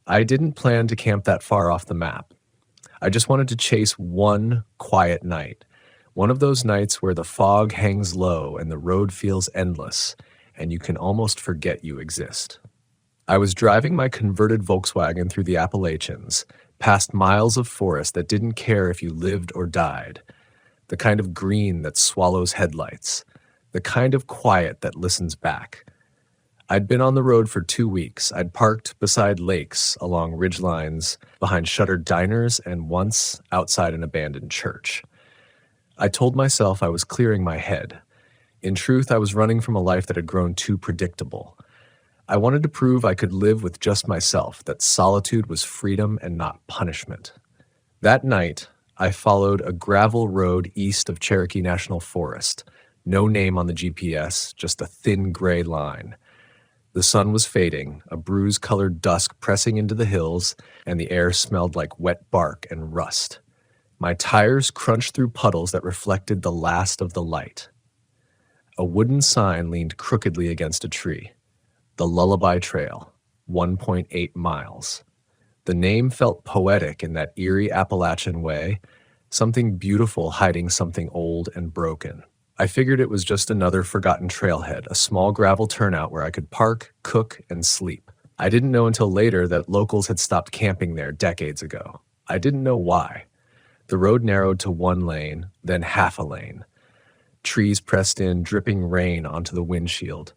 I didn't plan to camp that far off the map. I just wanted to chase one quiet night. One of those nights where the fog hangs low and the road feels endless, and you can almost forget you exist. I was driving my converted Volkswagen through the Appalachians, past miles of forest that didn't care if you lived or died, the kind of green that swallows headlights, the kind of quiet that listens back. I'd been on the road for 2 weeks. I'd parked beside lakes, along ridgelines, behind shuttered diners, and once outside an abandoned church. I told myself I was clearing my head. In truth, I was running from a life that had grown too predictable. I wanted to prove I could live with just myself, that solitude was freedom and not punishment. That night, I followed a gravel road east of Cherokee National Forest. No name on the GPS, just a thin gray line. The sun was fading, a bruise-colored dusk pressing into the hills, and the air smelled like wet bark and rust. My tires crunched through puddles that reflected the last of the light. A wooden sign leaned crookedly against a tree. The Lullaby Trail, 1.8 miles. The name felt poetic in that eerie Appalachian way, something beautiful hiding something old and broken. I figured it was just another forgotten trailhead, a small gravel turnout where I could park, cook, and sleep. I didn't know until later that locals had stopped camping there decades ago. I didn't know why. The road narrowed to 1 lane, then half a lane. Trees pressed in, dripping rain onto the windshield.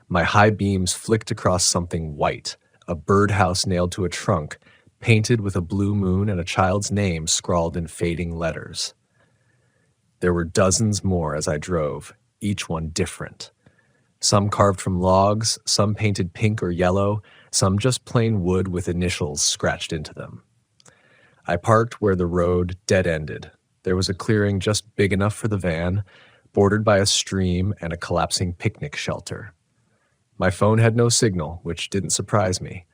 My high beams flicked across something white, a birdhouse nailed to a trunk, painted with a blue moon and a child's name scrawled in fading letters. There were dozens more as I drove, each one different. Some carved from logs, some painted pink or yellow, some just plain wood with initials scratched into them. I parked where the road dead-ended. There was a clearing just big enough for the van, bordered by a stream and a collapsing picnic shelter. My phone had no signal, which didn't surprise me.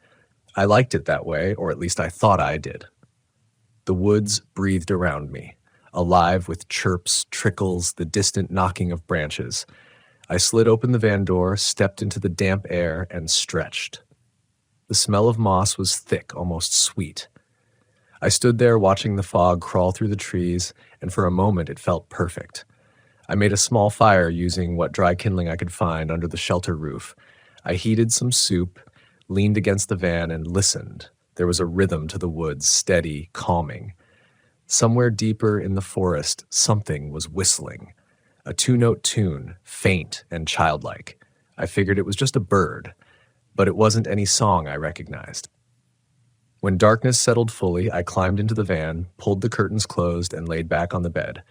I liked it that way, or at least I thought I did. The woods breathed around me, alive with chirps, trickles, the distant knocking of branches. I slid open the van door, stepped into the damp air, and stretched. The smell of moss was thick, almost sweet. I stood there watching the fog crawl through the trees, and for a moment it felt perfect. I made a small fire using what dry kindling I could find under the shelter roof. I heated some soup, leaned against the van, and listened. There was a rhythm to the woods, steady, calming. Somewhere deeper in the forest, something was whistling. A 2-note tune, faint and childlike. I figured it was just a bird, but it wasn't any song I recognized. When darkness settled fully, I climbed into the van, pulled the curtains closed, and laid back on the bed.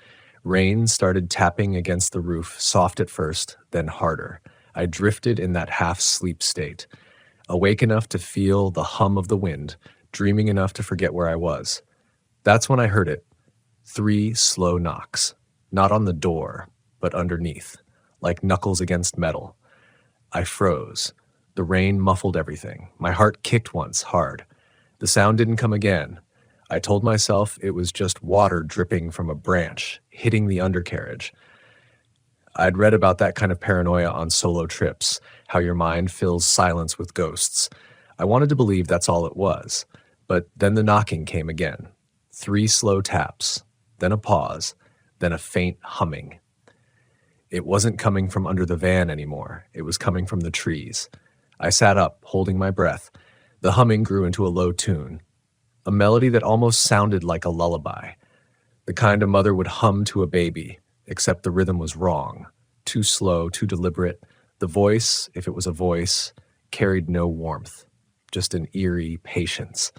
Rain started tapping against the roof, soft at first, then harder. I drifted in that half-sleep state, awake enough to feel the hum of the wind, dreaming enough to forget where I was. That's when I heard it. 3 slow knocks, not on the door, but underneath, like knuckles against metal. I froze. The rain muffled everything. My heart kicked once, hard. The sound didn't come again. I told myself it was just water dripping from a branch, hitting the undercarriage. I'd read about that kind of paranoia on solo trips, how your mind fills silence with ghosts. I wanted to believe that's all it was. But then the knocking came again. 3 slow taps, then a pause, then a faint humming. It wasn't coming from under the van anymore. It was coming from the trees. I sat up, holding my breath. The humming grew into a low tune, a melody that almost sounded like a lullaby, the kind a mother would hum to a baby, except the rhythm was wrong, too slow, too deliberate. The voice, if it was a voice, carried no warmth, just an eerie patience.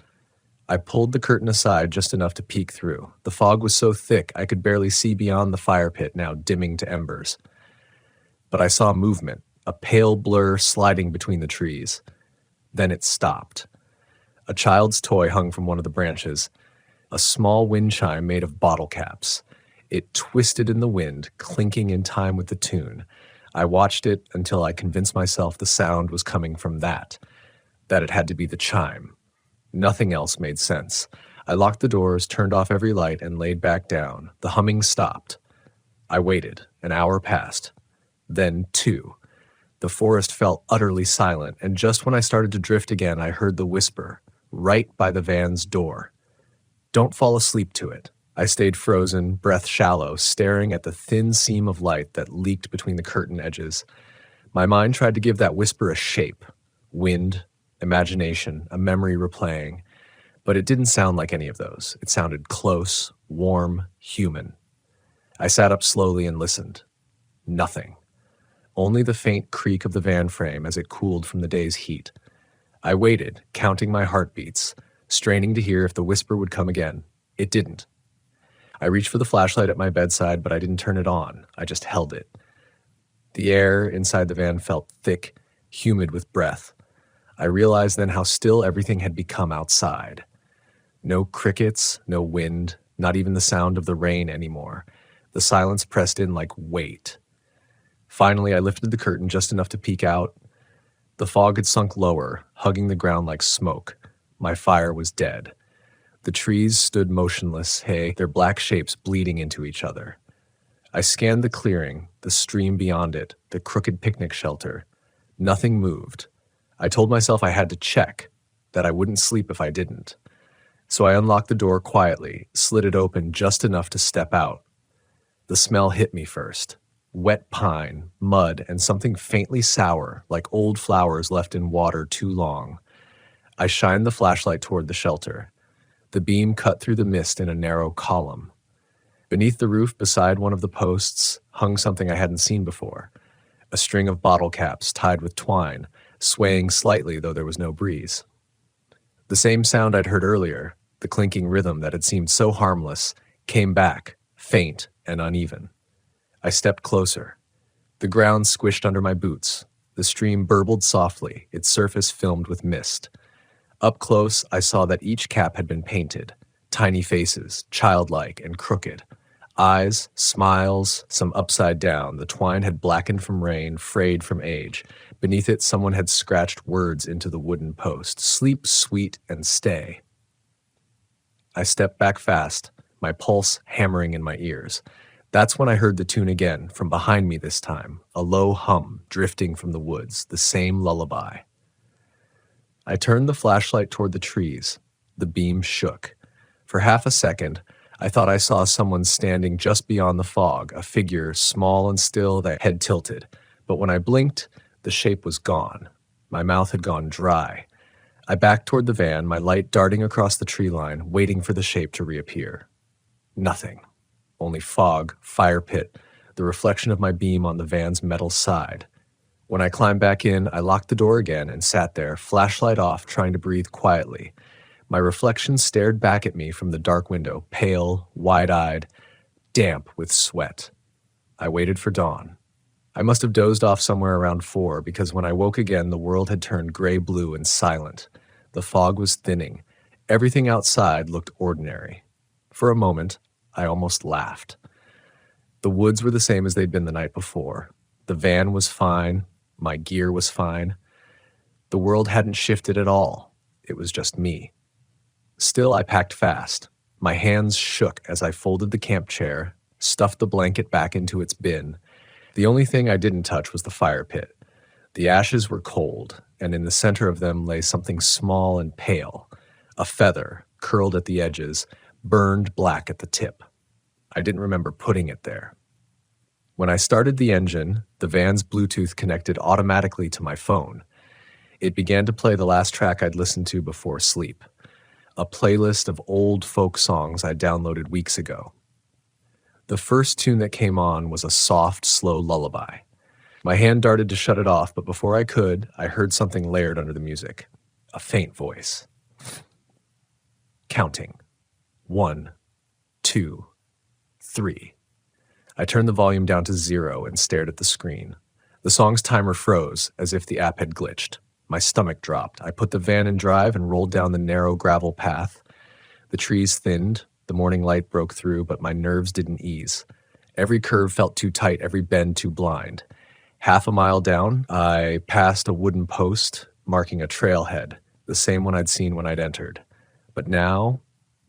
I pulled the curtain aside just enough to peek through. The fog was so thick I could barely see beyond the fire pit, now dimming to embers. But I saw movement, a pale blur sliding between the trees. Then it stopped. A child's toy hung from one of the branches, a small wind chime made of bottle caps. It twisted in the wind, clinking in time with the tune. I watched it until I convinced myself the sound was coming from that it had to be the chime. Nothing else made sense. I locked the doors, turned off every light, and laid back down. The humming stopped. I waited. An hour passed. Then 2. The forest fell utterly silent, and just when I started to drift again, I heard the whisper, right by the van's door. Don't fall asleep to it. I stayed frozen, breath shallow, staring at the thin seam of light that leaked between the curtain edges. My mind tried to give that whisper a shape. Wind, imagination, a memory replaying. But it didn't sound like any of those. It sounded close, warm, human. I sat up slowly and listened. Nothing. Only the faint creak of the van frame as it cooled from the day's heat. I waited, counting my heartbeats, straining to hear if the whisper would come again. It didn't. I reached for the flashlight at my bedside, but I didn't turn it on. I just held it. The air inside the van felt thick, humid with breath. I realized then how still everything had become outside. No crickets, no wind, not even the sound of the rain anymore. The silence pressed in like weight. Finally, I lifted the curtain just enough to peek out. The fog had sunk lower, hugging the ground like smoke. My fire was dead. The trees stood motionless, their black shapes bleeding into each other. I scanned the clearing, the stream beyond it, the crooked picnic shelter. Nothing moved. I told myself I had to check, that I wouldn't sleep if I didn't. So I unlocked the door quietly, slid it open just enough to step out. The smell hit me first. Wet pine, mud, and something faintly sour, like old flowers left in water too long. I shined the flashlight toward the shelter. The beam cut through the mist in a narrow column. Beneath the roof, beside one of the posts, hung something I hadn't seen before. A string of bottle caps tied with twine, swaying slightly though there was no breeze. The same sound I'd heard earlier, the clinking rhythm that had seemed so harmless, came back, faint and uneven. I stepped closer. The ground squished under my boots. The stream burbled softly, its surface filmed with mist. Up close, I saw that each cap had been painted. Tiny faces, childlike and crooked. Eyes, smiles, some upside down. The twine had blackened from rain, frayed from age. Beneath it, someone had scratched words into the wooden post. Sleep sweet and stay. I stepped back fast, my pulse hammering in my ears. That's when I heard the tune again, from behind me this time, a low hum drifting from the woods, the same lullaby. I turned the flashlight toward the trees. The beam shook. For half a second, I thought I saw someone standing just beyond the fog, a figure small and still, their head tilted. But when I blinked, the shape was gone. My mouth had gone dry. I backed toward the van, my light darting across the tree line, waiting for the shape to reappear. Nothing. Only fog, fire pit, the reflection of my beam on the van's metal side. When I climbed back in, I locked the door again and sat there, flashlight off, trying to breathe quietly. My reflection stared back at me from the dark window, pale, wide-eyed, damp with sweat. I waited for dawn. I must have dozed off somewhere around 4, because when I woke again, the world had turned gray-blue and silent. The fog was thinning. Everything outside looked ordinary. For a moment, I almost laughed. The woods were the same as they'd been the night before. The van was fine. My gear was fine. The world hadn't shifted at all. It was just me. Still, I packed fast. My hands shook as I folded the camp chair, stuffed the blanket back into its bin. The only thing I didn't touch was the fire pit. The ashes were cold, and in the center of them lay something small and pale, a feather, curled at the edges, burned black at the tip. I didn't remember putting it there. When I started the engine, the van's Bluetooth connected automatically to my phone. It began to play the last track I'd listened to before sleep, a playlist of old folk songs I downloaded weeks ago. The first tune that came on was a soft, slow lullaby. My hand darted to shut it off, but before I could, I heard something layered under the music. A faint voice. Counting. 1, 2, 3. I turned the volume down to 0 and stared at the screen. The song's timer froze, as if the app had glitched. My stomach dropped. I put the van in drive and rolled down the narrow gravel path. The trees thinned. The morning light broke through, but my nerves didn't ease. Every curve felt too tight, every bend too blind. Half a mile down, I passed a wooden post marking a trailhead, the same one I'd seen when I'd entered. But now,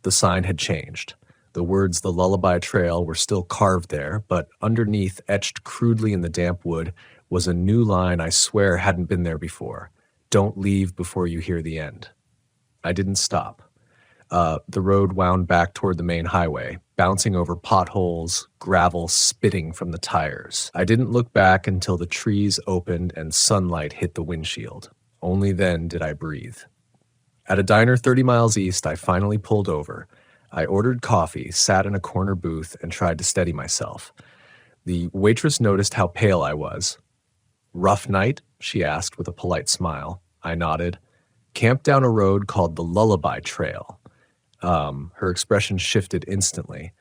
the sign had changed. The words "The Lullaby Trail" were still carved there, but underneath, etched crudely in the damp wood, was a new line I swear hadn't been there before. Don't leave before you hear the end. I didn't stop. The road wound back toward the main highway, bouncing over potholes, gravel spitting from the tires. I didn't look back until the trees opened and sunlight hit the windshield. Only then did I breathe. At a diner 30 miles east, I finally pulled over. I ordered coffee, sat in a corner booth, and tried to steady myself. The waitress noticed how pale I was. "Rough night?" she asked with a polite smile. I nodded. "Camped down a road called the Lullaby Trail." Her expression shifted instantly.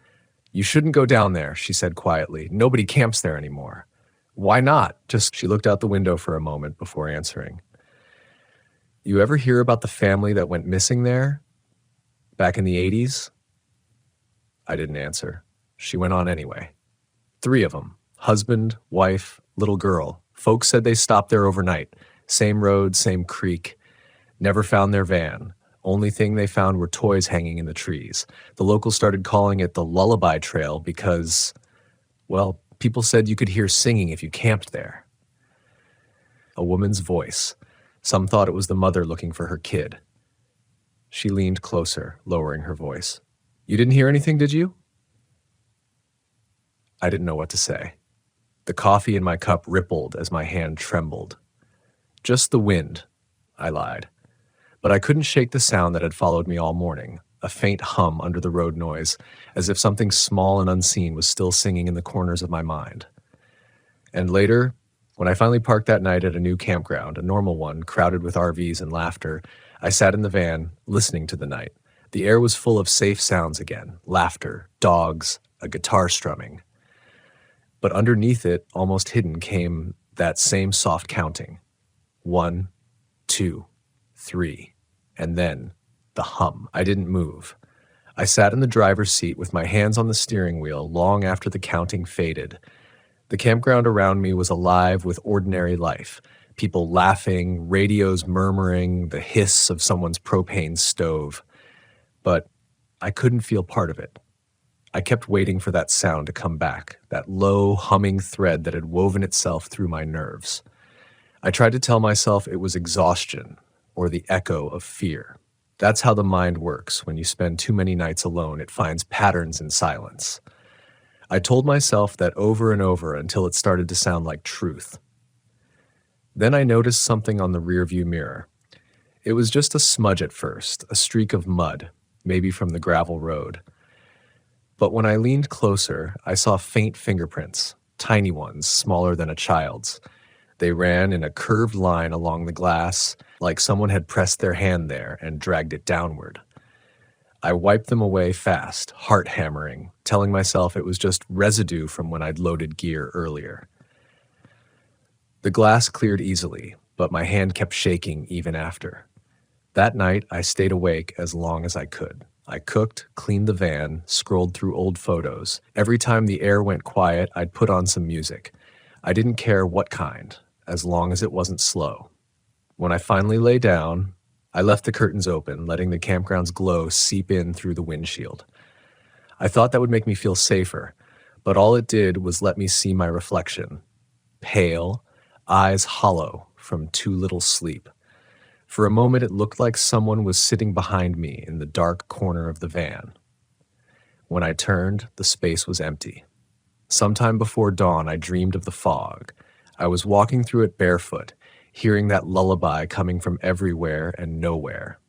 "You shouldn't go down there," she said quietly. "Nobody camps there anymore." "Why not?" She looked out the window for a moment before answering. "You ever hear about the family that went missing there back in the 80s? I didn't answer. She went on anyway. 3 of them. Husband, wife, little girl. Folks said they stopped there overnight. Same road, same creek. Never found their van. Only thing they found were toys hanging in the trees. The locals started calling it the Lullaby Trail because, well, people said you could hear singing if you camped there." A woman's voice. Some thought it was the mother looking for her kid. She leaned closer, lowering her voice. "You didn't hear anything, did you?" I didn't know what to say. The coffee in my cup rippled as my hand trembled. "Just the wind," I lied. But I couldn't shake the sound that had followed me all morning, a faint hum under the road noise, as if something small and unseen was still singing in the corners of my mind. And later, when I finally parked that night at a new campground, a normal one, crowded with RVs and laughter, I sat in the van, listening to the night. The air was full of safe sounds again, laughter, dogs, a guitar strumming. But underneath it, almost hidden, came that same soft counting. 1, 2, 3, and then the hum. I didn't move. I sat in the driver's seat with my hands on the steering wheel long after the counting faded. The campground around me was alive with ordinary life. People laughing, radios murmuring, the hiss of someone's propane stove. But I couldn't feel part of it. I kept waiting for that sound to come back, that low, humming thread that had woven itself through my nerves. I tried to tell myself it was exhaustion or the echo of fear. That's how the mind works. When you spend too many nights alone, it finds patterns in silence. I told myself that over and over until it started to sound like truth. Then I noticed something on the rearview mirror. It was just a smudge at first, a streak of mud, maybe from the gravel road. But when I leaned closer, I saw faint fingerprints, tiny ones, smaller than a child's. They ran in a curved line along the glass, like someone had pressed their hand there and dragged it downward. I wiped them away fast, heart hammering, telling myself it was just residue from when I'd loaded gear earlier. The glass cleared easily, but my hand kept shaking even after. That night, I stayed awake as long as I could. I cooked, cleaned the van, scrolled through old photos. Every time the air went quiet, I'd put on some music. I didn't care what kind, as long as it wasn't slow. When I finally lay down, I left the curtains open, letting the campground's glow seep in through the windshield. I thought that would make me feel safer, but all it did was let me see my reflection. Pale, eyes hollow from too little sleep. For a moment, it looked like someone was sitting behind me in the dark corner of the van. When I turned, the space was empty. Sometime before dawn, I dreamed of the fog. I was walking through it barefoot, hearing that lullaby coming from everywhere and nowhere.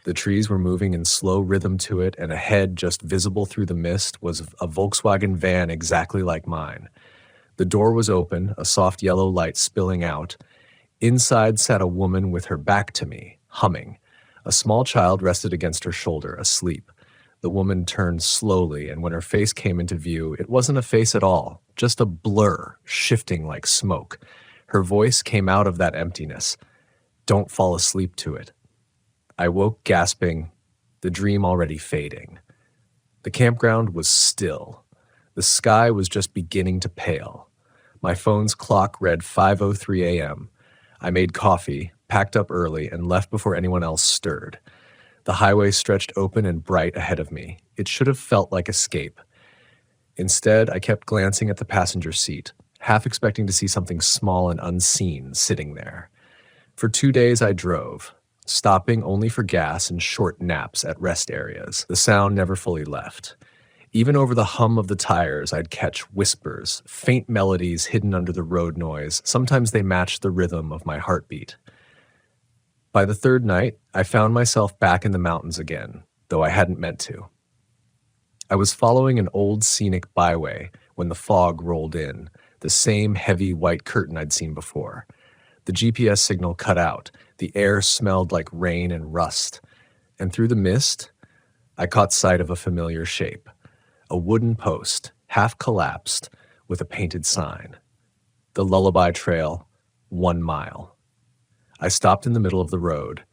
The trees were moving in slow rhythm to it, and ahead, just visible through the mist, was a Volkswagen van exactly like mine. The door was open, a soft yellow light spilling out. Inside sat a woman with her back to me, humming. A small child rested against her shoulder, asleep. The woman turned slowly, and when her face came into view, it wasn't a face at all, just a blur, shifting like smoke. Her voice came out of that emptiness. "Don't fall asleep to it." I woke gasping, the dream already fading. The campground was still. The sky was just beginning to pale. My phone's clock read 5:03 a.m. I made coffee, packed up early, and left before anyone else stirred. The highway stretched open and bright ahead of me. It should have felt like escape. Instead, I kept glancing at the passenger seat, half expecting to see something small and unseen sitting there. For 2 days I drove. stopping only for gas and short naps at rest areas. The sound never fully left. Even over the hum of the tires, I'd catch whispers, faint melodies hidden under the road noise. Sometimes they matched the rhythm of my heartbeat. By the third night, I found myself back in the mountains again, though I hadn't meant to. I was following an old scenic byway when the fog rolled in, the same heavy white curtain I'd seen before. The GPS signal cut out. The air smelled like rain and rust. And through the mist, I caught sight of a familiar shape. A wooden post, half collapsed, with a painted sign. The Lullaby Trail, 1 mile. I stopped in the middle of the road.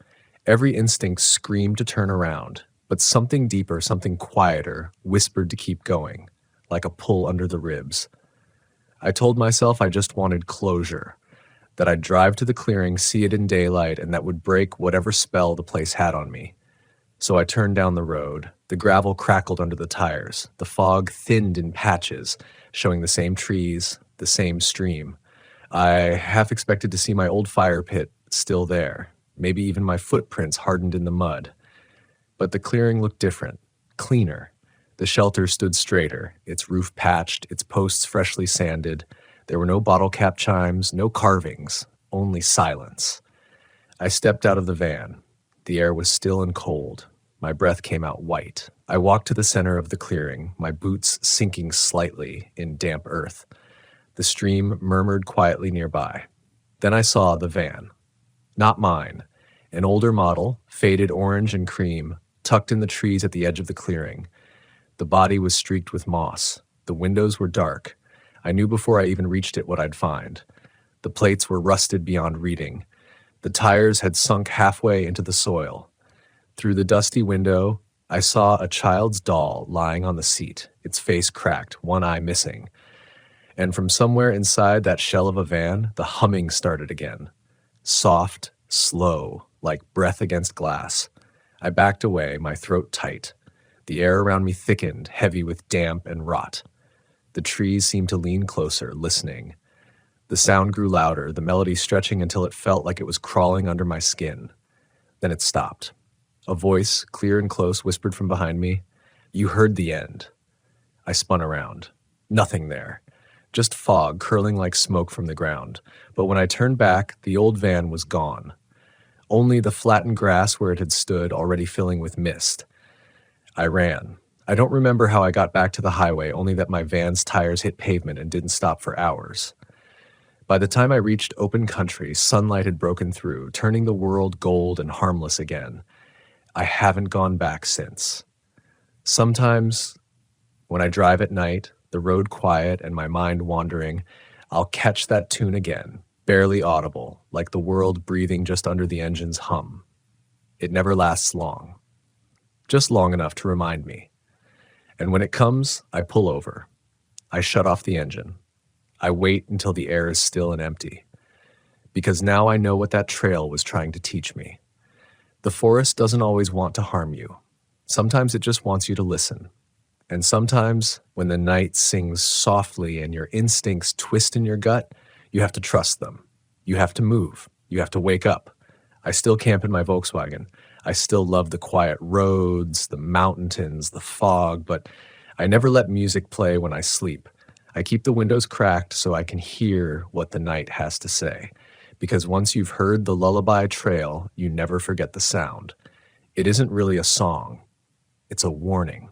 Every instinct screamed to turn around, but something deeper, something quieter, whispered to keep going, like a pull under the ribs. I told myself I just wanted closure, that I'd drive to the clearing, see it in daylight, and that would break whatever spell the place had on me. So I turned down the road. The gravel crackled under the tires. The fog thinned in patches, showing the same trees, the same stream. I half expected to see my old fire pit still there, maybe even my footprints hardened in the mud. But the clearing looked different, cleaner. The shelter stood straighter, its roof patched, its posts freshly sanded. There were no bottle cap chimes, no carvings, only silence. I stepped out of the van. The air was still and cold. My breath came out white. I walked to the center of the clearing, my boots sinking slightly in damp earth. The stream murmured quietly nearby. Then I saw the van. Not mine. An older model, faded orange and cream, tucked in the trees at the edge of the clearing. The body was streaked with moss. The windows were dark. I knew before I even reached it what I'd find. The plates were rusted beyond reading. The tires had sunk halfway into the soil. Through the dusty window, I saw a child's doll lying on the seat, its face cracked, one eye missing. And from somewhere inside that shell of a van, the humming started again. Soft, slow, like breath against glass. I backed away, my throat tight. The air around me thickened, heavy with damp and rot. The trees seemed to lean closer, listening. The sound grew louder, the melody stretching until it felt like it was crawling under my skin. Then it stopped. A voice, clear and close, whispered from behind me, "You heard the end." I spun around. Nothing there. Just fog curling like smoke from the ground. But when I turned back, the old van was gone. Only the flattened grass where it had stood, already filling with mist. I ran. I don't remember how I got back to the highway, only that my van's tires hit pavement and didn't stop for hours. By the time I reached open country, sunlight had broken through, turning the world gold and harmless again. I haven't gone back since. Sometimes, when I drive at night, the road quiet and my mind wandering, I'll catch that tune again, barely audible, like the world breathing just under the engine's hum. It never lasts long. Just long enough to remind me. And when it comes, I pull over. I shut off the engine. I wait until the air is still and empty. Because now I know what that trail was trying to teach me. The forest doesn't always want to harm you. Sometimes it just wants you to listen. And sometimes, when the night sings softly and your instincts twist in your gut, you have to trust them. You have to move. You have to wake up. I still camp in my Volkswagen. I still love the quiet roads, the mountains, the fog, but I never let music play when I sleep. I keep the windows cracked so I can hear what the night has to say. Because once you've heard the Lullaby Trail, you never forget the sound. It isn't really a song. It's a warning.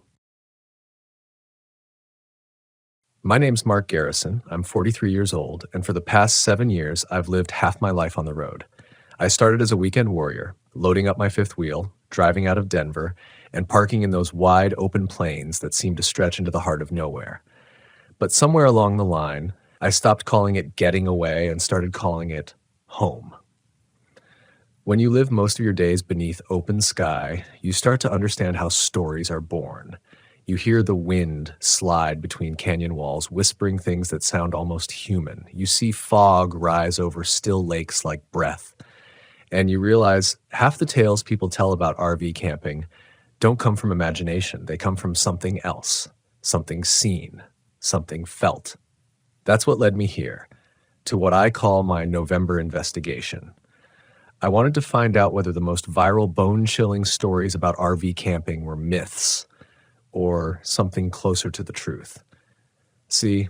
My name's Mark Garrison. I'm 43 years old, and for the past 7 years, I've lived half my life on the road. I started as a weekend warrior, loading up my fifth wheel, driving out of Denver, and parking in those wide open plains that seem to stretch into the heart of nowhere. But somewhere along the line, I stopped calling it getting away and started calling it home. When you live most of your days beneath open sky, you start to understand how stories are born. You hear the wind slide between canyon walls, whispering things that sound almost human. You see fog rise over still lakes like breath. And you realize half the tales people tell about RV camping don't come from imagination. They come from something else, something seen, something felt. That's what led me here, to what I call my November investigation. I wanted to find out whether the most viral, bone-chilling stories about RV camping were myths or something closer to the truth. See,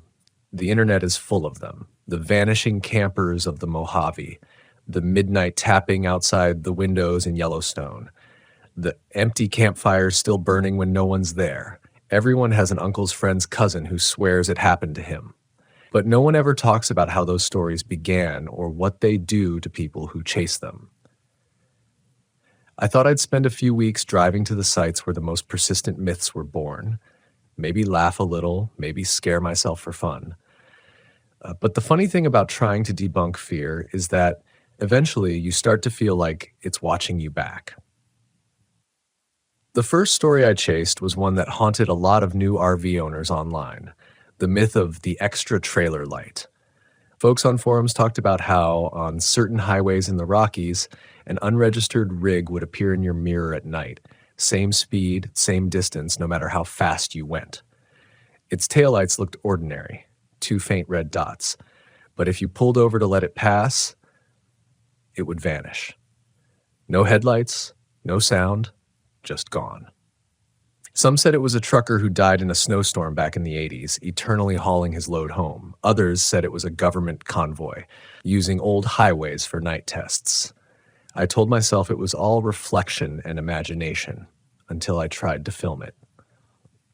the internet is full of them. The vanishing campers of the Mojave, the midnight tapping outside the windows in Yellowstone, the empty campfires still burning when no one's there. Everyone has an uncle's friend's cousin who swears it happened to him. But no one ever talks about how those stories began or what they do to people who chase them. I thought I'd spend a few weeks driving to the sites where the most persistent myths were born. Maybe laugh a little, maybe scare myself for fun. But the funny thing about trying to debunk fear is that eventually you start to feel like it's watching you back. The first story I chased was one that haunted a lot of new RV owners online, the myth of the extra trailer light. Folks on forums talked about how, on certain highways in the Rockies, an unregistered rig would appear in your mirror at night, same speed, same distance, no matter how fast you went. Its taillights looked ordinary, 2 faint red dots, but if you pulled over to let it pass, it would vanish. No headlights, no sound, just gone. Some said it was a trucker who died in a snowstorm back in the 80s, eternally hauling his load home. Others said it was a government convoy, using old highways for night tests. I told myself it was all reflection and imagination, until I tried to film it.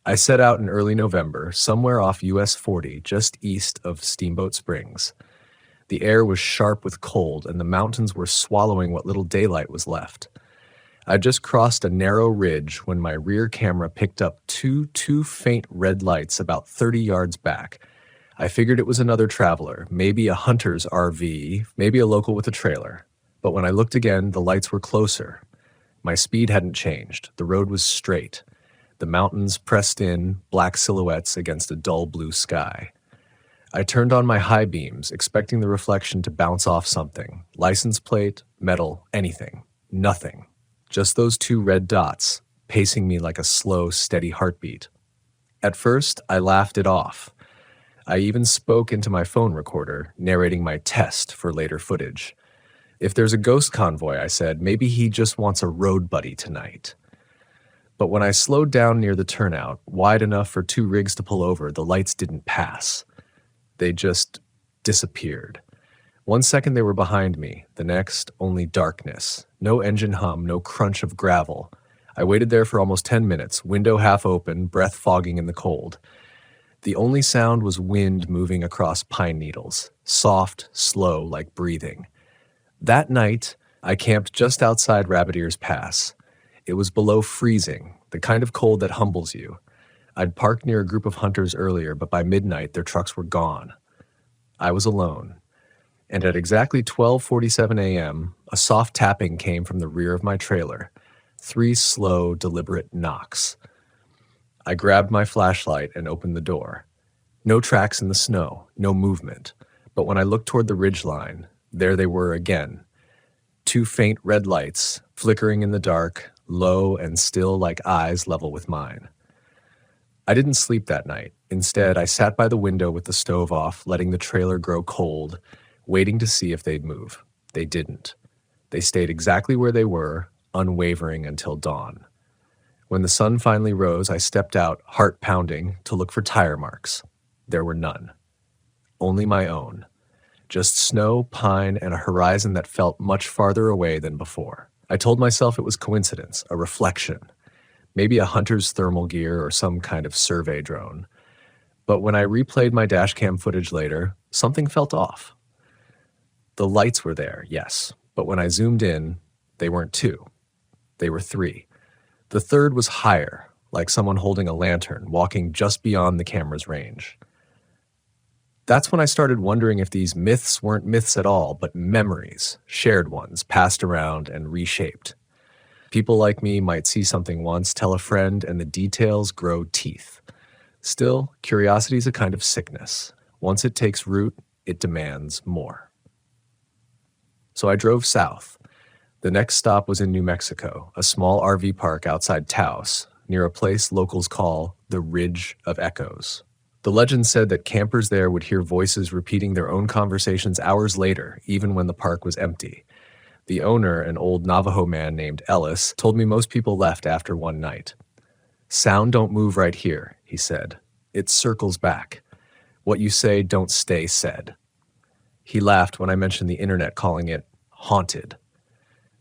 I set out in early November, somewhere off US 40, just east of Steamboat Springs. The air was sharp with cold, and the mountains were swallowing what little daylight was left. I just crossed a narrow ridge when my rear camera picked up two faint red lights about 30 yards back. I figured it was another traveler, maybe a hunter's RV, maybe a local with a trailer. But when I looked again, the lights were closer. My speed hadn't changed. The road was straight. The mountains pressed in, black silhouettes against a dull blue sky. I turned on my high beams, expecting the reflection to bounce off something. License plate, metal, anything. Nothing. Just those 2 red dots, pacing me like a slow, steady heartbeat. At first, I laughed it off. I even spoke into my phone recorder, narrating my test for later footage. If there's a ghost convoy, I said, maybe he just wants a road buddy tonight. But when I slowed down near the turnout, wide enough for 2 rigs to pull over, the lights didn't pass. They just disappeared. 1 second they were behind me, the next only darkness. No engine hum, no crunch of gravel. I waited there for almost 10 minutes, window half open, breath fogging in the cold. The only sound was wind moving across pine needles, soft, slow, like breathing. That night, I camped just outside Rabbit Ears Pass. It was below freezing, the kind of cold that humbles you. I'd parked near a group of hunters earlier, but by midnight their trucks were gone. I was alone. And at exactly 12:47 a.m., a soft tapping came from the rear of my trailer. 3 slow, deliberate knocks. I grabbed my flashlight and opened the door. No tracks in the snow, no movement. But when I looked toward the ridgeline, there they were again. 2 faint red lights, flickering in the dark, low and still like eyes level with mine. I didn't sleep that night. Instead, I sat by the window with the stove off, letting the trailer grow cold, waiting to see if they'd move. They didn't. They stayed exactly where they were, unwavering until dawn. When the sun finally rose, I stepped out, heart pounding, to look for tire marks. There were none. Only my own. Just snow, pine, and a horizon that felt much farther away than before. I told myself it was coincidence, a reflection. Maybe a hunter's thermal gear or some kind of survey drone. But when I replayed my dashcam footage later, something felt off. The lights were there, yes, but when I zoomed in, they weren't 2. They were 3. The third was higher, like someone holding a lantern, walking just beyond the camera's range. That's when I started wondering if these myths weren't myths at all, but memories, shared ones, passed around and reshaped. People like me might see something once, tell a friend, and the details grow teeth. Still, curiosity is a kind of sickness. Once it takes root, it demands more. So I drove south. The next stop was in New Mexico, a small RV park outside Taos, near a place locals call the Ridge of Echoes. The legend said that campers there would hear voices repeating their own conversations hours later, even when the park was empty. The owner, an old Navajo man named Ellis, told me most people left after one night. "Sound don't move right here," he said. "It circles back. What you say don't stay said." He laughed when I mentioned the internet calling it haunted.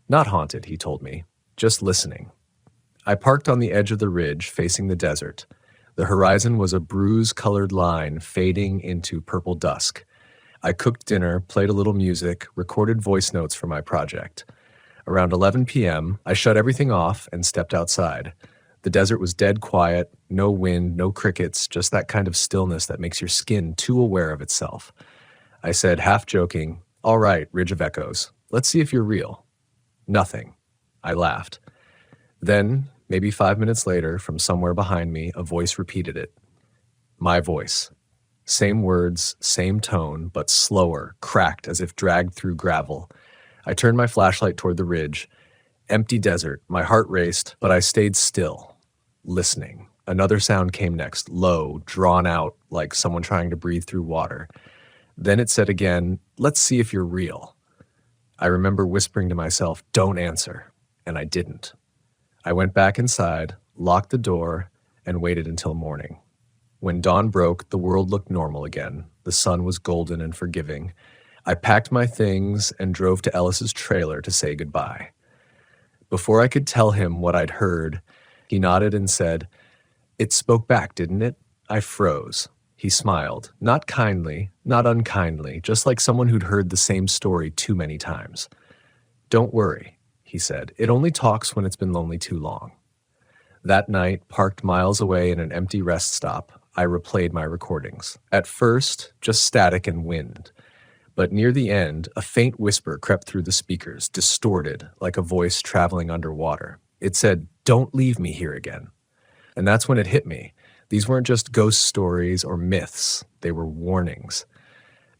"Not haunted," he told me, "just listening." I parked on the edge of the ridge facing the desert. The horizon was a bruise-colored line fading into purple dusk. I cooked dinner, played a little music, recorded voice notes for my project. Around 11 p.m., I shut everything off and stepped outside. The desert was dead quiet, no wind, no crickets, just that kind of stillness that makes your skin too aware of itself. I said, half joking, "All right, Ridge of Echoes, let's see if you're real." Nothing. I laughed. Then, maybe 5 minutes later, from somewhere behind me, a voice repeated it. My voice. Same words, same tone, but slower, cracked as if dragged through gravel. I turned my flashlight toward the ridge. Empty desert. My heart raced, but I stayed still, listening. Another sound came next, low, drawn out, like someone trying to breathe through water. Then it said again, "Let's see if you're real." I remember whispering to myself, "Don't answer," and I didn't. I went back inside, locked the door, and waited until morning. When dawn broke, the world looked normal again. The sun was golden and forgiving. I packed my things and drove to Ellis's trailer to say goodbye. Before I could tell him what I'd heard, he nodded and said, "It spoke back, didn't it?" I froze. He smiled, not kindly, not unkindly, just like someone who'd heard the same story too many times. "Don't worry," he said. "It only talks when it's been lonely too long." That night, parked miles away in an empty rest stop, I replayed my recordings. At first, just static and wind. But near the end, a faint whisper crept through the speakers, distorted, like a voice traveling underwater. It said, "Don't leave me here again." And that's when it hit me. These weren't just ghost stories or myths. They were warnings.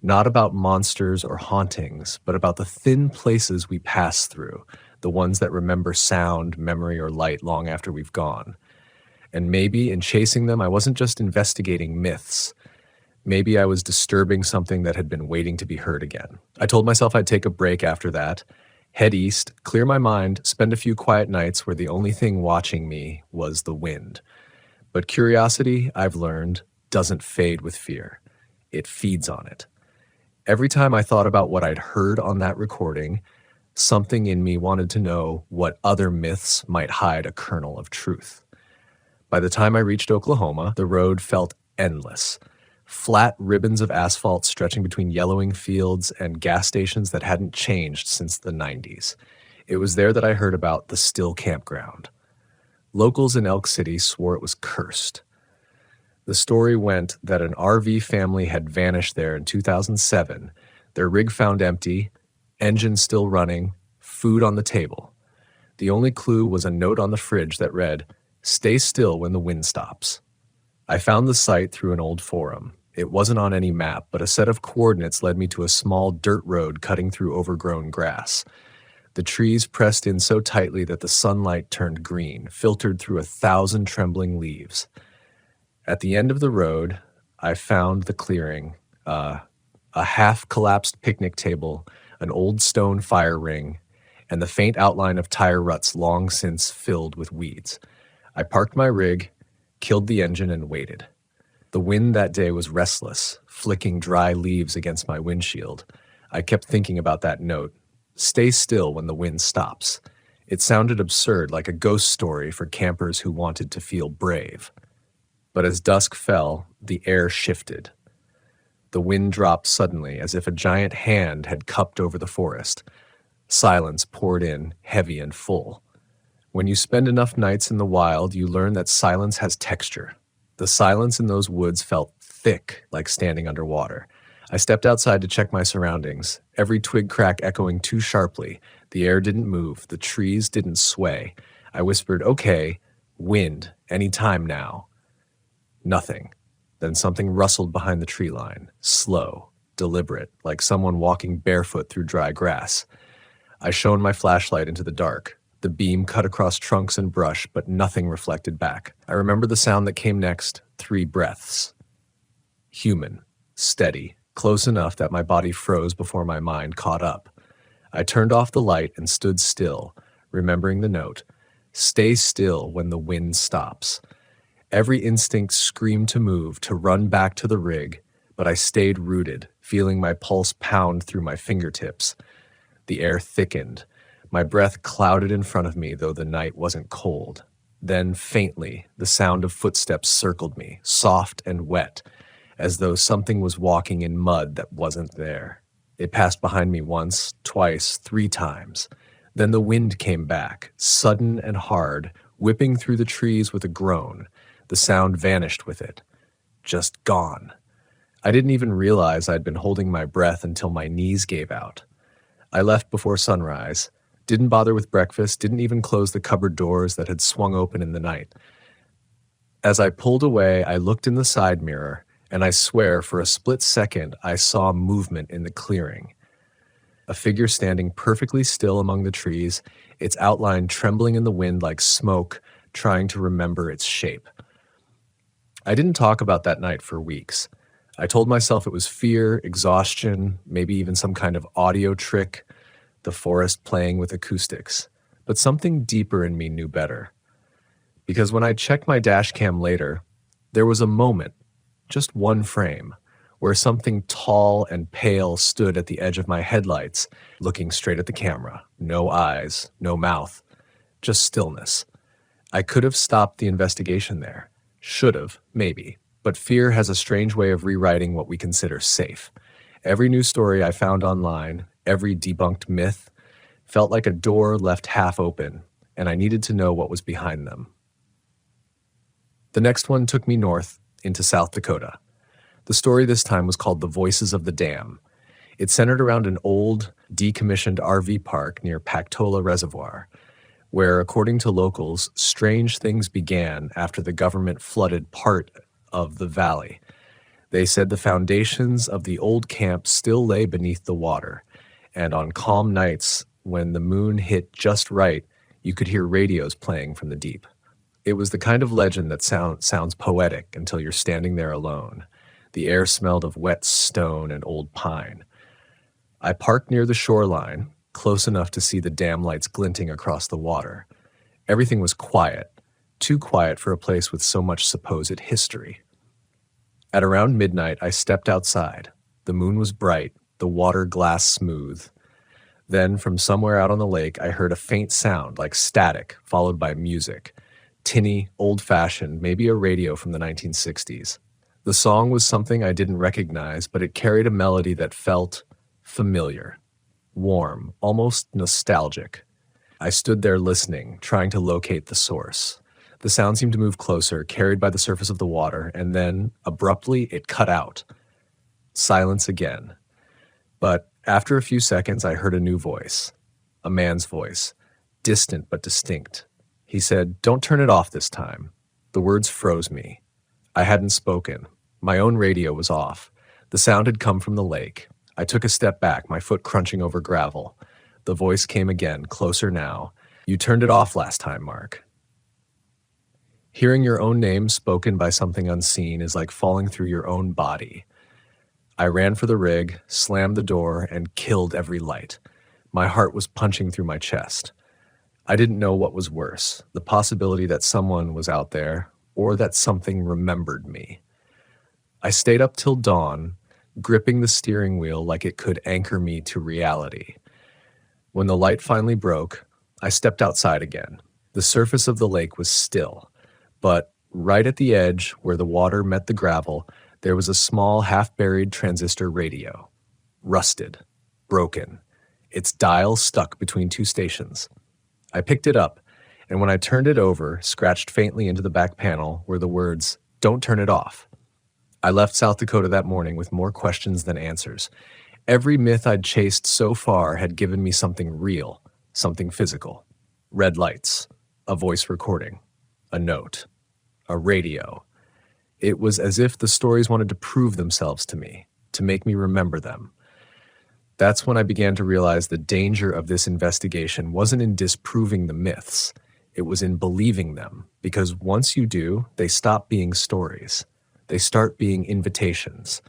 Not about monsters or hauntings, but about the thin places we pass through, the ones that remember sound, memory, or light long after we've gone. And maybe in chasing them, I wasn't just investigating myths. Maybe I was disturbing something that had been waiting to be heard again. I told myself I'd take a break after that, head east, clear my mind, spend a few quiet nights where the only thing watching me was the wind. But curiosity, I've learned, doesn't fade with fear. It feeds on it. Every time I thought about what I'd heard on that recording, something in me wanted to know what other myths might hide a kernel of truth. By the time I reached Oklahoma, the road felt endless. Flat ribbons of asphalt stretching between yellowing fields and gas stations that hadn't changed since the 90s. It was there that I heard about the Still Campground. Locals in Elk City swore it was cursed. The story went that an RV family had vanished there in 2007, their rig found empty, engine still running, food on the table. The only clue was a note on the fridge that read, "Stay still when the wind stops." I found the site through an old forum. It wasn't on any map, but a set of coordinates led me to a small dirt road cutting through overgrown grass. The trees pressed in so tightly that the sunlight turned green, filtered through 1,000 trembling leaves. At the end of the road, I found the clearing, a half-collapsed picnic table, an old stone fire ring, and the faint outline of tire ruts long since filled with weeds. I parked my rig, killed the engine, and waited. The wind that day was restless, flicking dry leaves against my windshield. I kept thinking about that note. Stay still when the wind stops. It sounded absurd, like a ghost story for campers who wanted to feel brave. But as dusk fell, the air shifted. The wind dropped suddenly, as if a giant hand had cupped over the forest. Silence poured in, heavy and full. When you spend enough nights in the wild, you learn that silence has texture. The silence in those woods felt thick, like standing underwater. I stepped outside to check my surroundings, every twig crack echoing too sharply. The air didn't move, the trees didn't sway. I whispered, "Okay, wind, any time now." Nothing. Then something rustled behind the tree line, slow, deliberate, like someone walking barefoot through dry grass. I shone my flashlight into the dark. The beam cut across trunks and brush, but nothing reflected back. I remember the sound that came next, 3 breaths. Human, steady, close enough that my body froze before my mind caught up. I turned off the light and stood still, remembering the note, "Stay still when the wind stops." Every instinct screamed to move, to run back to the rig, but I stayed rooted, feeling my pulse pound through my fingertips. The air thickened. My breath clouded in front of me, though the night wasn't cold. Then, faintly, the sound of footsteps circled me, soft and wet, as though something was walking in mud that wasn't there. It passed behind me once, twice, 3 times. Then the wind came back, sudden and hard, whipping through the trees with a groan. The sound vanished with it. Just gone. I didn't even realize I'd been holding my breath until my knees gave out. I left before sunrise, didn't bother with breakfast, didn't even close the cupboard doors that had swung open in the night. As I pulled away, I looked in the side mirror, and I swear for a split second I saw movement in the clearing. A figure standing perfectly still among the trees, its outline trembling in the wind like smoke, trying to remember its shape. I didn't talk about that night for weeks. I told myself it was fear, exhaustion, maybe even some kind of audio trick, the forest playing with acoustics. But something deeper in me knew better. Because when I checked my dash cam later, there was a moment, just one frame, where something tall and pale stood at the edge of my headlights, looking straight at the camera. No eyes, no mouth, just stillness. I could have stopped the investigation there. Should have, maybe. But fear has a strange way of rewriting what we consider safe. Every news story I found online, every debunked myth, felt like a door left half open, and I needed to know what was behind them. The next one took me north into South Dakota. The story this time was called The Voices of the Dam. It centered around an old, decommissioned RV park near Pactola Reservoir, where, according to locals, strange things began after the government flooded part of the valley. They said the foundations of the old camp still lay beneath the water, and on calm nights, when the moon hit just right, you could hear radios playing from the deep. It was the kind of legend that sounds poetic until you're standing there alone. The air smelled of wet stone and old pine. I parked near the shoreline, close enough to see the dam lights glinting across the water. Everything was quiet, too quiet for a place with so much supposed history. At around midnight, I stepped outside. The moon was bright, the water glass smooth. Then, from somewhere out on the lake, I heard a faint sound like static, followed by music. Tinny, old-fashioned, maybe a radio from the 1960s. The song was something I didn't recognize, but it carried a melody that felt familiar, warm, almost nostalgic. I stood there listening, trying to locate the source. The sound seemed to move closer, carried by the surface of the water, and then, abruptly, it cut out. Silence again. But after a few seconds, I heard a new voice. A man's voice. Distant but distinct. He said, "Don't turn it off this time." The words froze me. I hadn't spoken. My own radio was off. The sound had come from the lake. I took a step back, my foot crunching over gravel. The voice came again, closer now. "You turned it off last time, Mark." Hearing your own name spoken by something unseen is like falling through your own body. I ran for the rig, slammed the door, and killed every light. My heart was punching through my chest. I didn't know what was worse, the possibility that someone was out there, or that something remembered me. I stayed up till dawn, gripping the steering wheel like it could anchor me to reality. When the light finally broke, I stepped outside again. The surface of the lake was still, but right at the edge, where the water met the gravel, there was a small, half-buried transistor radio. Rusted. Broken. Its dial stuck between 2 stations. I picked it up, and when I turned it over, scratched faintly into the back panel were the words, "Don't turn it off." I left South Dakota that morning with more questions than answers. Every myth I'd chased so far had given me something real, something physical. Red lights, a voice recording, a note, a radio. It was as if the stories wanted to prove themselves to me, to make me remember them. That's when I began to realize the danger of this investigation wasn't in disproving the myths. It was in believing them, because once you do, they stop being stories. They start being invitations.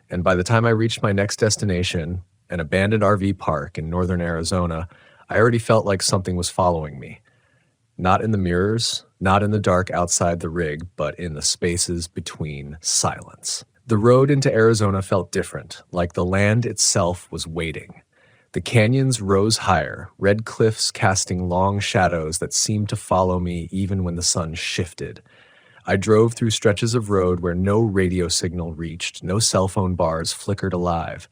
And by the time I reached my next destination, An abandoned RV park in northern Arizona, I already felt like something was following me. Not in the mirrors, not in the dark outside the rig, but in the spaces between silence. The road into Arizona felt different, like the land itself was waiting. The canyons rose higher, red cliffs casting long shadows that seemed to follow me even when the sun shifted. I drove through stretches of road where no radio signal reached, no cell phone bars flickered alive.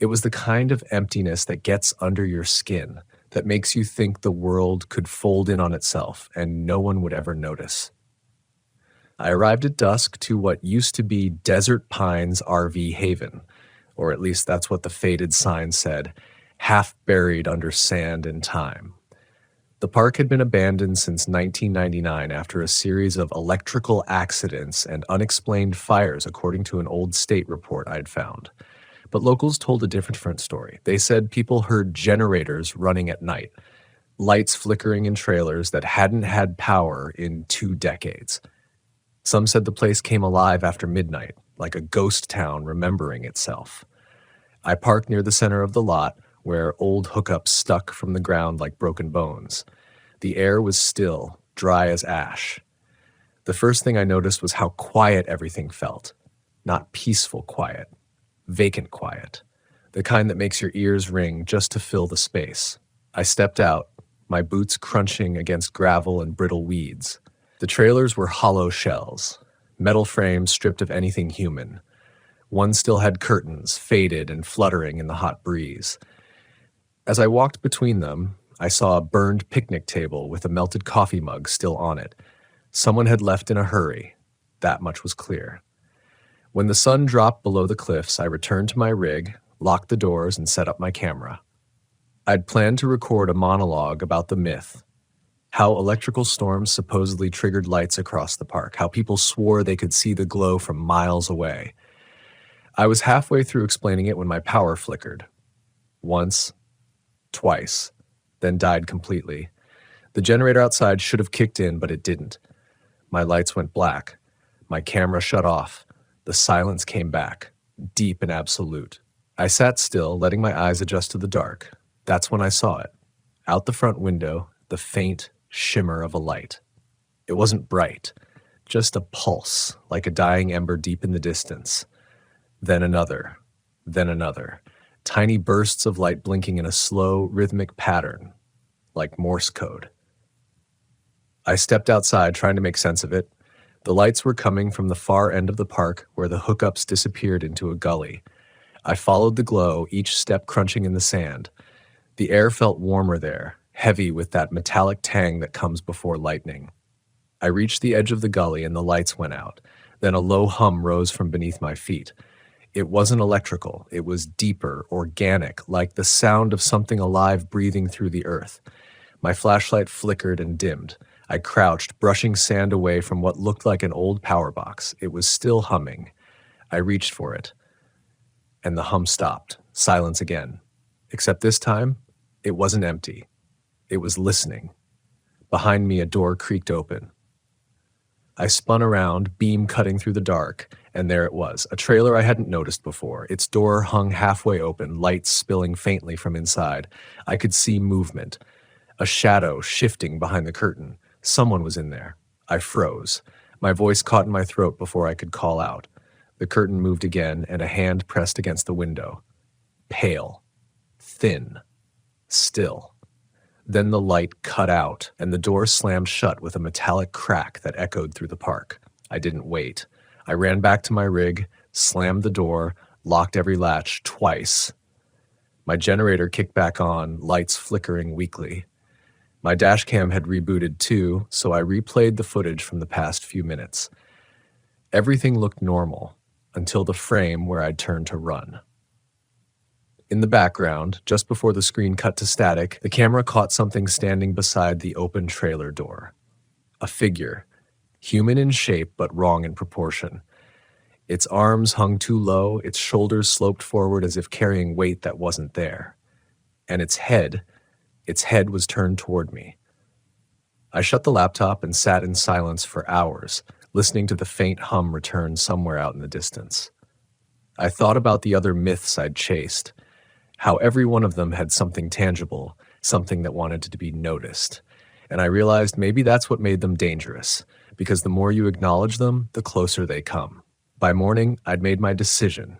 It was the kind of emptiness that gets under your skin, that makes you think the world could fold in on itself and no one would ever notice. I arrived at dusk to what used to be Desert Pines RV Haven, or at least that's what the faded sign said, half buried under sand and time. The park had been abandoned since 1999 after a series of electrical accidents and unexplained fires, according to an old state report I'd found. But locals told a different story. They said people heard generators running at night, lights flickering in trailers that hadn't had power in 2 decades. Some said the place came alive after midnight, like a ghost town remembering itself. I parked near the center of the lot, where old hookups stuck from the ground like broken bones. The air was still, dry as ash. The first thing I noticed was how quiet everything felt. Not peaceful quiet, vacant quiet. The kind that makes your ears ring just to fill the space. I stepped out, my boots crunching against gravel and brittle weeds. The trailers were hollow shells, metal frames stripped of anything human. One still had curtains, faded and fluttering in the hot breeze. As I walked between them, I saw a burned picnic table with a melted coffee mug still on it. Someone had left in a hurry. That much was clear. When the sun dropped below the cliffs, I returned to my rig, locked the doors, and set up my camera. I'd planned to record a monologue about the myth, how electrical storms supposedly triggered lights across the park, how people swore they could see the glow from miles away. I was halfway through explaining it when my power flickered. Once, twice, then died completely. The generator outside should have kicked in, but it didn't. My lights went black. My camera shut off. The silence came back, deep and absolute. I sat still, letting my eyes adjust to the dark. That's when I saw it. Out the front window, the faint shimmer of a light. It wasn't bright, just a pulse, like a dying ember deep in the distance. Then another, tiny bursts of light blinking in a slow, rhythmic pattern, like Morse code. I stepped outside, trying to make sense of it. The lights were coming from the far end of the park where the hookups disappeared into a gully. I followed the glow, each step crunching in the sand. The air felt warmer there, heavy with that metallic tang that comes before lightning. I reached the edge of the gully and the lights went out. Then a low hum rose from beneath my feet. It wasn't electrical. It was deeper, organic, like the sound of something alive breathing through the earth. My flashlight flickered and dimmed. I crouched, brushing sand away from what looked like an old power box. It was still humming. I reached for it. And the hum stopped. Silence again. Except this time, it wasn't empty. It was listening. Behind me, a door creaked open. I spun around, beam cutting through the dark, and there it was, a trailer I hadn't noticed before. Its door hung halfway open, lights spilling faintly from inside. I could see movement. A shadow shifting behind the curtain. Someone was in there. I froze. My voice caught in my throat before I could call out. The curtain moved again, and a hand pressed against the window. Pale. Thin. Still. Then the light cut out, and the door slammed shut with a metallic crack that echoed through the park. I didn't wait. I ran back to my rig, slammed the door, locked every latch twice. My generator kicked back on, lights flickering weakly. My dash cam had rebooted too, so I replayed the footage from the past few minutes. Everything looked normal, until the frame where I'd turned to run. In the background, just before the screen cut to static, the camera caught something standing beside the open trailer door. A figure, human in shape but wrong in proportion. Its arms hung too low, its shoulders sloped forward as if carrying weight that wasn't there. And its head was turned toward me. I shut the laptop and sat in silence for hours, listening to the faint hum return somewhere out in the distance. I thought about the other myths I'd chased, how every one of them had something tangible, something that wanted to be noticed. And I realized maybe that's what made them dangerous, because the more you acknowledge them, the closer they come. By morning, I'd made my decision.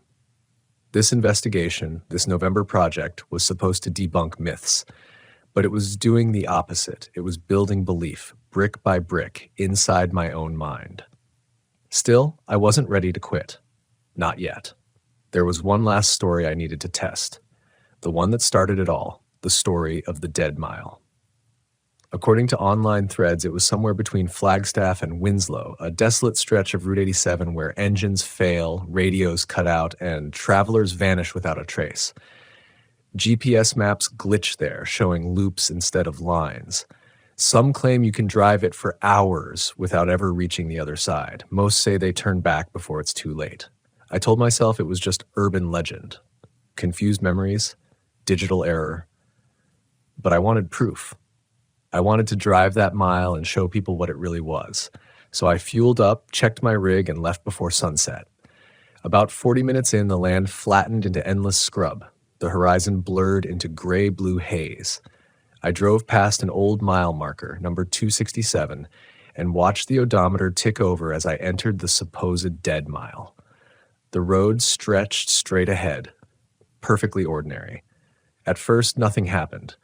This investigation, this November project, was supposed to debunk myths, but it was doing the opposite. It was building belief, brick by brick, inside my own mind. Still, I wasn't ready to quit. Not yet. There was one last story I needed to test. The one that started it all, the story of the Dead Mile. According to online threads, it was somewhere between Flagstaff and Winslow, a desolate stretch of Route 87 where engines fail, radios cut out, and travelers vanish without a trace. GPS maps glitch there, showing loops instead of lines. Some claim you can drive it for hours without ever reaching the other side. Most say they turn back before it's too late. I told myself it was just urban legend. Confused memories, digital error. But I wanted proof. I wanted to drive that mile and show people what it really was. So I fueled up, checked my rig, and left before sunset. About 40 minutes in, the land flattened into endless scrub. The horizon blurred into gray-blue haze. I drove past an old mile marker, number 267, and watched the odometer tick over as I entered the supposed dead mile. The road stretched straight ahead, perfectly ordinary. At first, nothing happened.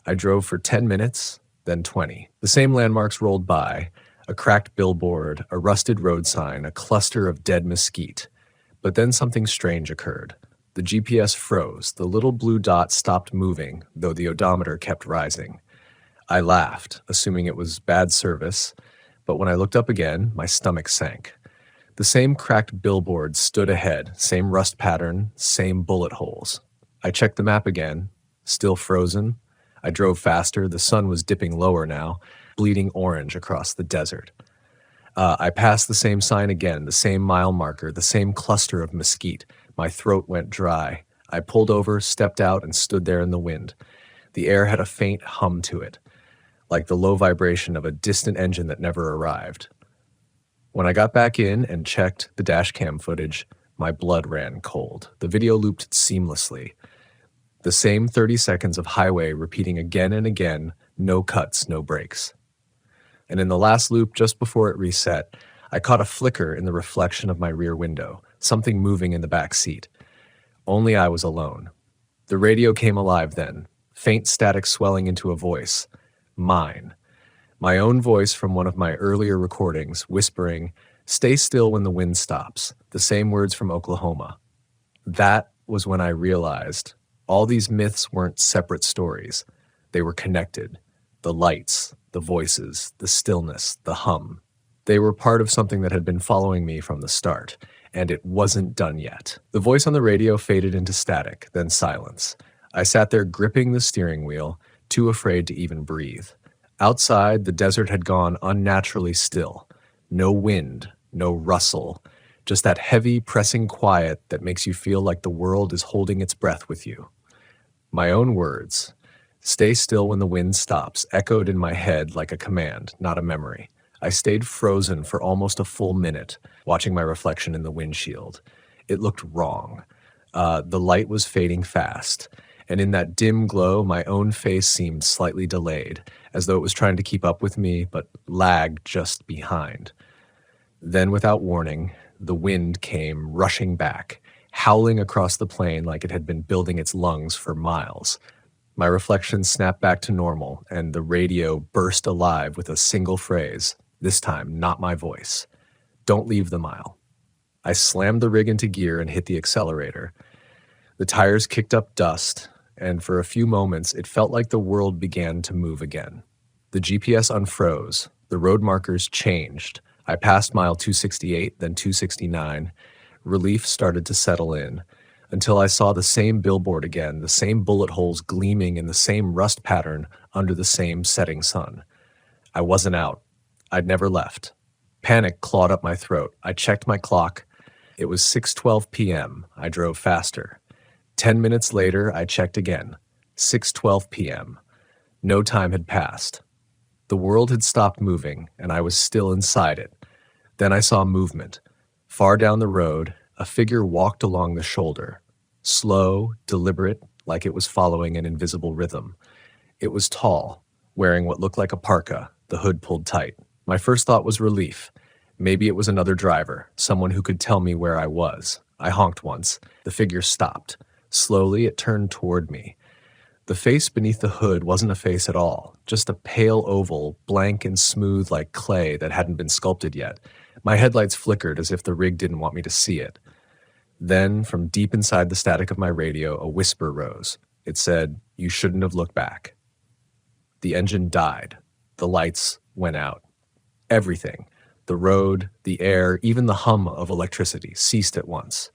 I drove for 10 minutes, then 20. The same landmarks rolled by, a cracked billboard, a rusted road sign, a cluster of dead mesquite. But then something strange occurred. The GPS froze. The little blue dot stopped moving, though the odometer kept rising. I laughed, assuming it was bad service, but when I looked up again, my stomach sank. The same cracked billboard stood ahead, same rust pattern, same bullet holes. I checked the map again, still frozen. I drove faster. The sun was dipping lower now, bleeding orange across the desert. I passed the same sign again, the same mile marker, the same cluster of mesquite. My throat went dry. I pulled over, stepped out, and stood there in the wind. The air had a faint hum to it, like the low vibration of a distant engine that never arrived. When I got back in and checked the dash cam footage, my blood ran cold. The video looped seamlessly. The same 30 seconds of highway repeating again and again, no cuts, no breaks. And in the last loop, just before it reset, I caught a flicker in the reflection of my rear window, something moving in the back seat. Only I was alone. The radio came alive then, faint static swelling into a voice. Mine. My own voice from one of my earlier recordings, whispering, "Stay still when the wind stops," the same words from Oklahoma. That was when I realized all these myths weren't separate stories. They were connected. The lights, the voices, the stillness, the hum. They were part of something that had been following me from the start, and it wasn't done yet. The voice on the radio faded into static, then silence. I sat there gripping the steering wheel, too afraid to even breathe. Outside, the desert had gone unnaturally still. No wind, no rustle, just that heavy, pressing quiet that makes you feel like the world is holding its breath with you. My own words, "Stay still when the wind stops," echoed in my head like a command, not a memory. I stayed frozen for almost a full minute, watching my reflection in the windshield. It looked wrong. The light was fading fast, and in that dim glow, my own face seemed slightly delayed, as though it was trying to keep up with me, but lagged just behind. Then, without warning, the wind came rushing back, howling across the plain like it had been building its lungs for miles. My reflection snapped back to normal, and the radio burst alive with a single phrase, this time not my voice. "Don't leave the mile." I slammed the rig into gear and hit the accelerator. The tires kicked up dust, and for a few moments it felt like the world began to move again. The GPS unfroze. The road markers changed. I passed mile 268, then 269. Relief started to settle in, until I saw the same billboard again, the same bullet holes gleaming in the same rust pattern under the same setting sun. I wasn't out. I'd never left. Panic clawed up my throat. I checked my clock. It was 6:12 p.m. I drove faster. 10 minutes later, I checked again. 6:12 p.m. No time had passed. The world had stopped moving, and I was still inside it. Then I saw movement. Far down the road, a figure walked along the shoulder. Slow, deliberate, like it was following an invisible rhythm. It was tall, wearing what looked like a parka, the hood pulled tight. My first thought was relief. Maybe it was another driver, someone who could tell me where I was. I honked once. The figure stopped. Slowly, it turned toward me. The face beneath the hood wasn't a face at all, just a pale oval, blank and smooth like clay that hadn't been sculpted yet. My headlights flickered as if the rig didn't want me to see it. Then, from deep inside the static of my radio, a whisper rose. It said, "You shouldn't have looked back." The engine died. The lights went out. Everything, the road, the air, even the hum of electricity, ceased at once.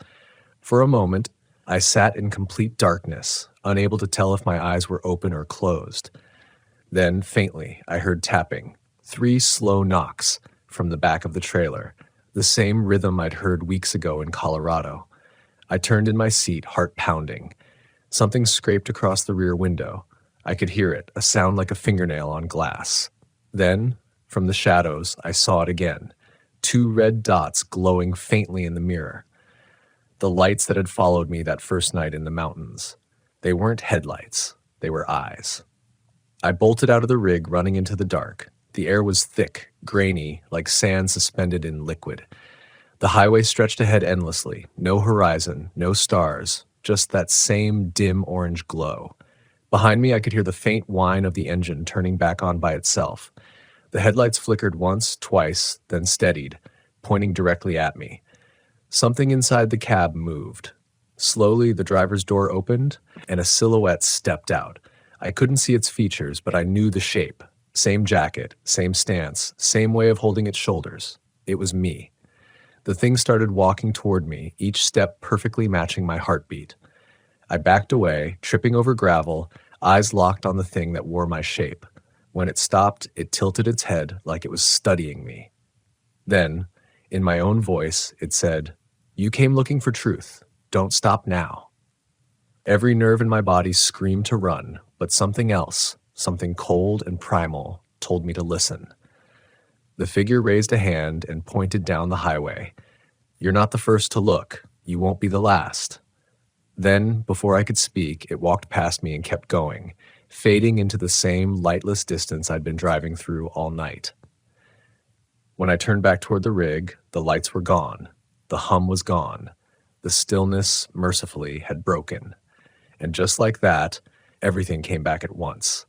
For a moment, I sat in complete darkness, unable to tell if my eyes were open or closed. Then, faintly, I heard tapping, 3 slow knocks from the back of the trailer, the same rhythm I'd heard weeks ago in Colorado. I turned in my seat, heart pounding. Something scraped across the rear window. I could hear it, a sound like a fingernail on glass. Then, from the shadows, I saw it again, 2 red dots glowing faintly in the mirror. The lights that had followed me that first night in the mountains. They weren't headlights, they were eyes. I bolted out of the rig, running into the dark. The air was thick, grainy, like sand suspended in liquid. The highway stretched ahead endlessly, no horizon, no stars, just that same dim orange glow. Behind me, I could hear the faint whine of the engine turning back on by itself. The headlights flickered once, twice, then steadied, pointing directly at me. Something inside the cab moved. Slowly, the driver's door opened, and a silhouette stepped out. I couldn't see its features, but I knew the shape. Same jacket, same stance, same way of holding its shoulders. It was me. The thing started walking toward me, each step perfectly matching my heartbeat. I backed away, tripping over gravel, eyes locked on the thing that wore my shape. When it stopped, it tilted its head like it was studying me. Then, in my own voice, it said, "You came looking for truth. Don't stop now." Every nerve in my body screamed to run, but something else, something cold and primal, told me to listen. The figure raised a hand and pointed down the highway. "You're not the first to look. You won't be the last." Then, before I could speak, it walked past me and kept going, fading into the same lightless distance I'd been driving through all night. When I turned back toward the rig, the lights were gone. The hum was gone. The stillness, mercifully, had broken. And just like that, everything came back at once.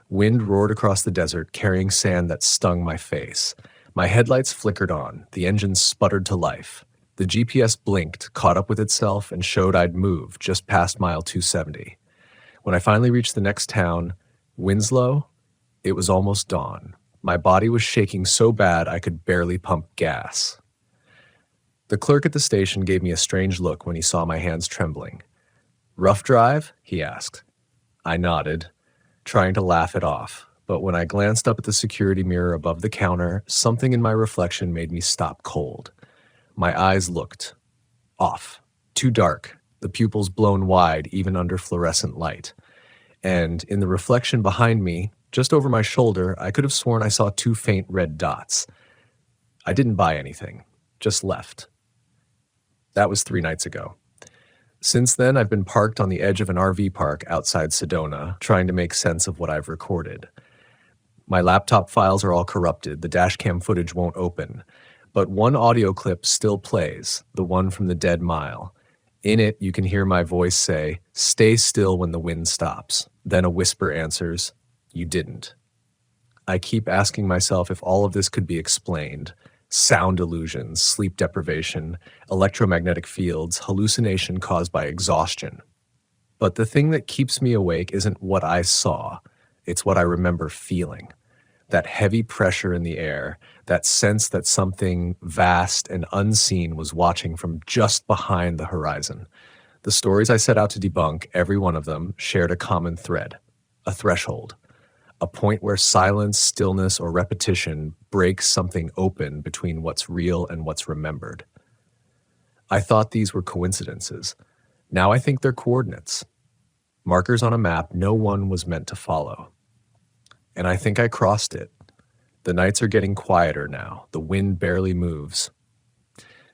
Wind roared across the desert, carrying sand that stung my face. My headlights flickered on. The engine sputtered to life. The GPS blinked, caught up with itself, and showed I'd moved just past mile 270. When I finally reached the next town, Winslow, it was almost dawn. My body was shaking so bad I could barely pump gas. The clerk at the station gave me a strange look when he saw my hands trembling. "Rough drive?" he asked. I nodded, trying to laugh it off, but when I glanced up at the security mirror above the counter, something in my reflection made me stop cold. My eyes looked off, too dark, the pupils blown wide even under fluorescent light. And in the reflection behind me, just over my shoulder, I could have sworn I saw 2 faint red dots. I didn't buy anything, just left. That was 3 nights ago. Since then, I've been parked on the edge of an RV park outside Sedona, trying to make sense of what I've recorded. My laptop files are all corrupted, the dashcam footage won't open, but one audio clip still plays, the one from the Dead Mile. In it, you can hear my voice say, "Stay still when the wind stops." Then a whisper answers, "You didn't." I keep asking myself if all of this could be explained. Sound illusions, sleep deprivation, electromagnetic fields, hallucination caused by exhaustion. But the thing that keeps me awake isn't what I saw, it's what I remember feeling. That heavy pressure in the air, that sense that something vast and unseen was watching from just behind the horizon. The stories I set out to debunk, every one of them, shared a common thread, a threshold. A point where silence, stillness, or repetition breaks something open between what's real and what's remembered. I thought these were coincidences. Now I think they're coordinates. Markers on a map no one was meant to follow. And I think I crossed it. The nights are getting quieter now. The wind barely moves.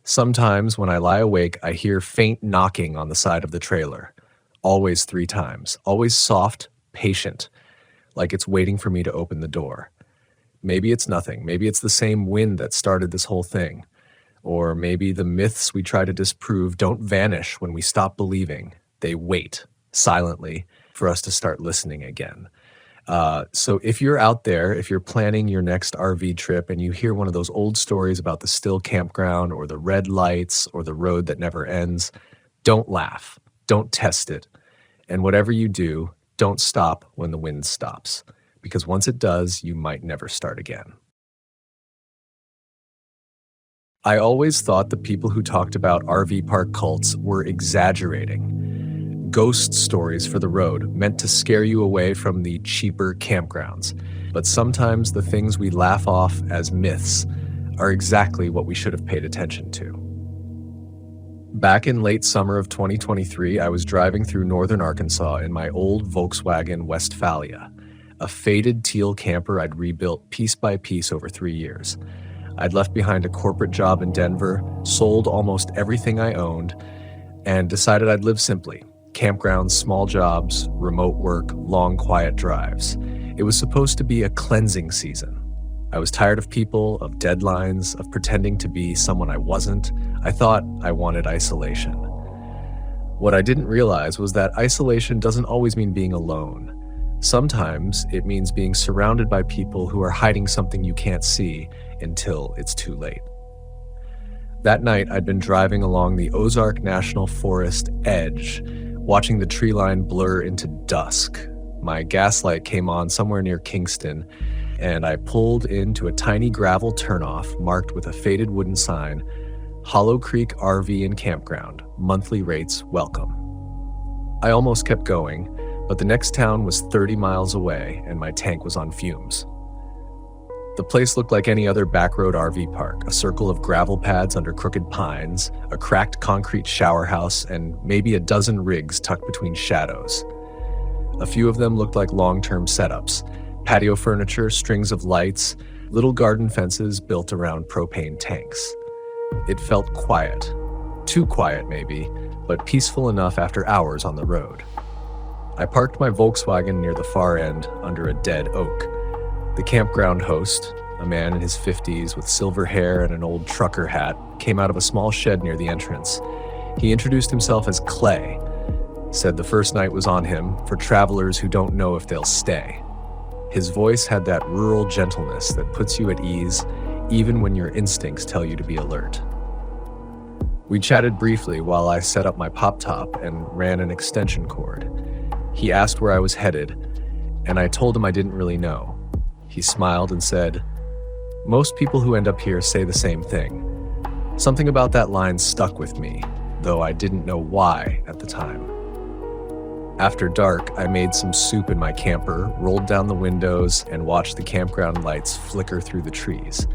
Sometimes when I lie awake, I hear faint knocking on the side of the trailer. Always 3 times. Always soft, patient, like it's waiting for me to open the door. Maybe it's nothing. Maybe it's the same wind that started this whole thing. Or maybe the myths we try to disprove don't vanish when we stop believing. They wait silently for us to start listening again. So if you're out there, if you're planning your next RV trip and you hear one of those old stories about the still campground or the red lights or the road that never ends, don't laugh. Don't test it. And whatever you do, don't stop when the wind stops. Because once it does, you might never start again. I always thought the people who talked about RV park cults were exaggerating. Ghost stories for the road, meant to scare you away from the cheaper campgrounds. But sometimes the things we laugh off as myths are exactly what we should have paid attention to. Back in late summer of 2023, I was driving through northern Arkansas in my old Volkswagen Westphalia, a faded teal camper I'd rebuilt piece by piece over 3 years. I'd left behind a corporate job in Denver, sold almost everything I owned, and decided I'd live simply. Campgrounds, small jobs, remote work, long, quiet drives. It was supposed to be a cleansing season. I was tired of people, of deadlines, of pretending to be someone I wasn't. I thought I wanted isolation. What I didn't realize was that isolation doesn't always mean being alone. Sometimes it means being surrounded by people who are hiding something you can't see until it's too late. That night, I'd been driving along the Ozark National Forest edge, watching the tree line blur into dusk. My gas light came on somewhere near Kingston, and I pulled into a tiny gravel turnoff marked with a faded wooden sign, Hollow Creek RV and Campground, monthly rates welcome. I almost kept going, but the next town was 30 miles away and my tank was on fumes. The place looked like any other backroad RV park, a circle of gravel pads under crooked pines, a cracked concrete shower house, and maybe a dozen rigs tucked between shadows. A few of them looked like long-term setups, patio furniture, strings of lights, little garden fences built around propane tanks. It felt quiet. Too quiet, maybe, but peaceful enough after hours on the road. I parked my Volkswagen near the far end under a dead oak. The campground host, a man in his 50s with silver hair and an old trucker hat, came out of a small shed near the entrance. He introduced himself as Clay, said the first night was on him for travelers who don't know if they'll stay. His voice had that rural gentleness that puts you at ease even when your instincts tell you to be alert. We chatted briefly while I set up my pop top and ran an extension cord. He asked where I was headed, and I told him I didn't really know. He smiled and said, "Most people who end up here say the same thing." Something about that line stuck with me, though I didn't know why at the time. After dark, I made some soup in my camper, rolled down the windows, and watched the campground lights flicker through the trees.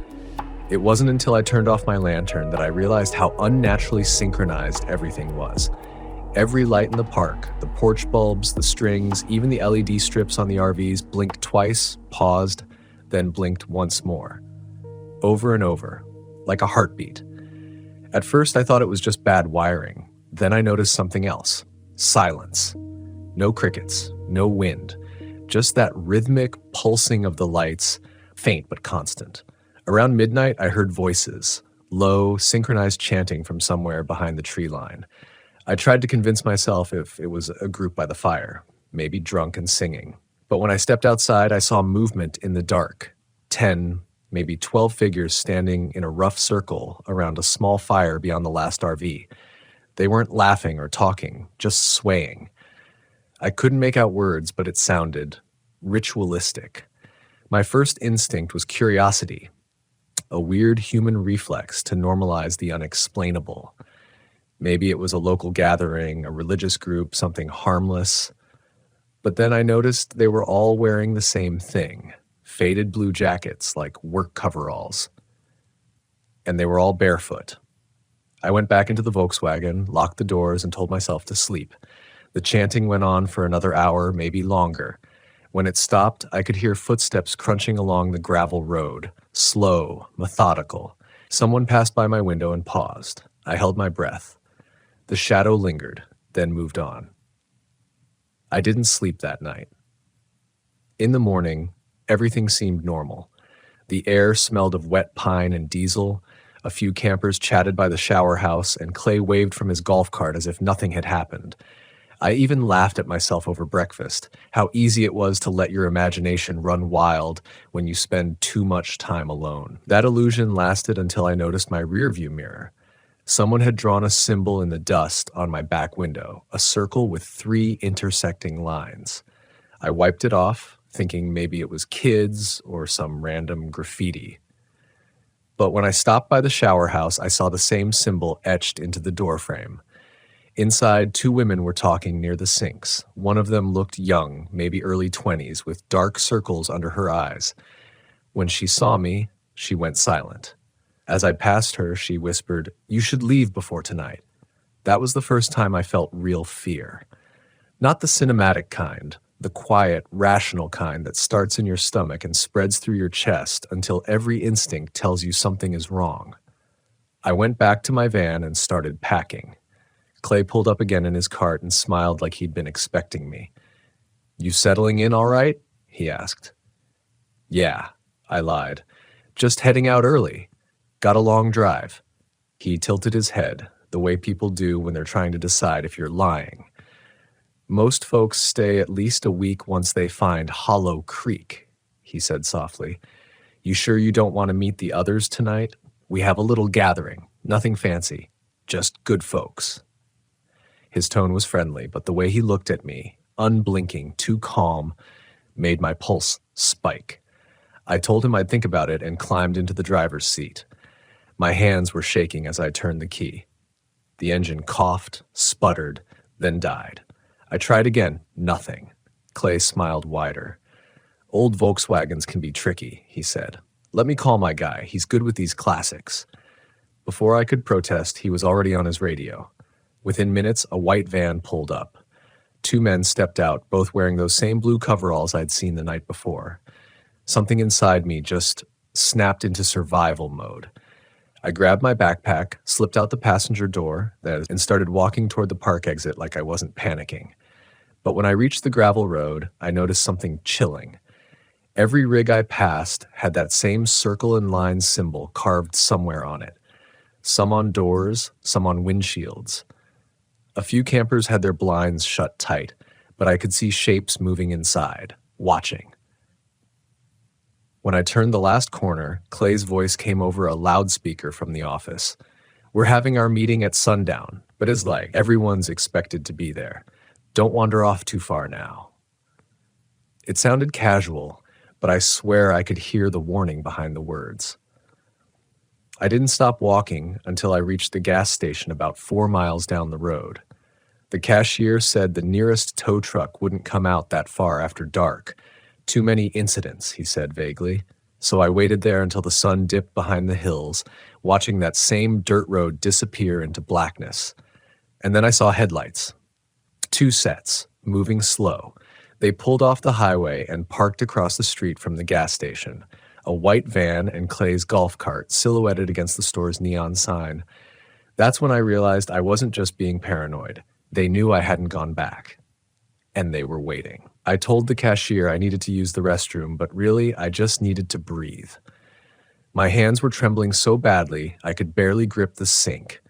It wasn't until I turned off my lantern that I realized how unnaturally synchronized everything was. Every light in the park, the porch bulbs, the strings, even the LED strips on the RVs blinked twice, paused, then blinked once more. Over and over, like a heartbeat. At first, I thought it was just bad wiring. Then I noticed something else. Silence. No crickets, no wind. Just that rhythmic pulsing of the lights, faint but constant. Around midnight, I heard voices, low, synchronized chanting from somewhere behind the tree line. I tried to convince myself if it was a group by the fire, maybe drunk and singing. But when I stepped outside, I saw movement in the dark. 10, maybe 12 figures standing in a rough circle around a small fire beyond the last RV. They weren't laughing or talking, just swaying. I couldn't make out words, but it sounded ritualistic. My first instinct was curiosity, a weird human reflex to normalize the unexplainable. Maybe it was a local gathering, a religious group, something harmless. But then I noticed they were all wearing the same thing, faded blue jackets like work coveralls. And they were all barefoot. I went back into the Volkswagen, locked the doors, and told myself to sleep. The chanting went on for another hour, maybe longer. When it stopped, I could hear footsteps crunching along the gravel road, slow, methodical. Someone passed by my window and paused. I held my breath. The shadow lingered, then moved on. I didn't sleep that night. In the morning, everything seemed normal. The air smelled of wet pine and diesel. A few campers chatted by the shower house, and Clay waved from his golf cart as if nothing had happened. I even laughed at myself over breakfast, how easy it was to let your imagination run wild when you spend too much time alone. That illusion lasted until I noticed my rearview mirror. Someone had drawn a symbol in the dust on my back window, a circle with 3 intersecting lines. I wiped it off, thinking maybe it was kids or some random graffiti. But when I stopped by the shower house, I saw the same symbol etched into the doorframe. Inside, 2 women were talking near the sinks. One of them looked young, maybe early 20s, with dark circles under her eyes. When she saw me, she went silent. As I passed her, she whispered, "You should leave before tonight." That was the first time I felt real fear. Not the cinematic kind, the quiet, rational kind that starts in your stomach and spreads through your chest until every instinct tells you something is wrong. I went back to my van and started packing. Clay pulled up again in his cart and smiled like he'd been expecting me. "You settling in all right?" he asked. "Yeah," I lied. "Just heading out early. Got a long drive." He tilted his head, the way people do when they're trying to decide if you're lying. "Most folks stay at least a week once they find Hollow Creek," he said softly. "You sure you don't want to meet the others tonight? We have a little gathering, nothing fancy, just good folks." His tone was friendly, but the way he looked at me, unblinking, too calm, made my pulse spike. I told him I'd think about it and climbed into the driver's seat. My hands were shaking as I turned the key. The engine coughed, sputtered, then died. I tried again, nothing. Clay smiled wider. "Old Volkswagens can be tricky," he said. "Let me call my guy. He's good with these classics." Before I could protest, he was already on his radio. Within minutes, a white van pulled up. 2 men stepped out, both wearing those same blue coveralls I'd seen the night before. Something inside me just snapped into survival mode. I grabbed my backpack, slipped out the passenger door, and started walking toward the park exit like I wasn't panicking. But when I reached the gravel road, I noticed something chilling. Every rig I passed had that same circle and line symbol carved somewhere on it. Some on doors, some on windshields. A few campers had their blinds shut tight, but I could see shapes moving inside, watching. When I turned the last corner, Clay's voice came over a loudspeaker from the office. "We're having our meeting at sundown, but it's like everyone's expected to be there. Don't wander off too far now." It sounded casual, but I swear I could hear the warning behind the words. I didn't stop walking until I reached the gas station about 4 miles down the road. The cashier said the nearest tow truck wouldn't come out that far after dark. "Too many incidents," he said vaguely. So I waited there until the sun dipped behind the hills, watching that same dirt road disappear into blackness. And then I saw headlights. 2 sets, moving slow. They pulled off the highway and parked across the street from the gas station. A white van and Clay's golf cart silhouetted against the store's neon sign. That's when I realized I wasn't just being paranoid. They knew I hadn't gone back. And they were waiting. I told the cashier I needed to use the restroom, but really I just needed to breathe. My hands were trembling so badly I could barely grip the sink.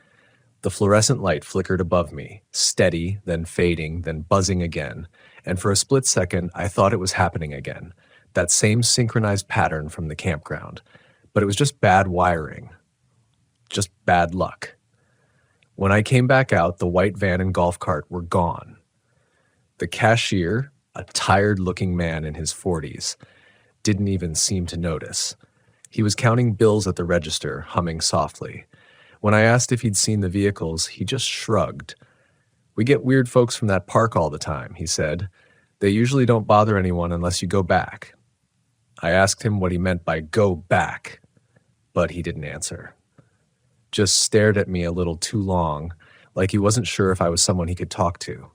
The fluorescent light flickered above me, steady, then fading, then buzzing again, and for a split second I thought it was happening again. That same synchronized pattern from the campground. But it was just bad wiring. Just bad luck. When I came back out, the white van and golf cart were gone. The cashier, a tired-looking man in his 40s, didn't even seem to notice. He was counting bills at the register, humming softly. When I asked if he'd seen the vehicles, he just shrugged. "We get weird folks from that park all the time," he said. "They usually don't bother anyone unless you go back." I asked him what he meant by "go back," but he didn't answer. Just stared at me a little too long, like he wasn't sure if I was someone he could talk to.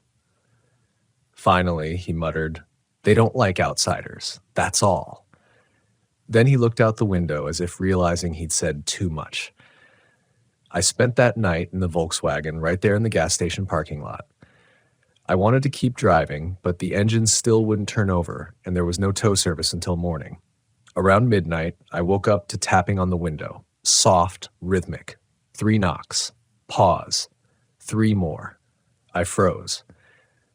Finally, he muttered, "They don't like outsiders, that's all." Then he looked out the window as if realizing he'd said too much. I spent that night in the Volkswagen right there in the gas station parking lot. I wanted to keep driving, but the engine still wouldn't turn over, and there was no tow service until morning. Around midnight, I woke up to tapping on the window. Soft, rhythmic. 3 knocks. Pause. 3 more. I froze.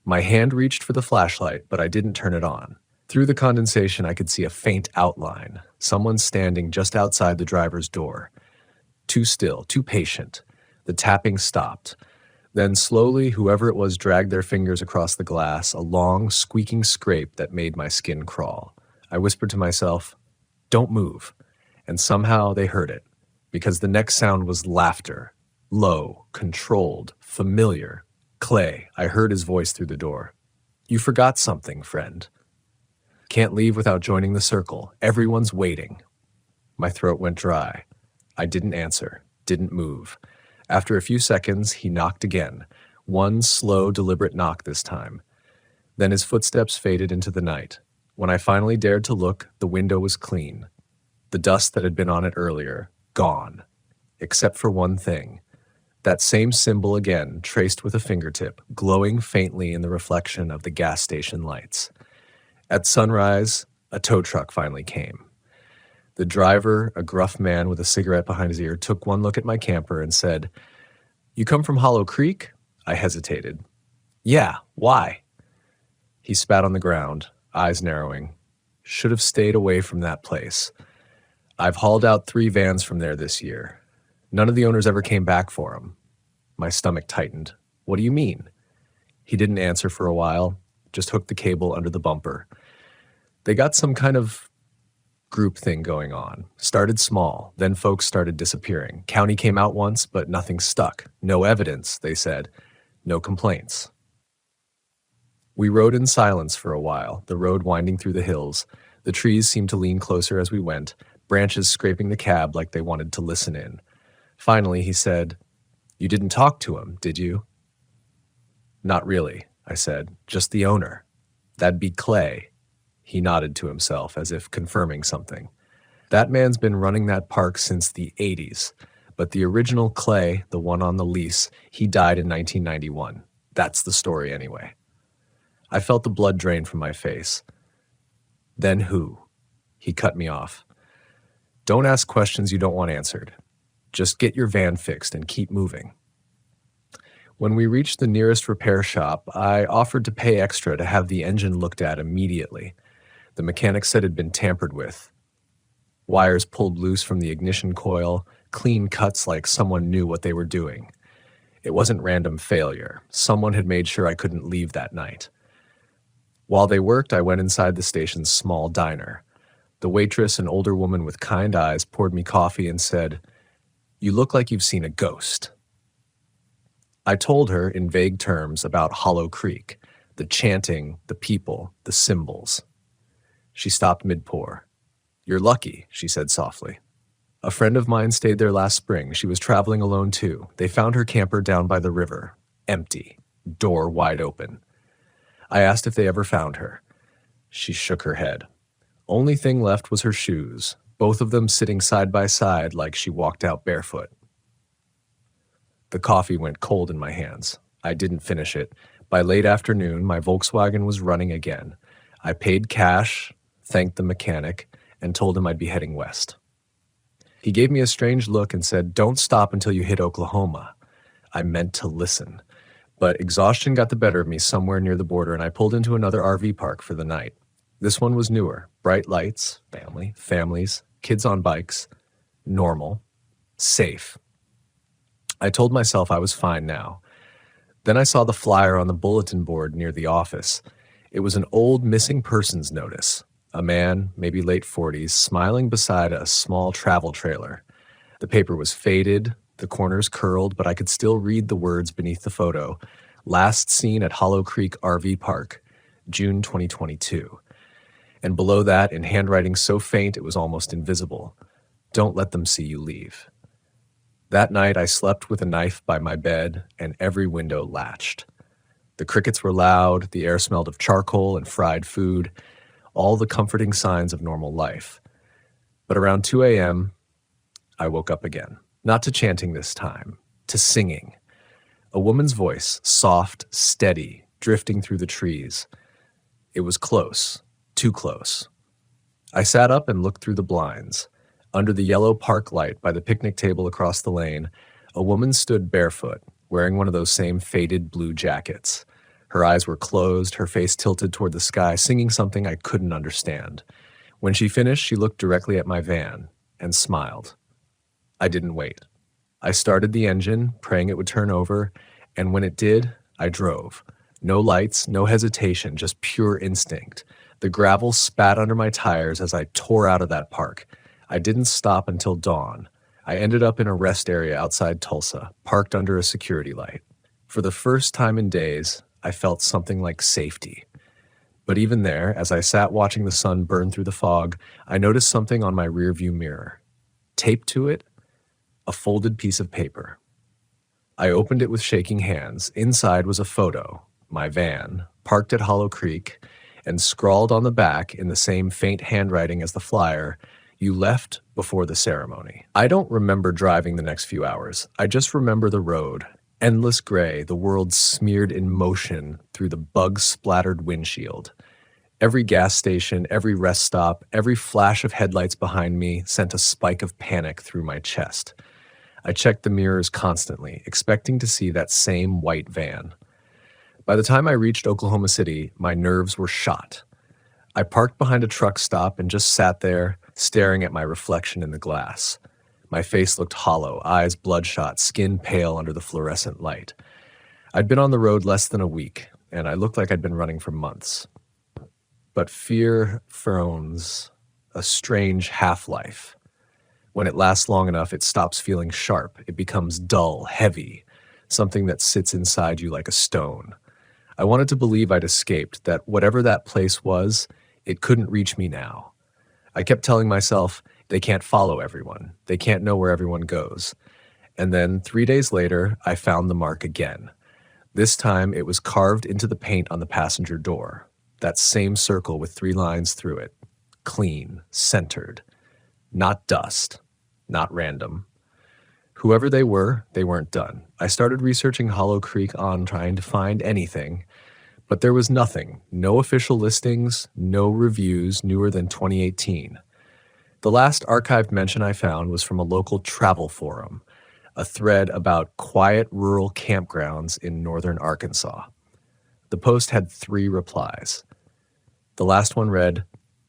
My hand reached for the flashlight, but I didn't turn it on. Through the condensation, I could see a faint outline. Someone standing just outside the driver's door. Too still, too patient. The tapping stopped. Then slowly, whoever it was dragged their fingers across the glass, a long, squeaking scrape that made my skin crawl. I whispered to myself, "Don't move." And somehow they heard it, because the next sound was laughter. Low, controlled, familiar. Clay, I heard his voice through the door. "You forgot something, friend. Can't leave without joining the circle. Everyone's waiting." My throat went dry. I didn't answer, didn't move. After a few seconds, he knocked again. One slow, deliberate knock this time. Then his footsteps faded into the night. When I finally dared to look, the window was clean. The dust that had been on it earlier, gone. Except for one thing. That same symbol again, traced with a fingertip, glowing faintly in the reflection of the gas station lights. At sunrise, a tow truck finally came. The driver, a gruff man with a cigarette behind his ear, took one look at my camper and said, "You come from Hollow Creek?" I hesitated. "Yeah, why?" He spat on the ground, eyes narrowing. "Should have stayed away from that place. I've hauled out 3 vans from there this year. None of the owners ever came back for them." My stomach tightened. "What do you mean?" He didn't answer for a while, just hooked the cable under the bumper. "They got some kind of group thing going on. Started small, then folks started disappearing. County came out once, but nothing stuck. No evidence, they said. No complaints." We rode in silence for a while, the road winding through the hills. The trees seemed to lean closer as we went, branches scraping the cab like they wanted to listen in. Finally, he said, "You didn't talk to him, did you?" "Not really," I said. "Just the owner. That'd be Clay." He nodded to himself as if confirming something. "That man's been running that park since the 80s, but the original Clay, the one on the lease, he died in 1991. That's the story anyway." I felt the blood drain from my face. "Then who?" He cut me off. "Don't ask questions you don't want answered. Just get your van fixed and keep moving." When we reached the nearest repair shop, I offered to pay extra to have the engine looked at immediately. The mechanic said it had been tampered with. Wires pulled loose from the ignition coil, clean cuts like someone knew what they were doing. It wasn't random failure. Someone had made sure I couldn't leave that night. While they worked, I went inside the station's small diner. The waitress, an older woman with kind eyes, poured me coffee and said, "You look like you've seen a ghost." I told her in vague terms about Hollow Creek, the chanting, the people, the symbols. She stopped mid-pour. "You're lucky," she said softly. "A friend of mine stayed there last spring. She was traveling alone too. They found her camper down by the river, empty, door wide open. I asked if they ever found her. She shook her head. Only thing left was her shoes, both of them sitting side by side like she walked out barefoot." The coffee went cold in my hands. I didn't finish it. By late afternoon, my Volkswagen was running again. I paid cash, thanked the mechanic, and told him I'd be heading west. He gave me a strange look and said, "Don't stop until you hit Oklahoma." I meant to listen, but exhaustion got the better of me somewhere near the border, and I pulled into another RV park for the night. This one was newer, bright lights, families, kids on bikes, normal, safe. I told myself I was fine now. Then I saw the flyer on the bulletin board near the office. It was an old missing persons notice. A man, maybe late 40s, smiling beside a small travel trailer. The paper was faded, the corners curled, but I could still read the words beneath the photo. "Last seen at Hollow Creek RV Park, June 2022. And below that, in handwriting so faint it was almost invisible, "Don't let them see you leave." That night I slept with a knife by my bed and every window latched. The crickets were loud, the air smelled of charcoal and fried food, all the comforting signs of normal life. But around 2 a.m., I woke up again. Not to chanting this time, to singing. A woman's voice, soft, steady, drifting through the trees. It was close, too close. I sat up and looked through the blinds. Under the yellow park light by the picnic table across the lane, a woman stood barefoot, wearing one of those same faded blue jackets. Her eyes were closed, her face tilted toward the sky, singing something I couldn't understand. When she finished, she looked directly at my van and smiled. I didn't wait. I started the engine, praying it would turn over, and when it did, I drove. No lights, no hesitation, just pure instinct. The gravel spat under my tires as I tore out of that park. I didn't stop until dawn. I ended up in a rest area outside Tulsa, parked under a security light. For the first time in days, I felt something like safety. But even there, as I sat watching the sun burn through the fog, I noticed something on my rearview mirror. Taped to it, a folded piece of paper. I opened it with shaking hands. Inside was a photo, my van, parked at Hollow Creek, and scrawled on the back in the same faint handwriting as the flyer, "You left before the ceremony." I don't remember driving the next few hours. I just remember the road, endless gray, the world smeared in motion through the bug-splattered windshield. Every gas station, every rest stop, every flash of headlights behind me sent a spike of panic through my chest. I checked the mirrors constantly, expecting to see that same white van. By the time I reached Oklahoma City, my nerves were shot. I parked behind a truck stop and just sat there, staring at my reflection in the glass. My face looked hollow, eyes bloodshot, skin pale under the fluorescent light. I'd been on the road less than a week, and I looked like I'd been running for months. But fear owns a strange half-life. When it lasts long enough, it stops feeling sharp. It becomes dull, heavy, something that sits inside you like a stone. I wanted to believe I'd escaped, that whatever that place was, it couldn't reach me now. I kept telling myself, they can't follow everyone. They can't know where everyone goes. And then 3 days later, I found the mark again. This time, it was carved into the paint on the passenger door. That same circle with 3 lines through it. Clean, centered. Not dust. Not random. Whoever they weren't done. I started researching Hollow Creek on trying to find anything, but there was nothing. No official listings, no reviews newer than 2018. The last archived mention I found was from a local travel forum, a thread about quiet rural campgrounds in northern Arkansas. The post had 3 replies. The last one read,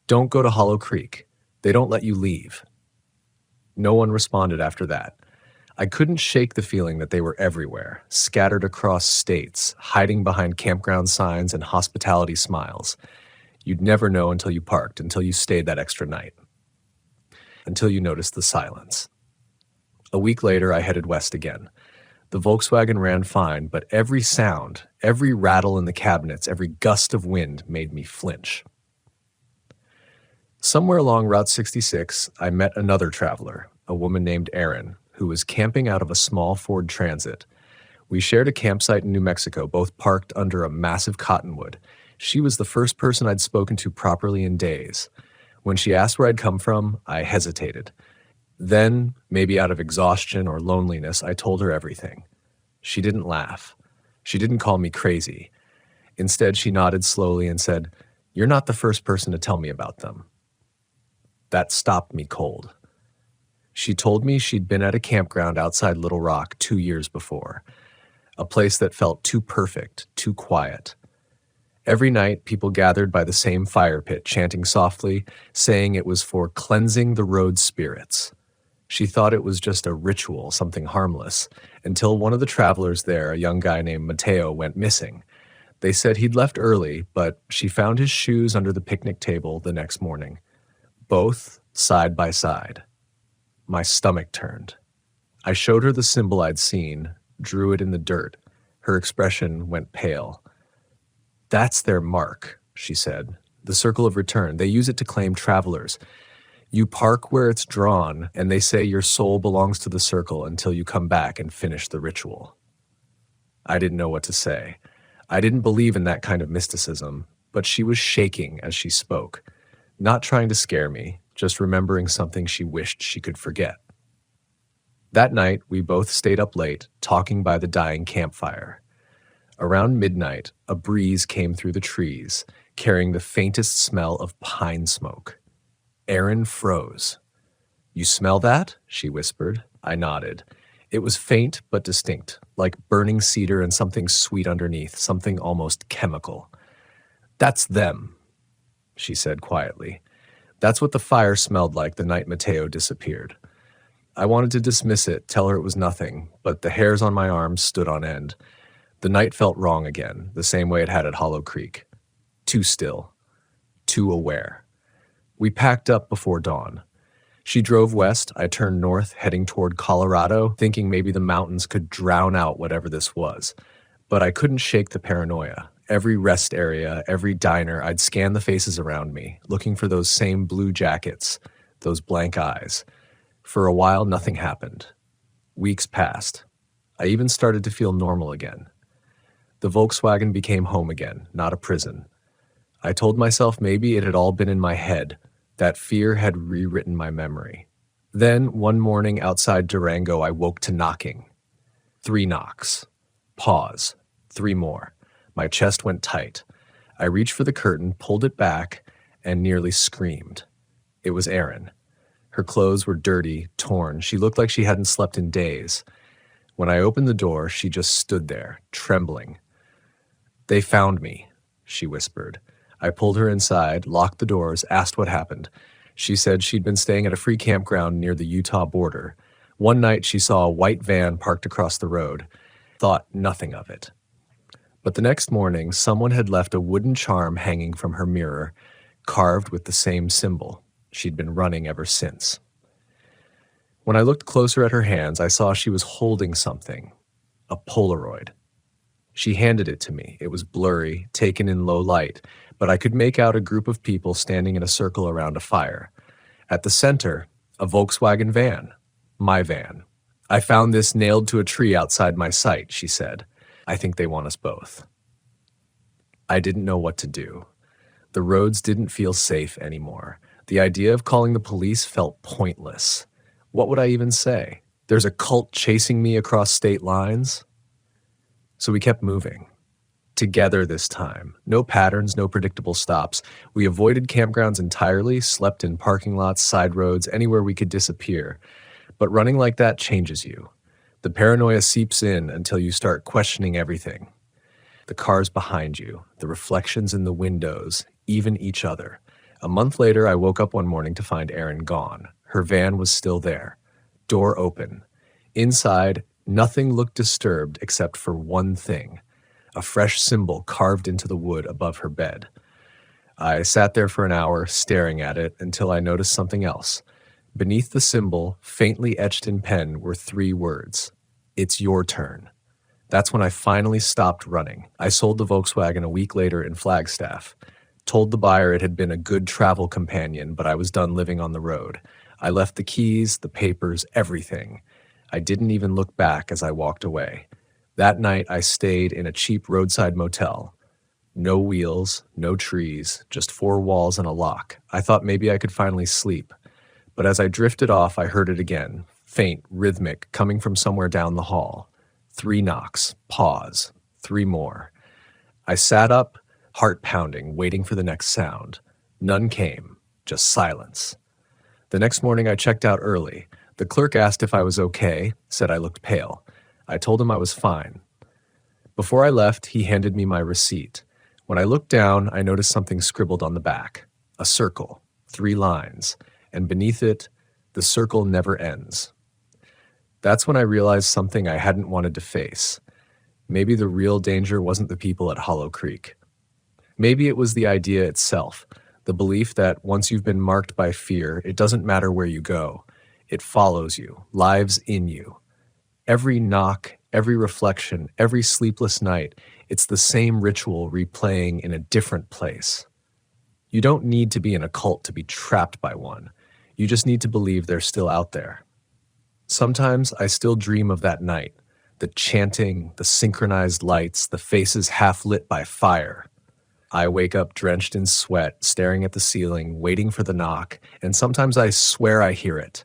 "Don't go to Hollow Creek. They don't let you leave." No one responded after that. I couldn't shake the feeling that they were everywhere, scattered across states, hiding behind campground signs and hospitality smiles. You'd never know until you parked, until you stayed that extra night, until you noticed the silence. A week later, I headed west again. The Volkswagen ran fine, but every sound, every rattle in the cabinets, every gust of wind made me flinch. Somewhere along Route 66, I met another traveler, a woman named Erin, who was camping out of a small Ford Transit. We shared a campsite in New Mexico, both parked under a massive cottonwood. She was the first person I'd spoken to properly in days. When she asked where I'd come from, I hesitated. Then, maybe out of exhaustion or loneliness, I told her everything. She didn't laugh. She didn't call me crazy. Instead, she nodded slowly and said, "You're not the first person to tell me about them." That stopped me cold. She told me she'd been at a campground outside Little Rock 2 years before, a place that felt too perfect, too quiet. Every night, people gathered by the same fire pit, chanting softly, saying it was for cleansing the road spirits. She thought it was just a ritual, something harmless, until one of the travelers there, a young guy named Mateo, went missing. They said he'd left early, but she found his shoes under the picnic table the next morning. Both side by side. My stomach turned. I showed her the symbol I'd seen, drew it in the dirt. Her expression went pale. "That's their mark," she said. "The circle of return. They use it to claim travelers. You park where it's drawn, and they say your soul belongs to the circle until you come back and finish the ritual." I didn't know what to say. I didn't believe in that kind of mysticism, but she was shaking as she spoke. Not trying to scare me, just remembering something she wished she could forget. That night, we both stayed up late, talking by the dying campfire. Around midnight, a breeze came through the trees, carrying the faintest smell of pine smoke. Erin froze. "You smell that?" she whispered. I nodded. It was faint but distinct, like burning cedar and something sweet underneath, something almost chemical. "That's them," she said quietly. "That's what the fire smelled like the night Mateo disappeared." I wanted to dismiss it, tell her it was nothing, but the hairs on my arms stood on end. The night felt wrong again, the same way it had at Hollow Creek. Too still. Too aware. We packed up before dawn. She drove west, I turned north, heading toward Colorado, thinking maybe the mountains could drown out whatever this was. But I couldn't shake the paranoia. Every rest area, every diner, I'd scan the faces around me, looking for those same blue jackets, those blank eyes. For a while, nothing happened. Weeks passed. I even started to feel normal again. The Volkswagen became home again, not a prison. I told myself maybe it had all been in my head. That fear had rewritten my memory. Then, one morning outside Durango, I woke to knocking. 3 knocks. Pause. 3 more. My chest went tight. I reached for the curtain, pulled it back, and nearly screamed. It was Erin. Her clothes were dirty, torn. She looked like she hadn't slept in days. When I opened the door, she just stood there, trembling. "They found me," she whispered. I pulled her inside, locked the doors, asked what happened. She said she'd been staying at a free campground near the Utah border. One night she saw a white van parked across the road. Thought nothing of it. But the next morning, someone had left a wooden charm hanging from her mirror, carved with the same symbol. She'd been running ever since. When I looked closer at her hands, I saw she was holding something. A Polaroid. She handed it to me. It was blurry, taken in low light, but I could make out a group of people standing in a circle around a fire. At the center, a Volkswagen van. My van. "I found this nailed to a tree outside my site," she said. "I think they want us both." I didn't know what to do. The roads didn't feel safe anymore. The idea of calling the police felt pointless. What would I even say? There's a cult chasing me across state lines? So we kept moving. Together this time. No patterns, no predictable stops. We avoided campgrounds entirely, slept in parking lots, side roads, anywhere we could disappear. But running like that changes you. The paranoia seeps in until you start questioning everything. The cars behind you, the reflections in the windows, even each other. A month later, I woke up one morning to find Erin gone. Her van was still there. Door open. Inside, nothing looked disturbed except for one thing. A fresh symbol carved into the wood above her bed. I sat there for an hour, staring at it, until I noticed something else. Beneath the symbol, faintly etched in pen, were 3 words. "It's your turn." That's when I finally stopped running. I sold the Volkswagen a week later in Flagstaff. Told the buyer it had been a good travel companion, but I was done living on the road. I left the keys, the papers, everything. I didn't even look back as I walked away. That night, I stayed in a cheap roadside motel. No wheels, no trees, just 4 walls and a lock. I thought maybe I could finally sleep. But as I drifted off, I heard it again, faint, rhythmic, coming from somewhere down the hall. 3 knocks, pause, 3 more. I sat up, heart pounding, waiting for the next sound. None came, just silence. The next morning, I checked out early. The clerk asked if I was okay, said I looked pale. I told him I was fine. Before I left, he handed me my receipt. When I looked down, I noticed something scribbled on the back. A circle, 3 lines, and beneath it, the circle never ends. That's when I realized something I hadn't wanted to face. Maybe the real danger wasn't the people at Hollow Creek. Maybe it was the idea itself, the belief that once you've been marked by fear, it doesn't matter where you go. It follows you, lives in you. Every knock, every reflection, every sleepless night, it's the same ritual replaying in a different place. You don't need to be in a cult to be trapped by one. You just need to believe they're still out there. Sometimes I still dream of that night, the chanting, the synchronized lights, the faces half lit by fire. I wake up drenched in sweat, staring at the ceiling, waiting for the knock, and sometimes I swear I hear it.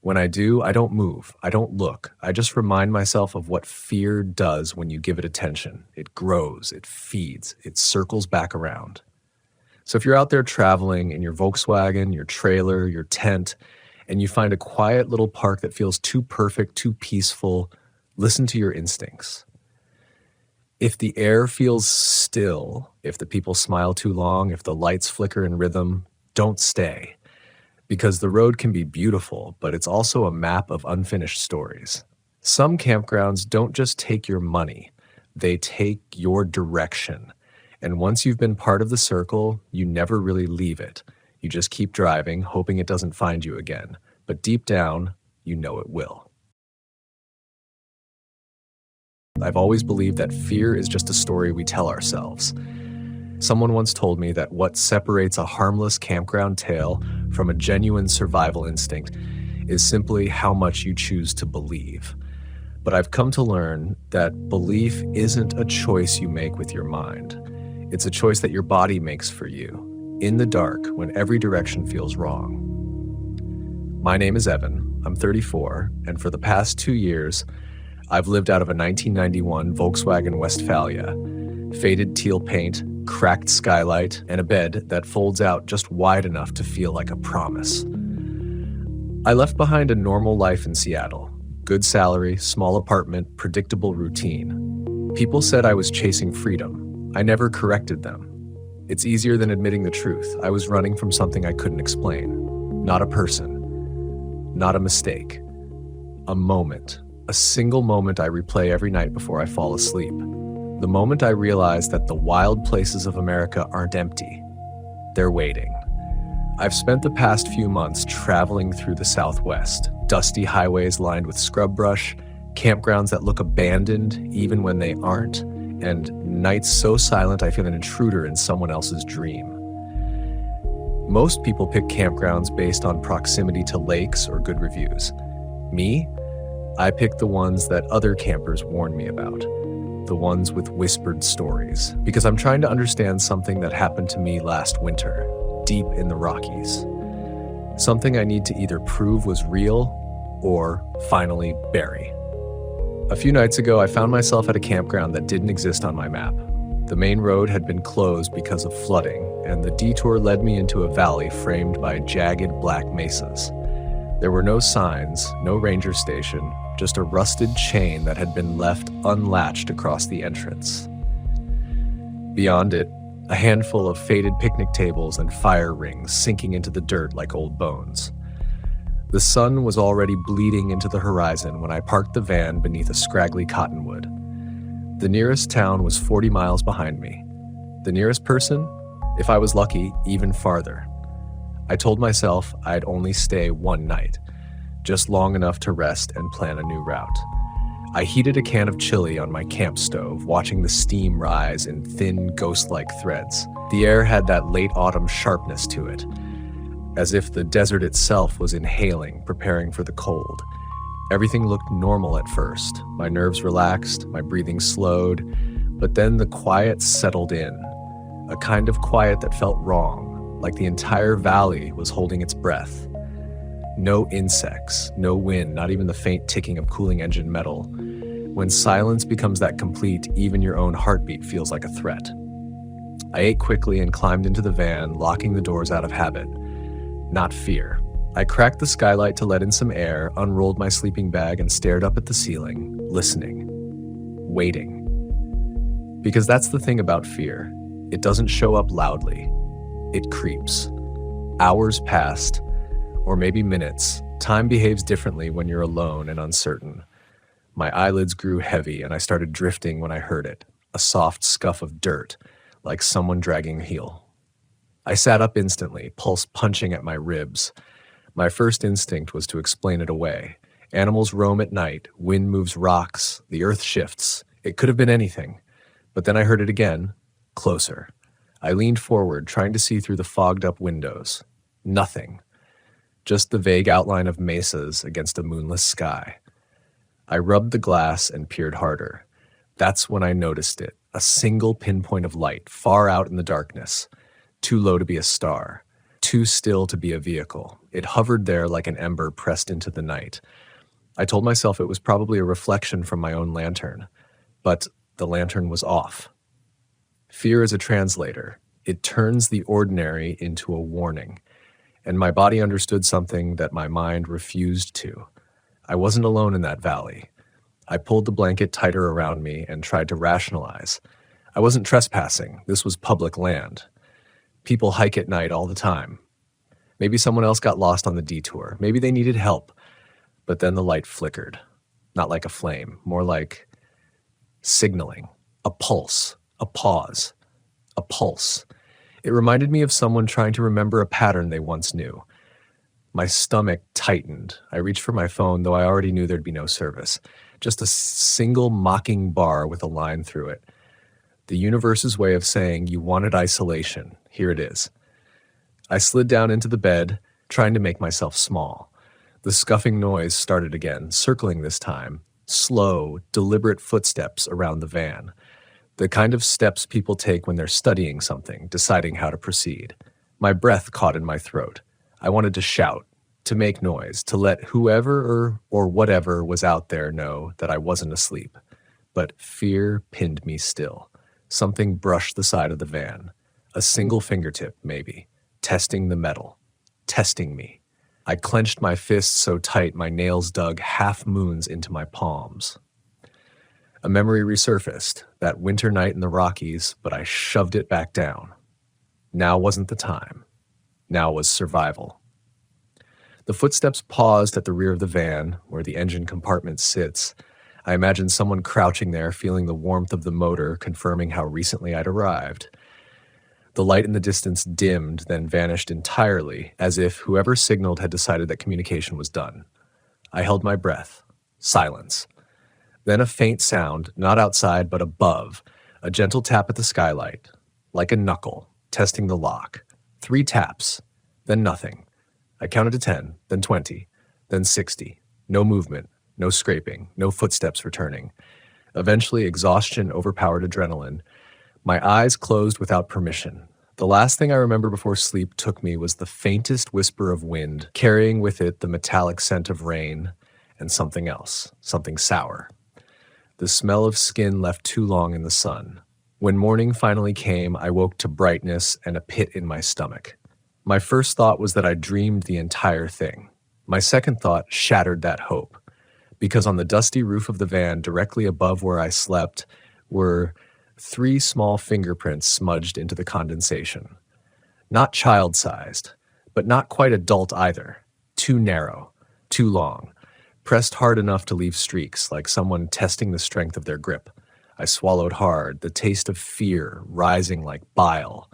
When I do, I don't move. I don't look. I just remind myself of what fear does when you give it attention. It grows, it feeds, it circles back around. So if you're out there traveling in your Volkswagen, your trailer, your tent, and you find a quiet little park that feels too perfect, too peaceful, listen to your instincts. If the air feels still, if the people smile too long, if the lights flicker in rhythm, don't stay. Because the road can be beautiful, but it's also a map of unfinished stories. Some campgrounds don't just take your money, they take your direction. And once you've been part of the circle, you never really leave it. You just keep driving, hoping it doesn't find you again. But deep down, you know it will. I've always believed that fear is just a story we tell ourselves. Someone once told me that what separates a harmless campground tale from a genuine survival instinct is simply how much you choose to believe. But I've come to learn that belief isn't a choice you make with your mind. It's a choice that your body makes for you, in the dark, when every direction feels wrong. My name is Evan, I'm 34, and for the past 2 years, I've lived out of a 1991 Volkswagen Westphalia, faded teal paint, cracked skylight, and a bed that folds out just wide enough to feel like a promise. I left behind a normal life in Seattle. Good salary, small apartment, predictable routine. People said I was chasing freedom. I never corrected them. It's easier than admitting the truth. I was running from something I couldn't explain. Not a person. Not a mistake. A moment. A single moment I replay every night before I fall asleep. The moment I realize that the wild places of America aren't empty. They're waiting. I've spent the past few months traveling through the Southwest, dusty highways lined with scrub brush, campgrounds that look abandoned even when they aren't, and nights so silent I feel an intruder in someone else's dream. Most people pick campgrounds based on proximity to lakes or good reviews. Me? I pick the ones that other campers warn me about. The ones with whispered stories, because I'm trying to understand something that happened to me last winter, deep in the Rockies. Something I need to either prove was real or finally bury. A few nights ago, I found myself at a campground that didn't exist on my map. The main road had been closed because of flooding, and the detour led me into a valley framed by jagged black mesas. There were no signs, no ranger station, just a rusted chain that had been left unlatched across the entrance. Beyond it, a handful of faded picnic tables and fire rings sinking into the dirt like old bones. The sun was already bleeding into the horizon when I parked the van beneath a scraggly cottonwood. The nearest town was 40 miles behind me. The nearest person, if I was lucky, even farther. I told myself I'd only stay one night, just long enough to rest and plan a new route. I heated a can of chili on my camp stove, watching the steam rise in thin, ghost-like threads. The air had that late autumn sharpness to it, as if the desert itself was inhaling, preparing for the cold. Everything looked normal at first. My nerves relaxed, my breathing slowed, but then the quiet settled in, a kind of quiet that felt wrong, like the entire valley was holding its breath. No insects, no wind, not even the faint ticking of cooling engine metal. When silence becomes that complete, even your own heartbeat feels like a threat. I ate quickly and climbed into the van, locking the doors out of habit. Not fear. I cracked the skylight to let in some air, unrolled my sleeping bag, and stared up at the ceiling, listening, waiting. Because that's the thing about fear. It doesn't show up loudly. It creeps. Hours passed, or maybe minutes. Time behaves differently when you're alone and uncertain. My eyelids grew heavy and I started drifting when I heard it, a soft scuff of dirt, like someone dragging a heel. I sat up instantly, pulse punching at my ribs. My first instinct was to explain it away. Animals roam at night, wind moves rocks, the earth shifts. It could have been anything. But then I heard it again, closer. I leaned forward, trying to see through the fogged-up windows. Nothing. Just the vague outline of mesas against a moonless sky. I rubbed the glass and peered harder. That's when I noticed it, a single pinpoint of light, far out in the darkness. Too low to be a star. too still to be a vehicle. It hovered there like an ember pressed into the night. I told myself it was probably a reflection from my own lantern, but the lantern was off. Fear is a translator. It turns the ordinary into a warning, and my body understood something that my mind refused to. I wasn't alone in that valley. I pulled the blanket tighter around me and tried to rationalize. I wasn't trespassing. This was public land. People hike at night all the time. Maybe someone else got lost on the detour. Maybe they needed help. But then the light flickered. Not like a flame, more like signaling. A pulse. A pause. A pulse. It reminded me of someone trying to remember a pattern they once knew. My stomach tightened. I reached for my phone, though I already knew there'd be no service. Just a single mocking bar with a line through it. The universe's way of saying, you wanted isolation. Here it is. I slid down into the bed, trying to make myself small. The scuffing noise started again, circling this time. Slow, deliberate footsteps around the van. The kind of steps people take when they're studying something, deciding how to proceed. My breath caught in my throat. I wanted to shout, to make noise, to let whoever or whatever was out there know that I wasn't asleep. But fear pinned me still. Something brushed the side of the van. A single fingertip, maybe. Testing the metal. Testing me. I clenched my fists so tight my nails dug half moons into my palms. A memory resurfaced, that winter night in the Rockies, but I shoved it back down. Now wasn't the time. Now was survival. The footsteps paused at the rear of the van, where the engine compartment sits. I imagined someone crouching there, feeling the warmth of the motor, confirming how recently I'd arrived. The light in the distance dimmed, then vanished entirely, as if whoever signaled had decided that communication was done. I held my breath. Silence. Then a faint sound, not outside but above, a gentle tap at the skylight, like a knuckle, testing the lock. 3 taps, then nothing. I counted to 10, then 20, then 60. No movement, no scraping, no footsteps returning. Eventually, exhaustion overpowered adrenaline. My eyes closed without permission. The last thing I remember before sleep took me was the faintest whisper of wind, carrying with it the metallic scent of rain and something else, something sour. The smell of skin left too long in the sun. When morning finally came, I woke to brightness and a pit in my stomach. My first thought was that I dreamed the entire thing. My second thought shattered that hope, because on the dusty roof of the van directly above where I slept were 3 small fingerprints smudged into the condensation. Not child-sized, but not quite adult either. Too narrow, too long, pressed hard enough to leave streaks, like someone testing the strength of their grip. I swallowed hard, the taste of fear rising like bile.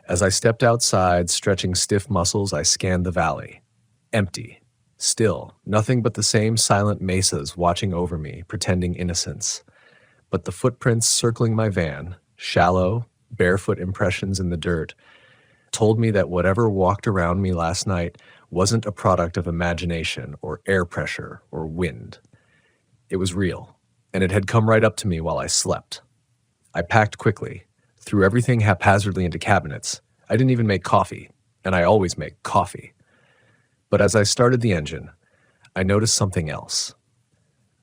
As I stepped outside, stretching stiff muscles, I scanned the valley. Empty. Still, nothing but the same silent mesas watching over me, pretending innocence. But the footprints circling my van, shallow, barefoot impressions in the dirt, told me that whatever walked around me last night wasn't a product of imagination or air pressure or wind. It was real, and it had come right up to me while I slept. I packed quickly, threw everything haphazardly into cabinets. I didn't even make coffee, and I always make coffee. But as I started the engine, I noticed something else.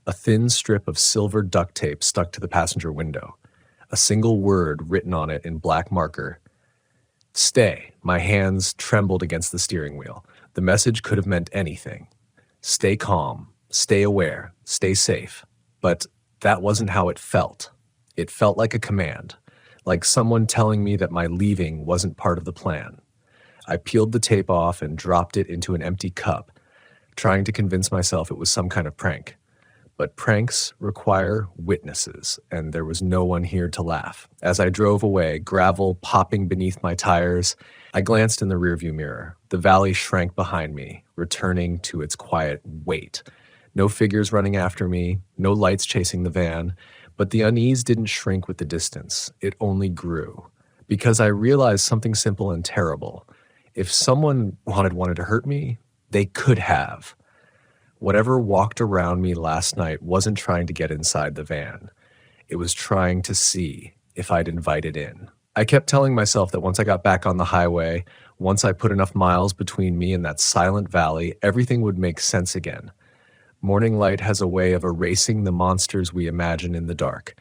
A thin strip of silver duct tape stuck to the passenger window. A single word written on it in black marker. Stay. My hands trembled against the steering wheel. The message could have meant anything. Stay calm. Stay aware. Stay safe. But that wasn't how it felt. It felt like a command, like someone telling me that my leaving wasn't part of the plan. I peeled the tape off and dropped it into an empty cup, trying to convince myself it was some kind of prank. But pranks require witnesses, and there was no one here to laugh. As I drove away, gravel popping beneath my tires, I glanced in the rearview mirror. The valley shrank behind me, returning to its quiet wait. No figures running after me, no lights chasing the van, but the unease didn't shrink with the distance. It only grew. Because I realized something simple and terrible. If someone wanted to hurt me, they could have. Whatever walked around me last night wasn't trying to get inside the van. It was trying to see if I'd invite it in. I kept telling myself that once I got back on the highway, Once I put enough miles between me and that silent valley, everything would make sense again. Morning light has a way of erasing the monsters we imagine in the dark.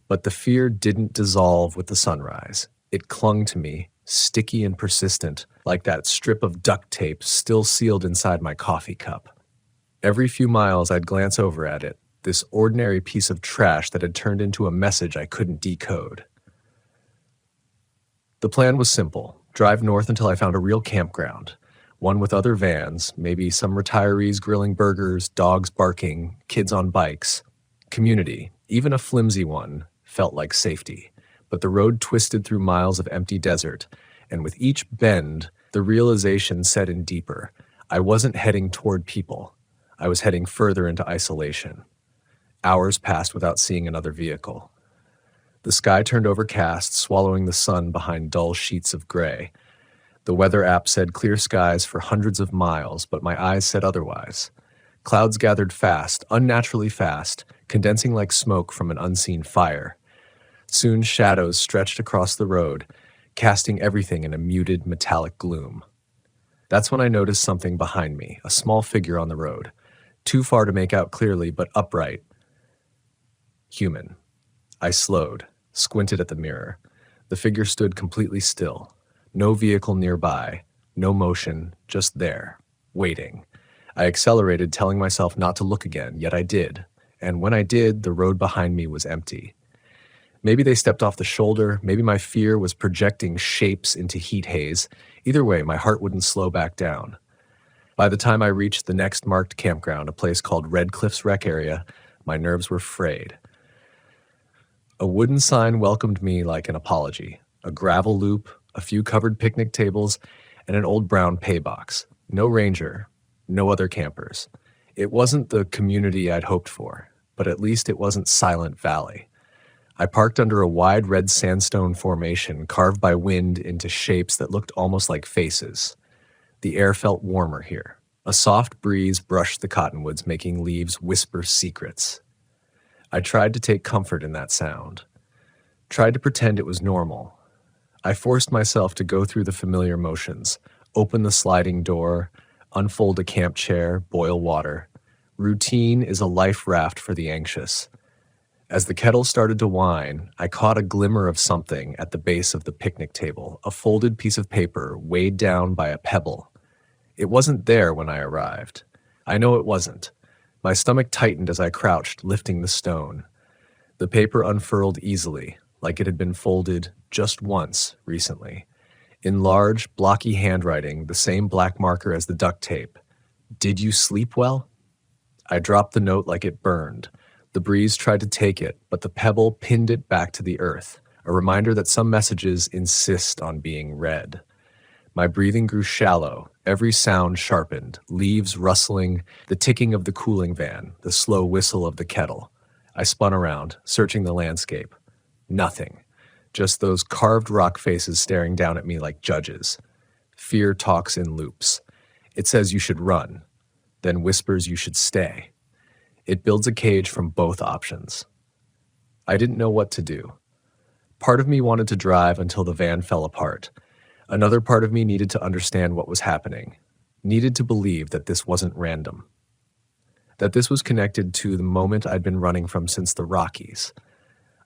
But the fear didn't dissolve with the sunrise. It clung to me, sticky and persistent, like that strip of duct tape still sealed inside my coffee cup. Every few miles I'd glance over at it, this ordinary piece of trash that had turned into a message I couldn't decode. The plan was simple: drive north until I found a real campground, one with other vans, maybe some retirees grilling burgers, dogs barking, kids on bikes. Community, even a flimsy one, felt like safety. But the road twisted through miles of empty desert, and with each bend, the realization set in deeper. I wasn't heading toward people. I was heading further into isolation. Hours passed without seeing another vehicle. The sky turned overcast, swallowing the sun behind dull sheets of gray. The weather app said clear skies for hundreds of miles, but my eyes said otherwise. Clouds gathered fast, unnaturally fast, condensing like smoke from an unseen fire. Soon shadows stretched across the road, casting everything in a muted, metallic gloom. That's when I noticed something behind me, a small figure on the road. Too far to make out clearly, but upright. Human. I slowed, squinted at the mirror. The figure stood completely still. No vehicle nearby, no motion, just there, waiting. I accelerated, telling myself not to look again, yet I did. And when I did, the road behind me was empty. Maybe they stepped off the shoulder, maybe my fear was projecting shapes into heat haze. Either way, my heart wouldn't slow back down. By the time I reached the next marked campground, a place called Red Cliffs Rec Area, my nerves were frayed. A wooden sign welcomed me like an apology. A gravel loop, a few covered picnic tables, and an old brown pay box. No ranger, no other campers. It wasn't the community I'd hoped for, but at least it wasn't Silent Valley. I parked under a wide red sandstone formation carved by wind into shapes that looked almost like faces. The air felt warmer here. A soft breeze brushed the cottonwoods, making leaves whisper secrets. I tried to take comfort in that sound. Tried to pretend it was normal. I forced myself to go through the familiar motions, open the sliding door, unfold a camp chair, boil water. Routine is a life raft for the anxious. As the kettle started to whine, I caught a glimmer of something at the base of the picnic table, a folded piece of paper weighed down by a pebble. It wasn't there when I arrived. I know it wasn't. My stomach tightened as I crouched, lifting the stone. The paper unfurled easily, like it had been folded just once recently. In large, blocky handwriting, the same black marker as the duct tape. Did you sleep well? I dropped the note like it burned. The breeze tried to take it, but the pebble pinned it back to the earth, a reminder that some messages insist on being read. My breathing grew shallow, every sound sharpened, leaves rustling, the ticking of the cooling van, the slow whistle of the kettle. I spun around, searching the landscape. Nothing. Just those carved rock faces staring down at me like judges. Fear talks in loops. It says you should run, then whispers you should stay. It builds a cage from both options. I didn't know what to do. Part of me wanted to drive until the van fell apart. Another part of me needed to understand what was happening, needed to believe that this wasn't random, that this was connected to the moment I'd been running from since the Rockies.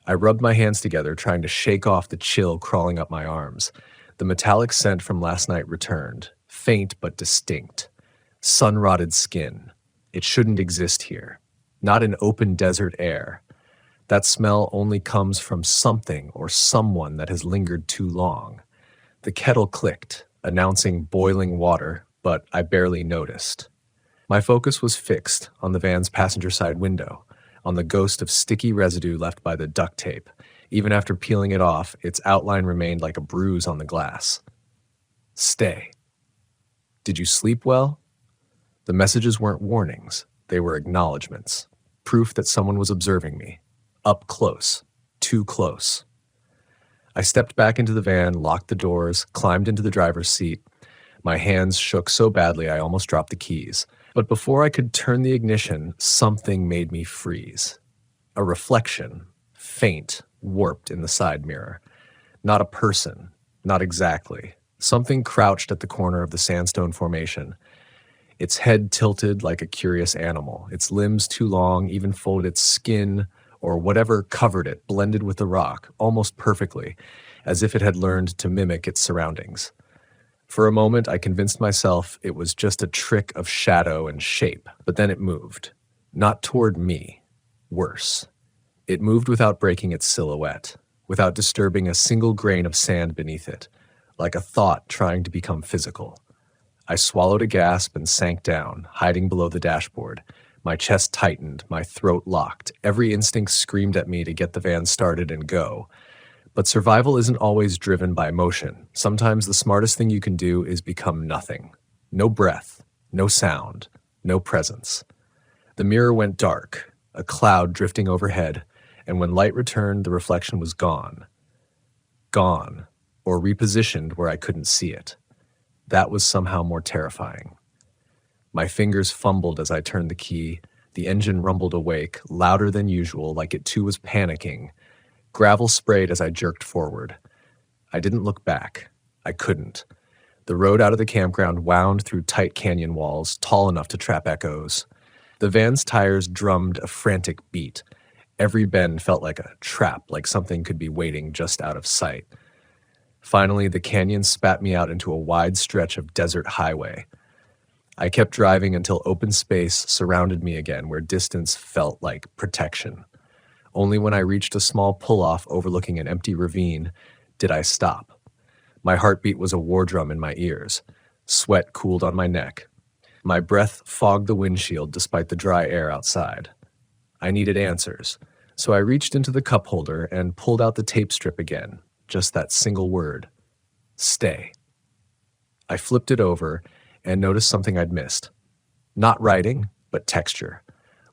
I rubbed my hands together, trying to shake off the chill crawling up my arms. The metallic scent from last night returned, faint but distinct. Sun-rotted skin. It shouldn't exist here. Not in open desert air. That smell only comes from something or someone that has lingered too long. The kettle clicked, announcing boiling water, but I barely noticed. My focus was fixed on the van's passenger side window, on the ghost of sticky residue left by the duct tape. Even after peeling it off, its outline remained like a bruise on the glass. Stay. Did you sleep well? The messages weren't warnings. They were acknowledgments. Proof that someone was observing me. Up close. Too close. I stepped back into the van, locked the doors, climbed into the driver's seat. My hands shook so badly I almost dropped the keys. But before I could turn the ignition, something made me freeze. A reflection, faint, warped in the side mirror. Not a person, not exactly. Something crouched at the corner of the sandstone formation, its head tilted like a curious animal, its limbs too long, even folded its skin or whatever covered it, blended with the rock, almost perfectly, as if it had learned to mimic its surroundings. For a moment, I convinced myself it was just a trick of shadow and shape, but then it moved. Not toward me. Worse. It moved without breaking its silhouette, without disturbing a single grain of sand beneath it, like a thought trying to become physical. I swallowed a gasp and sank down, hiding below the dashboard. My chest tightened, my throat locked. Every instinct screamed at me to get the van started and go. But survival isn't always driven by motion. Sometimes the smartest thing you can do is become nothing. No breath, no sound, no presence. The mirror went dark, a cloud drifting overhead, and when light returned, the reflection was gone. Gone, or repositioned where I couldn't see it. That was somehow more terrifying. My fingers fumbled as I turned the key. The engine rumbled awake, louder than usual, like it too was panicking. Gravel sprayed as I jerked forward. I didn't look back. I couldn't. The road out of the campground wound through tight canyon walls, tall enough to trap echoes. The van's tires drummed a frantic beat. Every bend felt like a trap, like something could be waiting just out of sight. Finally, the canyon spat me out into a wide stretch of desert highway. I kept driving until open space surrounded me again, where distance felt like protection. Only when I reached a small pull-off overlooking an empty ravine did I stop. My heartbeat was a war drum in my ears. Sweat cooled on my neck. My breath fogged the windshield despite the dry air outside. I needed answers, so I reached into the cup holder and pulled out the tape strip again, just that single word. Stay. I flipped it over and noticed something I'd missed. Not writing, but texture.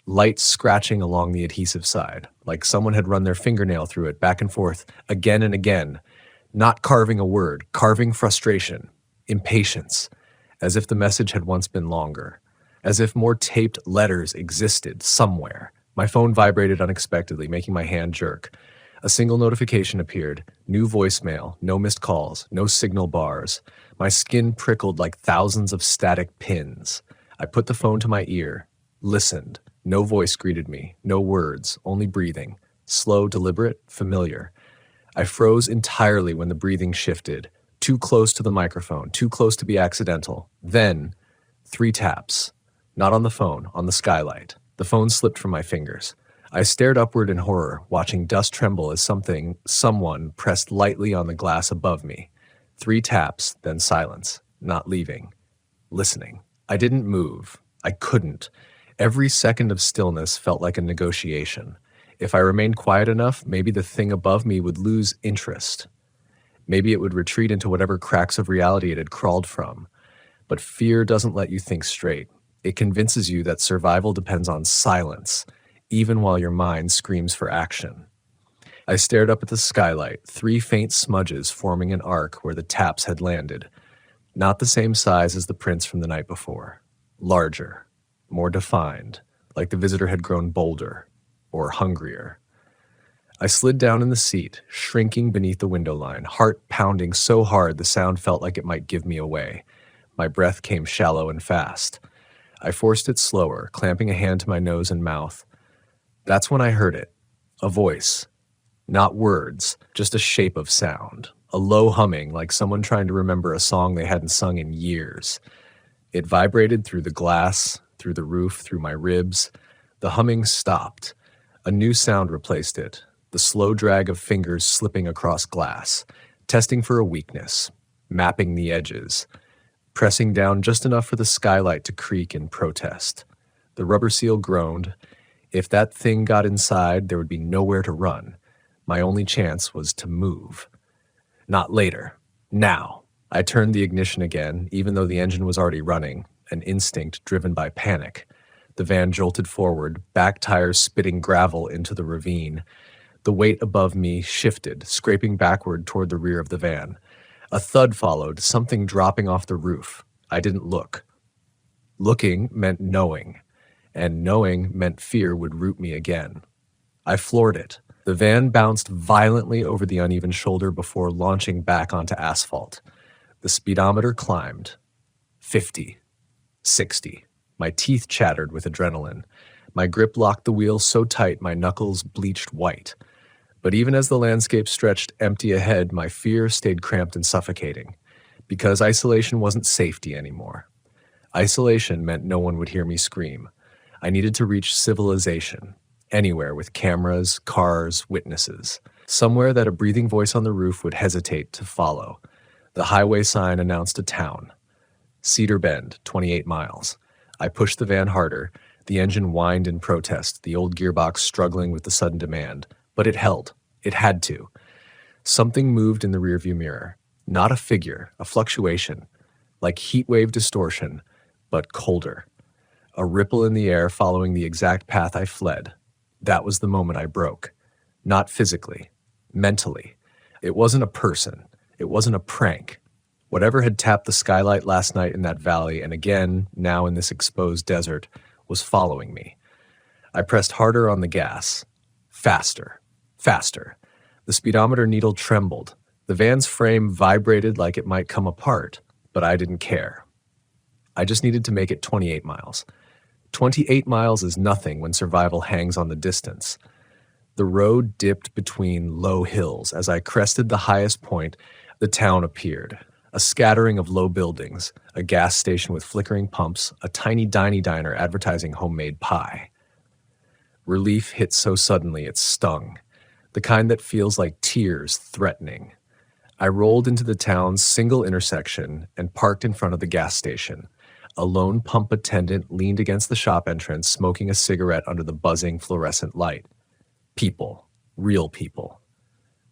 Light scratching along the adhesive side, like someone had run their fingernail through it back and forth again and again. Not carving a word, carving frustration, impatience, as if the message had once been longer, as if more taped letters existed somewhere. My phone vibrated unexpectedly, making my hand jerk. A single notification appeared. New voicemail, no missed calls, no signal bars. My skin prickled like thousands of static pins. I put the phone to my ear, listened. No voice greeted me, no words, only breathing. Slow, deliberate, familiar. I froze entirely when the breathing shifted. Too close to the microphone, too close to be accidental. Then, 3 taps. Not on the phone, on the skylight. The phone slipped from my fingers. I stared upward in horror, watching dust tremble as someone pressed lightly on the glass above me. 3 taps, then silence. Not leaving. Listening. I didn't move. I couldn't. Every second of stillness felt like a negotiation. If I remained quiet enough, maybe the thing above me would lose interest. Maybe it would retreat into whatever cracks of reality it had crawled from. But fear doesn't let you think straight. It convinces you that survival depends on silence, even while your mind screams for action. I stared up at the skylight, 3 faint smudges forming an arc where the taps had landed. Not the same size as the prints from the night before. Larger. More defined, like the visitor had grown bolder or hungrier. I slid down in the seat, shrinking beneath the window line, heart pounding so hard the sound felt like it might give me away. My breath came shallow and fast. I forced it slower, clamping a hand to my nose and mouth. That's when I heard it. A voice. Not words, just a shape of sound. A low humming, like someone trying to remember a song they hadn't sung in years. It vibrated through the glass, through the roof, through my ribs. The humming stopped. A new sound replaced it, the slow drag of fingers slipping across glass, testing for a weakness, mapping the edges, pressing down just enough for the skylight to creak in protest. The rubber seal groaned. If that thing got inside, there would be nowhere to run. My only chance was to move. Not later. Now. I turned the ignition again, even though the engine was already running, an instinct driven by panic. The van jolted forward, back tires spitting gravel into the ravine. The weight above me shifted, scraping backward toward the rear of the van. A thud followed, something dropping off the roof. I didn't look. Looking meant knowing, and knowing meant fear would root me again. I floored it. The van bounced violently over the uneven shoulder before launching back onto asphalt. The speedometer climbed. 50. 60. My teeth chattered with adrenaline. My grip locked the wheel so tight my knuckles bleached white. But even as the landscape stretched empty ahead, my fear stayed cramped and suffocating. Because isolation wasn't safety anymore. Isolation meant no one would hear me scream. I needed to reach civilization. Anywhere with cameras, cars, witnesses. Somewhere that a breathing voice on the roof would hesitate to follow. The highway sign announced a town. Cedar Bend, 28 miles. I pushed the van harder. The engine whined in protest, the old gearbox struggling with the sudden demand. But it held. It had to. Something moved in the rearview mirror. Not a figure, a fluctuation. Like heatwave distortion, but colder. A ripple in the air following the exact path I fled. That was the moment I broke. Not physically. Mentally. It wasn't a person. It wasn't a prank. Whatever had tapped the skylight last night in that valley and again, now in this exposed desert, was following me. I pressed harder on the gas. Faster. Faster. The speedometer needle trembled. The van's frame vibrated like it might come apart, but I didn't care. I just needed to make it 28 miles. 28 miles is nothing when survival hangs on the distance. The road dipped between low hills. As I crested the highest point, the town appeared. A scattering of low buildings, a gas station with flickering pumps, a tiny diner advertising homemade pie. Relief hit so suddenly it stung, the kind that feels like tears threatening. I rolled into the town's single intersection and parked in front of the gas station. A lone pump attendant leaned against the shop entrance, smoking a cigarette under the buzzing fluorescent light. People. Real people.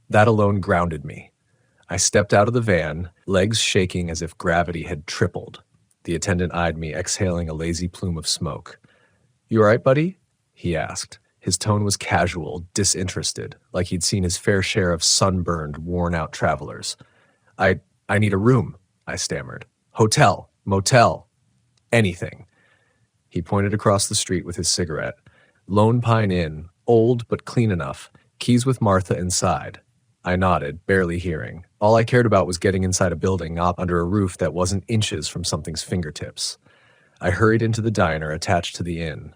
That alone grounded me. I stepped out of the van, legs shaking as if gravity had tripled. The attendant eyed me, exhaling a lazy plume of smoke. "You all right, buddy?" he asked. His tone was casual, disinterested, like he'd seen his fair share of sunburned, worn-out travelers. I need a room," I stammered. "Hotel, motel, anything." He pointed across the street with his cigarette. "Lone Pine Inn, old but clean enough, keys with Martha inside." I nodded, barely hearing. All I cared about was getting inside a building, not under a roof that wasn't inches from something's fingertips. I hurried into the diner attached to the inn.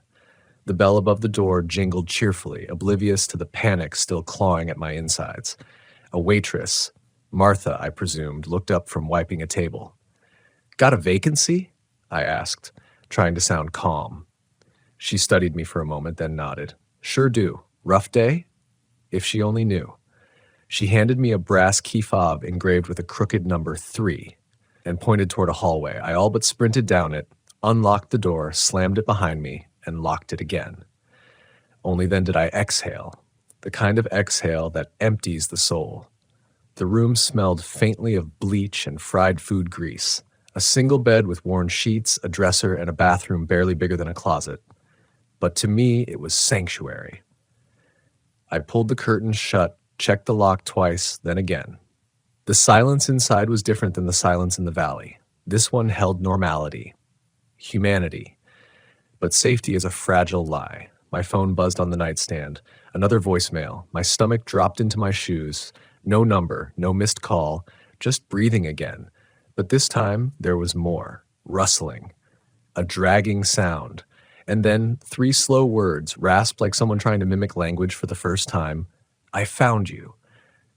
The bell above the door jingled cheerfully, oblivious to the panic still clawing at my insides. A waitress, Martha, I presumed, looked up from wiping a table. "Got a vacancy?" I asked, trying to sound calm. She studied me for a moment, then nodded. "Sure do. Rough day?" If she only knew. She handed me a brass key fob engraved with a crooked number 3 and pointed toward a hallway. I all but sprinted down it, unlocked the door, slammed it behind me, and locked it again. Only then did I exhale, the kind of exhale that empties the soul. The room smelled faintly of bleach and fried food grease. A single bed with worn sheets, a dresser, and a bathroom barely bigger than a closet. But to me, it was sanctuary. I pulled the curtains shut, checked the lock twice, then again. The silence inside was different than the silence in the valley. This one held normality, humanity. But safety is a fragile lie. My phone buzzed on the nightstand. Another voicemail. My stomach dropped into my shoes. No number, no missed call, just breathing again. But this time, there was more. Rustling. A dragging sound. And then 3 slow words, rasped like someone trying to mimic language for the first time. "I found you."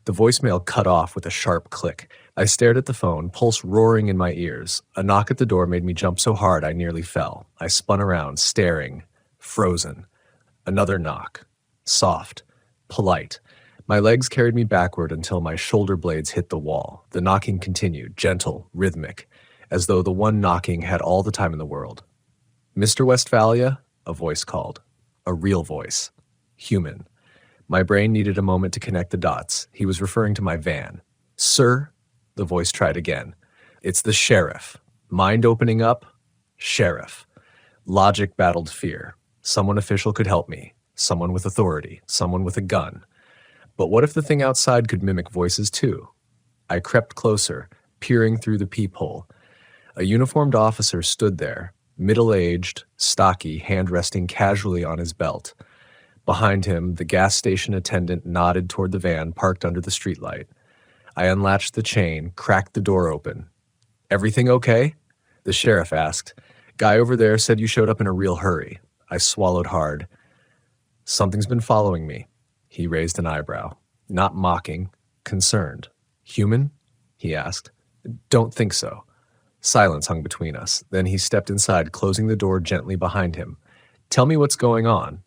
The voicemail cut off with a sharp click. I stared at the phone, pulse roaring in my ears. A knock at the door made me jump so hard I nearly fell. I spun around, staring, frozen. Another knock. Soft. Polite. My legs carried me backward until my shoulder blades hit the wall. The knocking continued, gentle, rhythmic, as though the one knocking had all the time in the world. "Mr. Westphalia?" a voice called. A real voice. Human. My brain needed a moment to connect the dots. He was referring to my van. "Sir?" the voice tried again. "It's the sheriff." Mind opening up? Sheriff. Logic battled fear. Someone official could help me. Someone with authority. Someone with a gun. But what if the thing outside could mimic voices too? I crept closer, peering through the peephole. A uniformed officer stood there, middle-aged, stocky, hand resting casually on his belt. Behind him, the gas station attendant nodded toward the van parked under the streetlight. I unlatched the chain, cracked the door open. "Everything okay?" The sheriff asked. "Guy over there said you showed up in a real hurry." I swallowed hard. "Something's been following me." He raised an eyebrow. Not mocking, concerned. "Human?" he asked. "Don't think so." Silence hung between us. Then he stepped inside, closing the door gently behind him. "Tell me what's going on,"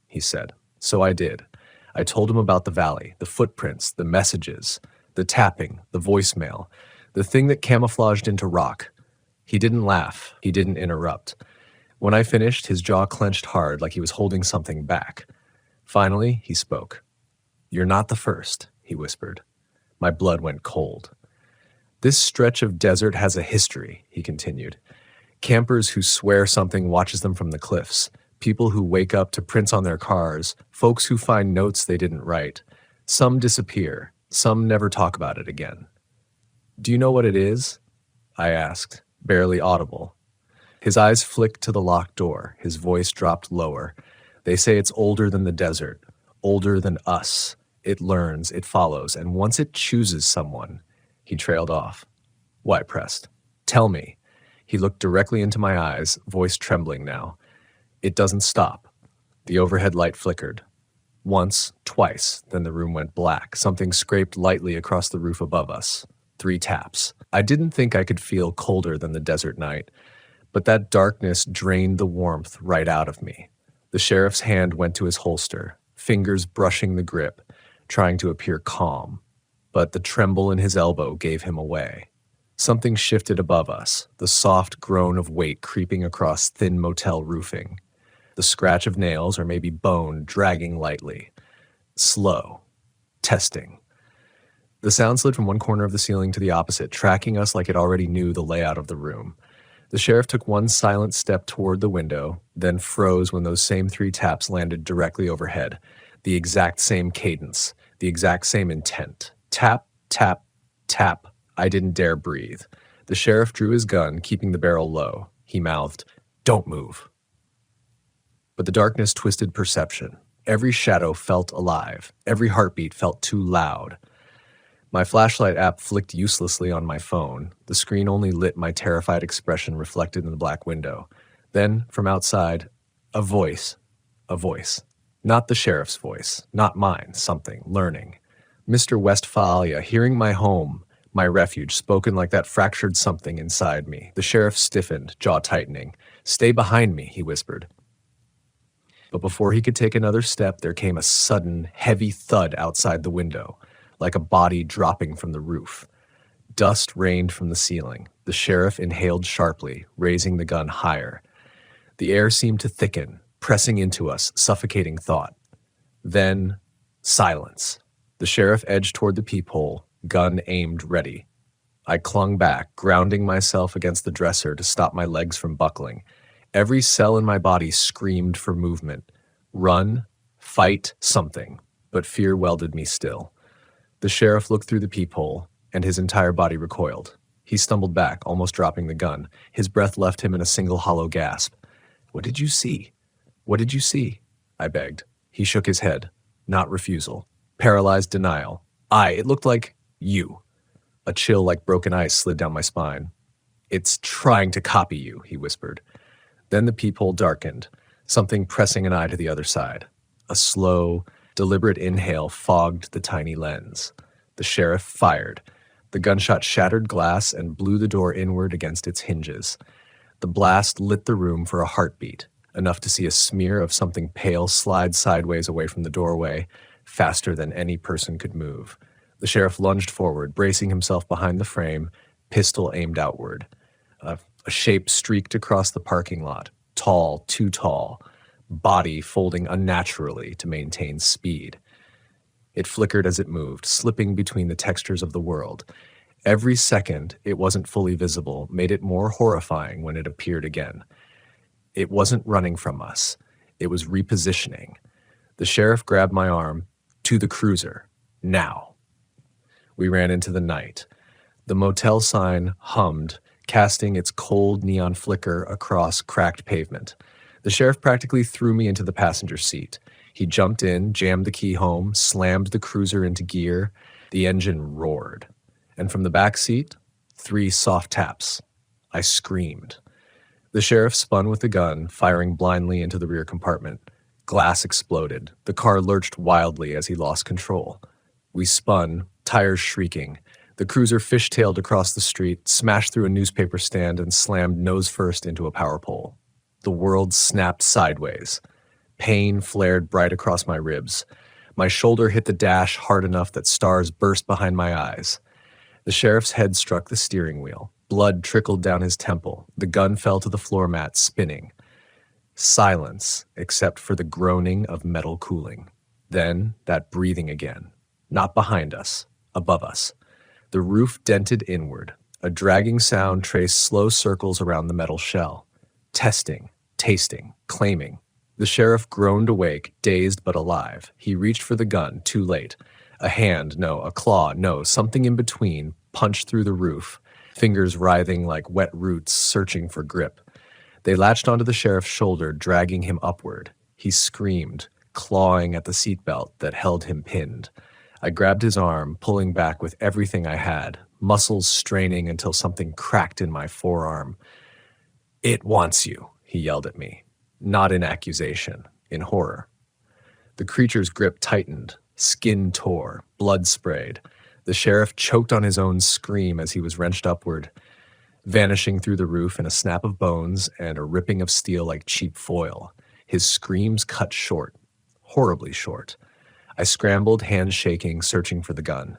he said. So I did. I told him about the valley, the footprints, the messages, the tapping, the voicemail, the thing that camouflaged into rock. He didn't laugh. He didn't interrupt. When I finished, his jaw clenched hard like he was holding something back. Finally, he spoke. "You're not the first," he whispered. My blood went cold. "This stretch of desert has a history," he continued. "Campers who swear something watches them from the cliffs, people who wake up to prints on their cars, folks who find notes they didn't write. Some disappear, some never talk about it again." "Do you know what it is?" I asked, barely audible. His eyes flicked to the locked door. His voice dropped lower. "They say it's older than the desert, older than us. It learns, it follows, and once it chooses someone..." He trailed off. "Why?" I pressed. "Tell me." He looked directly into my eyes, voice trembling now. "It doesn't stop." The overhead light flickered. Once, twice, then the room went black. Something scraped lightly across the roof above us. 3 taps. I didn't think I could feel colder than the desert night, but that darkness drained the warmth right out of me. The sheriff's hand went to his holster, fingers brushing the grip, trying to appear calm. But the tremble in his elbow gave him away. Something shifted above us, the soft groan of weight creeping across thin motel roofing. The scratch of nails, or maybe bone, dragging lightly. Slow. Testing. The sound slid from one corner of the ceiling to the opposite, tracking us like it already knew the layout of the room. The sheriff took one silent step toward the window, then froze when those same 3 taps landed directly overhead. The exact same cadence, the exact same intent. Tap, tap, tap. I didn't dare breathe. The sheriff drew his gun, keeping the barrel low. He mouthed, "Don't move." But the darkness twisted perception. Every shadow felt alive. Every heartbeat felt too loud. My flashlight app flicked uselessly on my phone. The screen only lit my terrified expression reflected in the black window. Then, from outside, a voice. A voice. Not the sheriff's voice. Not mine. Something. Learning. Mr. Westphalia, hearing my home, my refuge, spoken like that fractured something inside me. The sheriff stiffened, jaw tightening. "Stay behind me," he whispered. But before he could take another step, there came a sudden, heavy thud outside the window, like a body dropping from the roof. Dust rained from the ceiling. The sheriff inhaled sharply, raising the gun higher. The air seemed to thicken, pressing into us, suffocating thought. Then, silence. The sheriff edged toward the peephole, gun aimed ready. I clung back, grounding myself against the dresser to stop my legs from buckling. Every cell in my body screamed for movement. Run, fight, something. But fear welded me still. The sheriff looked through the peephole, and his entire body recoiled. He stumbled back, almost dropping the gun. His breath left him in a single hollow gasp. "What did you see? What did you see?" I begged. He shook his head. Not refusal. Paralyzed denial. It looked like you." A chill like broken ice slid down my spine. "It's trying to copy you," he whispered. Then the peephole darkened, something pressing an eye to the other side. A slow, deliberate inhale fogged the tiny lens. The sheriff fired. The gunshot shattered glass and blew the door inward against its hinges. The blast lit the room for a heartbeat, enough to see a smear of something pale slide sideways away from the doorway, faster than any person could move. The sheriff lunged forward, bracing himself behind the frame, pistol aimed outward. A shape streaked across the parking lot, tall, too tall, body folding unnaturally to maintain speed. It flickered as it moved, slipping between the textures of the world. Every second it wasn't fully visible made it more horrifying when it appeared again. It wasn't running from us. It was repositioning. The sheriff grabbed my arm. "To the cruiser. Now." We ran into the night. The motel sign hummed, casting its cold neon flicker across cracked pavement. The sheriff practically threw me into the passenger seat. He jumped in, jammed the key home, slammed the cruiser into gear. The engine roared. And from the back seat, 3 soft taps. I screamed. The sheriff spun with the gun, firing blindly into the rear compartment. Glass exploded. The car lurched wildly as he lost control. We spun, tires shrieking. The cruiser fishtailed across the street, smashed through a newspaper stand, and slammed nose first into a power pole. The world snapped sideways. Pain flared bright across my ribs. My shoulder hit the dash hard enough that stars burst behind my eyes. The sheriff's head struck the steering wheel. Blood trickled down his temple. The gun fell to the floor mat, spinning. Silence, except for the groaning of metal cooling. Then that breathing again. Not behind us, above us. The roof dented inward. A dragging sound traced slow circles around the metal shell. Testing, tasting, claiming. The sheriff groaned awake, dazed but alive. He reached for the gun, too late. A hand, no, a claw, no, something in between, punched through the roof, fingers writhing like wet roots searching for grip. They latched onto the sheriff's shoulder, dragging him upward. He screamed, clawing at the seatbelt that held him pinned. I grabbed his arm, pulling back with everything I had, muscles straining until something cracked in my forearm. "It wants you," he yelled at me. Not in accusation, in horror. The creature's grip tightened, skin tore, blood sprayed. The sheriff choked on his own scream as he was wrenched upward, vanishing through the roof in a snap of bones and a ripping of steel like cheap foil. His screams cut short, horribly short. I scrambled, hands shaking, searching for the gun.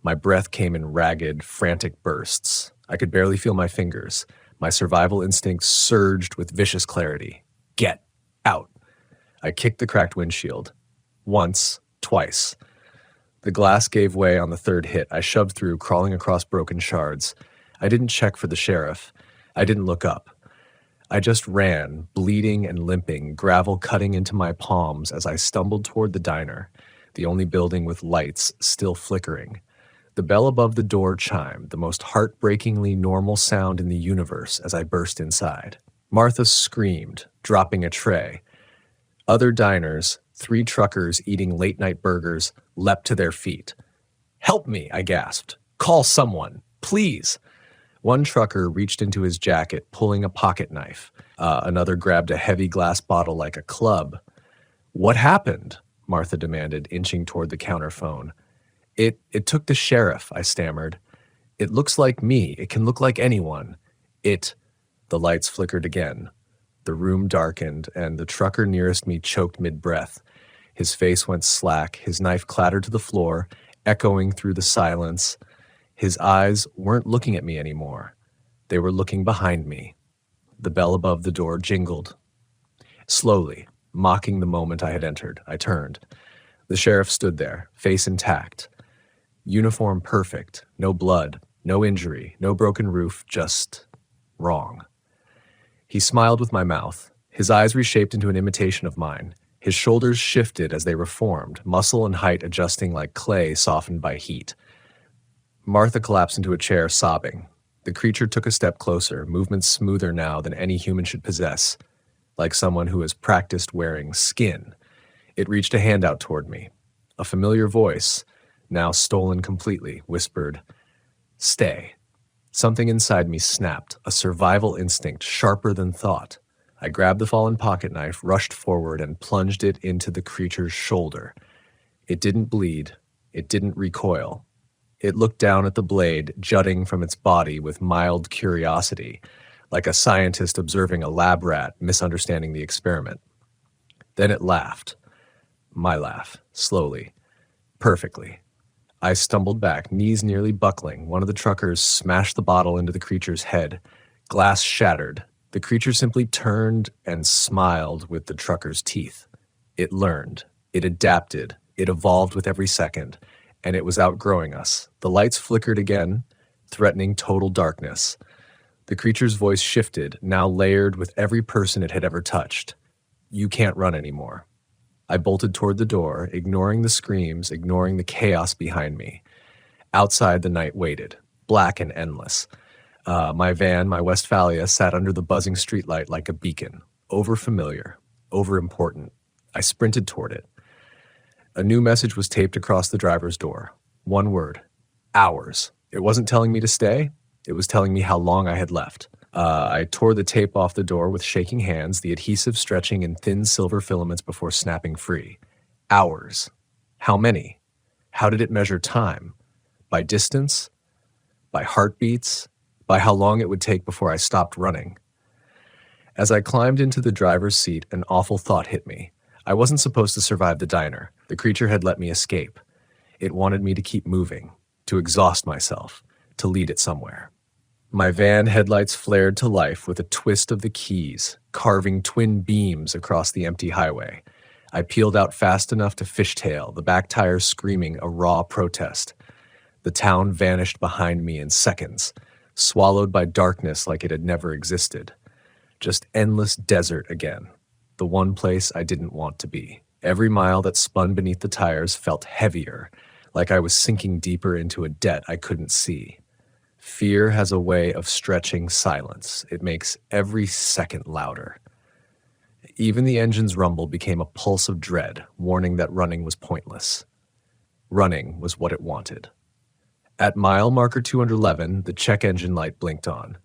My breath came in ragged, frantic bursts. I could barely feel my fingers. My survival instincts surged with vicious clarity. Get out. I kicked the cracked windshield. Once, twice. The glass gave way on the third hit. I shoved through, crawling across broken shards. I didn't check for the sheriff. I didn't look up. I just ran, bleeding and limping, gravel cutting into my palms as I stumbled toward the diner, the only building with lights still flickering. The bell above the door chimed, the most heartbreakingly normal sound in the universe as I burst inside. Martha screamed, dropping a tray. Other diners, 3 truckers eating late-night burgers, leapt to their feet. "Help me," I gasped. "Call someone, please." One trucker reached into his jacket, pulling a pocket knife. Another grabbed a heavy glass bottle like a club. "What happened?" Martha demanded, inching toward the counter phone. It took the sheriff," I stammered. "It looks like me. It can look like anyone. The lights flickered again. The room darkened, and the trucker nearest me choked mid-breath. His face went slack, his knife clattered to the floor, echoing through the silence. His eyes weren't looking at me anymore. They were looking behind me. The bell above the door jingled. Slowly, mocking the moment I had entered, I turned. The sheriff stood there, face intact. Uniform perfect, no blood, no injury, no broken roof, just wrong. He smiled with my mouth. His eyes reshaped into an imitation of mine. His shoulders shifted as they reformed, muscle and height adjusting like clay softened by heat. Martha collapsed into a chair, sobbing. The creature took a step closer, movements smoother now than any human should possess, like someone who has practiced wearing skin. It reached a hand out toward me. A familiar voice, now stolen completely, whispered, "Stay." Something inside me snapped, a survival instinct sharper than thought. I grabbed the fallen pocket knife, rushed forward, and plunged it into the creature's shoulder. It didn't bleed. It didn't recoil. It looked down at the blade, jutting from its body with mild curiosity, like a scientist observing a lab rat misunderstanding the experiment. Then it laughed. My laugh, slowly, perfectly. I stumbled back, knees nearly buckling. One of the truckers smashed the bottle into the creature's head. Glass shattered. The creature simply turned and smiled with the trucker's teeth. It learned. It adapted. It evolved with every second, and it was outgrowing us. The lights flickered again, threatening total darkness. The creature's voice shifted, now layered with every person it had ever touched. "You can't run anymore." I bolted toward the door, ignoring the screams, ignoring the chaos behind me. Outside, the night waited, black and endless. My van, my Westphalia, sat under the buzzing streetlight like a beacon, overfamiliar, overimportant. I sprinted toward it. A new message was taped across the driver's door. One word, hours. It wasn't telling me to stay. It was telling me how long I had left. I tore the tape off the door with shaking hands, the adhesive stretching in thin silver filaments before snapping free. Hours. How many? How did it measure time? By distance? By heartbeats? By how long it would take before I stopped running? As I climbed into the driver's seat, an awful thought hit me. I wasn't supposed to survive the diner. The creature had let me escape. It wanted me to keep moving, to exhaust myself, to lead it somewhere. My van headlights flared to life with a twist of the keys, carving twin beams across the empty highway. I peeled out fast enough to fishtail, the back tires screaming a raw protest. The town vanished behind me in seconds, swallowed by darkness like it had never existed. Just endless desert again, the one place I didn't want to be. Every mile that spun beneath the tires felt heavier, like I was sinking deeper into a debt I couldn't see. Fear has a way of stretching silence. It makes every second louder. Even the engine's rumble became a pulse of dread, warning that running was pointless. Running was what it wanted. At mile marker 211, the check engine light blinked on.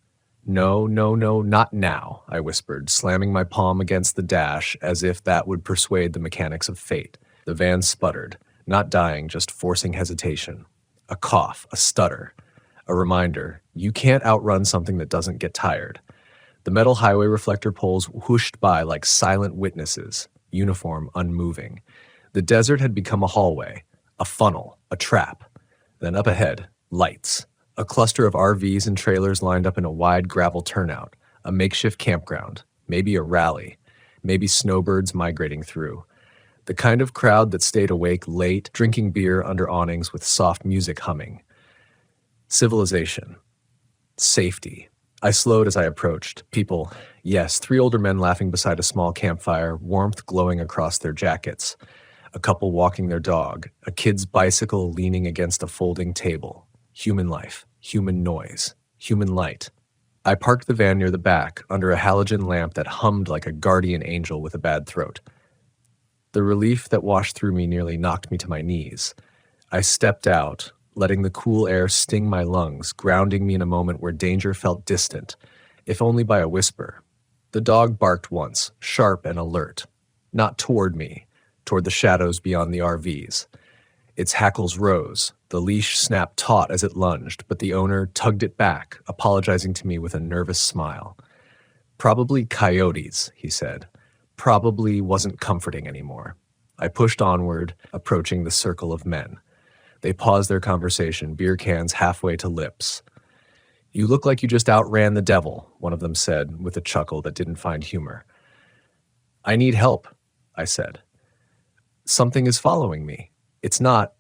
No, no, no, not now, I whispered, slamming my palm against the dash as if that would persuade the mechanics of fate. The van sputtered, not dying, just forcing hesitation. A cough, a stutter, a reminder, you can't outrun something that doesn't get tired. The metal highway reflector poles whooshed by like silent witnesses, uniform, unmoving. The desert had become a hallway, a funnel, a trap. Then up ahead, lights. A cluster of RVs and trailers lined up in a wide gravel turnout, a makeshift campground, maybe a rally, maybe snowbirds migrating through. The kind of crowd that stayed awake late, drinking beer under awnings with soft music humming. Civilization. Safety. I slowed as I approached. People, yes, 3 older men laughing beside a small campfire, warmth glowing across their jackets. A couple walking their dog, a kid's bicycle leaning against a folding table. Human life, human noise, human light. I parked the van near the back, under a halogen lamp that hummed like a guardian angel with a bad throat. The relief that washed through me nearly knocked me to my knees. I stepped out, letting the cool air sting my lungs, grounding me in a moment where danger felt distant, if only by a whisper. The dog barked once, sharp and alert. Not toward me, toward the shadows beyond the RVs. Its hackles rose. The leash snapped taut as it lunged, but the owner tugged it back, apologizing to me with a nervous smile. Probably coyotes, he said. Probably wasn't comforting anymore. I pushed onward, approaching the circle of men. They paused their conversation, beer cans halfway to lips. You look like you just outran the devil, one of them said, with a chuckle that didn't find humor. I need help, I said. Something is following me. It's not.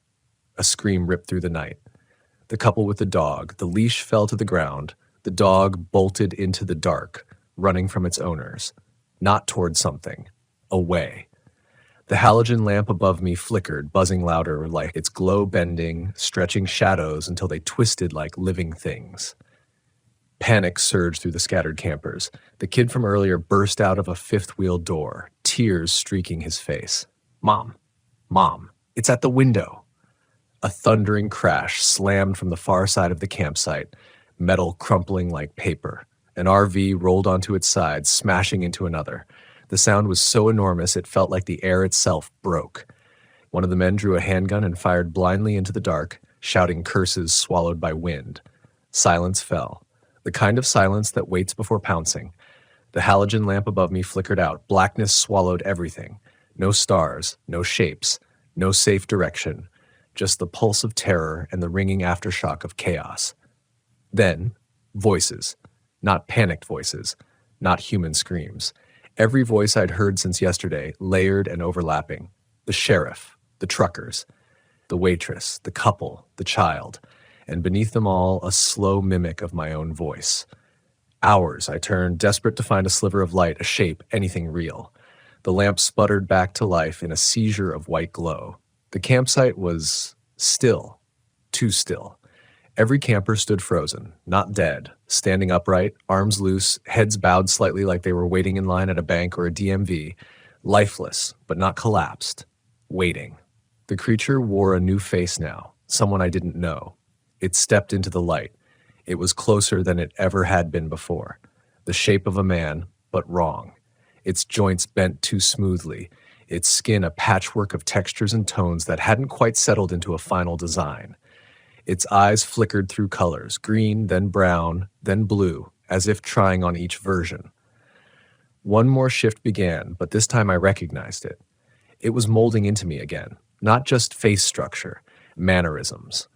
A scream ripped through the night. The couple with the dog, the leash fell to the ground. The dog bolted into the dark, running from its owners. Not toward something. Away. The halogen lamp above me flickered, buzzing louder, like its glow bending, stretching shadows until they twisted like living things. Panic surged through the scattered campers. The kid from earlier burst out of a fifth-wheel door, tears streaking his face. Mom, it's at the window. A thundering crash slammed from the far side of the campsite, metal crumpling like paper. An RV rolled onto its side, smashing into another. The sound was so enormous it felt like the air itself broke. One of the men drew a handgun and fired blindly into the dark, shouting curses swallowed by wind. Silence fell, the kind of silence that waits before pouncing. The halogen lamp above me flickered out. Blackness swallowed everything. No stars, no shapes, no safe direction, just the pulse of terror and the ringing aftershock of chaos. Then, voices. Not panicked voices, not human screams. Every voice I'd heard since yesterday, layered and overlapping. The sheriff, the truckers, the waitress, the couple, the child, and beneath them all, a slow mimic of my own voice. Hours I turned, desperate to find a sliver of light, a shape, anything real. The lamp sputtered back to life in a seizure of white glow. The campsite was still, too still. Every camper stood frozen, not dead, standing upright, arms loose, heads bowed slightly like they were waiting in line at a bank or a DMV, lifeless, but not collapsed, waiting. The creature wore a new face now, someone I didn't know. It stepped into the light. It was closer than it ever had been before. The shape of a man, but wrong. Its joints bent too smoothly, its skin a patchwork of textures and tones that hadn't quite settled into a final design. Its eyes flickered through colors, green, then brown, then blue, as if trying on each version. One more shift began, but this time I recognized it. It was molding into me again, not just face structure, mannerisms,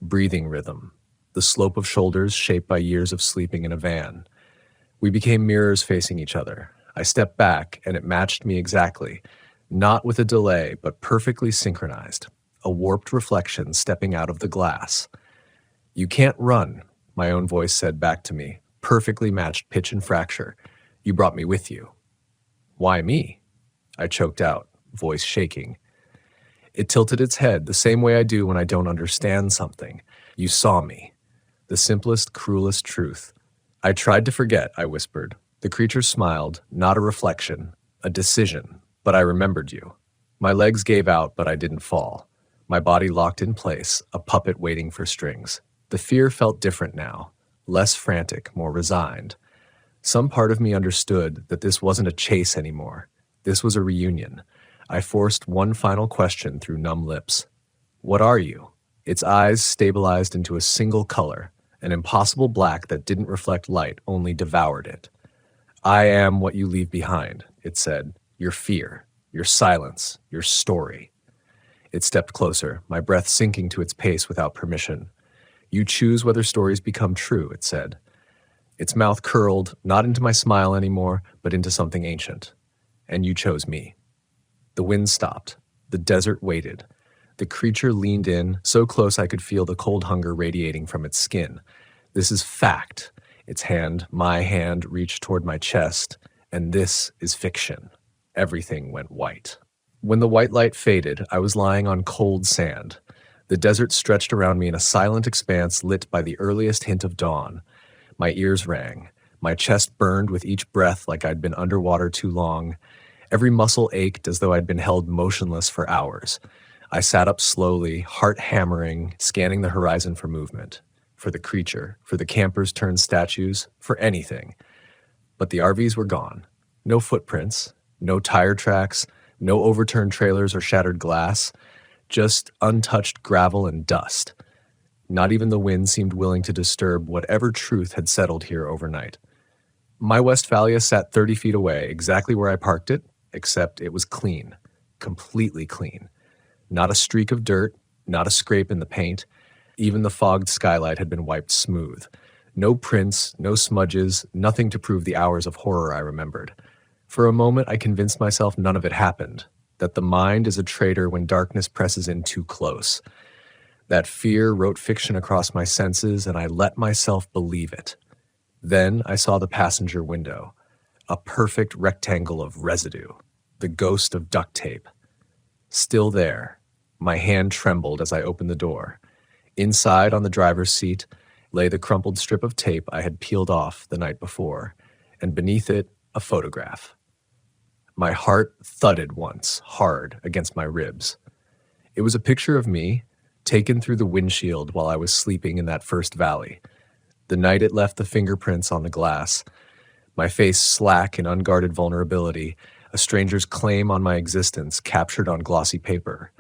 breathing rhythm, the slope of shoulders shaped by years of sleeping in a van. We became mirrors facing each other. I stepped back, and it matched me exactly, not with a delay, but perfectly synchronized, a warped reflection stepping out of the glass. "You can't run," my own voice said back to me, perfectly matched pitch and fracture. "You brought me with you." "Why me?" I choked out, voice shaking. It tilted its head the same way I do when I don't understand something. "You saw me." The simplest, cruelest truth. "I tried to forget," I whispered. The creature smiled, not a reflection, a decision, but I remembered you. My legs gave out, but I didn't fall. My body locked in place, a puppet waiting for strings. The fear felt different now, less frantic, more resigned. Some part of me understood that this wasn't a chase anymore. This was a reunion. I forced one final question through numb lips. "What are you?" Its eyes stabilized into a single color, an impossible black that didn't reflect light, only devoured it. "I am what you leave behind," it said. "Your fear, your silence, your story." It stepped closer, my breath sinking to its pace without permission. "You choose whether stories become true," it said. Its mouth curled, not into my smile anymore, but into something ancient. "And you chose me." The wind stopped. The desert waited. The creature leaned in, so close I could feel the cold hunger radiating from its skin. "This is fact." Its hand, my hand, reached toward my chest. "And this is fiction." Everything went white. When the white light faded, I was lying on cold sand. The desert stretched around me in a silent expanse lit by the earliest hint of dawn. My ears rang. My chest burned with each breath like I'd been underwater too long. Every muscle ached as though I'd been held motionless for hours. I sat up slowly, heart hammering, scanning the horizon for movement. For the creature, for the campers turned statues, for anything. But the RVs were gone. No footprints, no tire tracks, no overturned trailers or shattered glass, just untouched gravel and dust. Not even the wind seemed willing to disturb whatever truth had settled here overnight. My Westphalia sat 30 feet away, exactly where I parked it, except it was clean, completely clean. Not a streak of dirt, not a scrape in the paint. Even the fogged skylight had been wiped smooth. No prints, no smudges, nothing to prove the hours of horror I remembered. For a moment, I convinced myself none of it happened, that the mind is a traitor when darkness presses in too close. That fear wrote fiction across my senses, and I let myself believe it. Then I saw the passenger window, a perfect rectangle of residue, the ghost of duct tape. Still there. My hand trembled as I opened the door. Inside, on the driver's seat, lay the crumpled strip of tape I had peeled off the night before, and beneath it, a photograph. My heart thudded once, hard, against my ribs. It was a picture of me, taken through the windshield while I was sleeping in that first valley. The night it left the fingerprints on the glass, my face slack in unguarded vulnerability, a stranger's claim on my existence captured on glossy paper.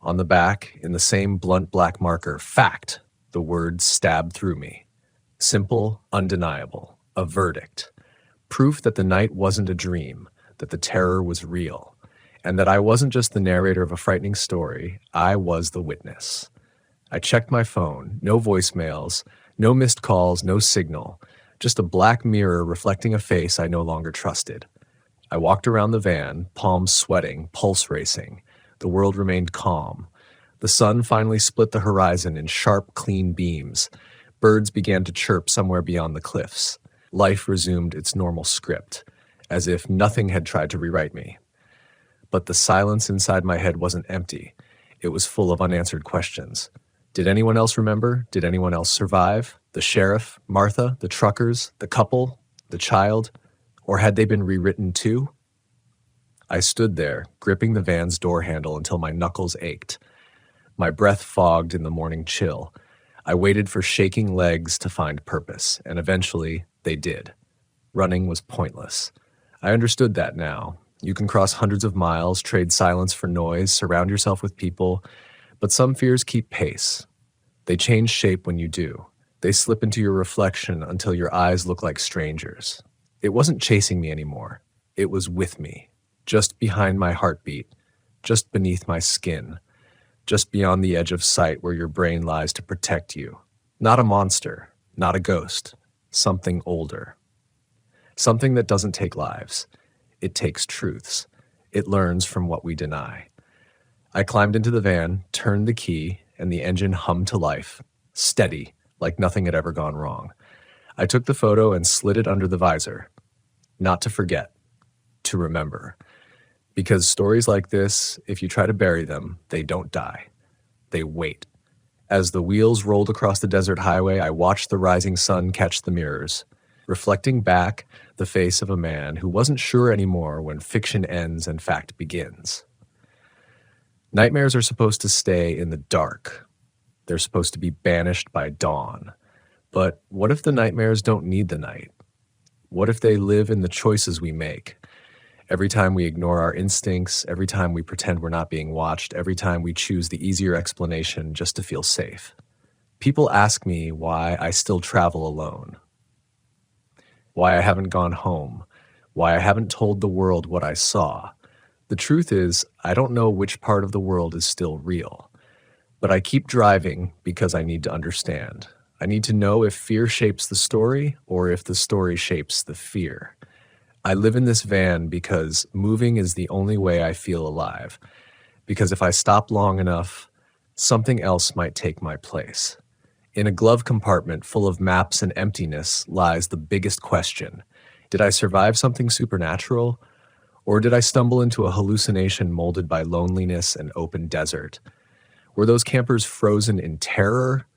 On the back, in the same blunt black marker, fact, the words stabbed through me. Simple, undeniable, a verdict. Proof that the night wasn't a dream, that the terror was real, and that I wasn't just the narrator of a frightening story, I was the witness. I checked my phone, no voicemails, no missed calls, no signal, just a black mirror reflecting a face I no longer trusted. I walked around the van, palms sweating, pulse racing. The world remained calm. The sun finally split the horizon in sharp, clean beams. Birds began to chirp somewhere beyond the cliffs. Life resumed its normal script, as if nothing had tried to rewrite me. But the silence inside my head wasn't empty. It was full of unanswered questions. Did anyone else remember? Did anyone else survive? The sheriff, Martha, the truckers, the couple, the child? Or had they been rewritten too? I stood there, gripping the van's door handle until my knuckles ached. My breath fogged in the morning chill. I waited for shaking legs to find purpose, and eventually they did. Running was pointless. I understood that now. You can cross hundreds of miles, trade silence for noise, surround yourself with people, but some fears keep pace. They change shape when you do. They slip into your reflection until your eyes look like strangers. It wasn't chasing me anymore. It was with me, just behind my heartbeat, just beneath my skin, just beyond the edge of sight where your brain lies to protect you. Not a monster, not a ghost, something older. Something that doesn't take lives. It takes truths. It learns from what we deny. I climbed into the van, turned the key, and the engine hummed to life, steady, like nothing had ever gone wrong. I took the photo and slid it under the visor. Not to forget, to remember. Because stories like this, if you try to bury them, they don't die. They wait. As the wheels rolled across the desert highway, I watched the rising sun catch the mirrors, reflecting back the face of a man who wasn't sure anymore when fiction ends and fact begins. Nightmares are supposed to stay in the dark. They're supposed to be banished by dawn. But what if the nightmares don't need the night? What if they live in the choices we make? Every time we ignore our instincts, every time we pretend we're not being watched, every time we choose the easier explanation just to feel safe. People ask me why I still travel alone, why I haven't gone home, why I haven't told the world what I saw. The truth is, I don't know which part of the world is still real. But I keep driving because I need to understand. I need to know if fear shapes the story or if the story shapes the fear. I live in this van because moving is the only way I feel alive. Because if I stop long enough, something else might take my place. In a glove compartment full of maps and emptiness lies the biggest question. Did I survive something supernatural? Or did I stumble into a hallucination molded by loneliness and open desert? Were those campers frozen in terror?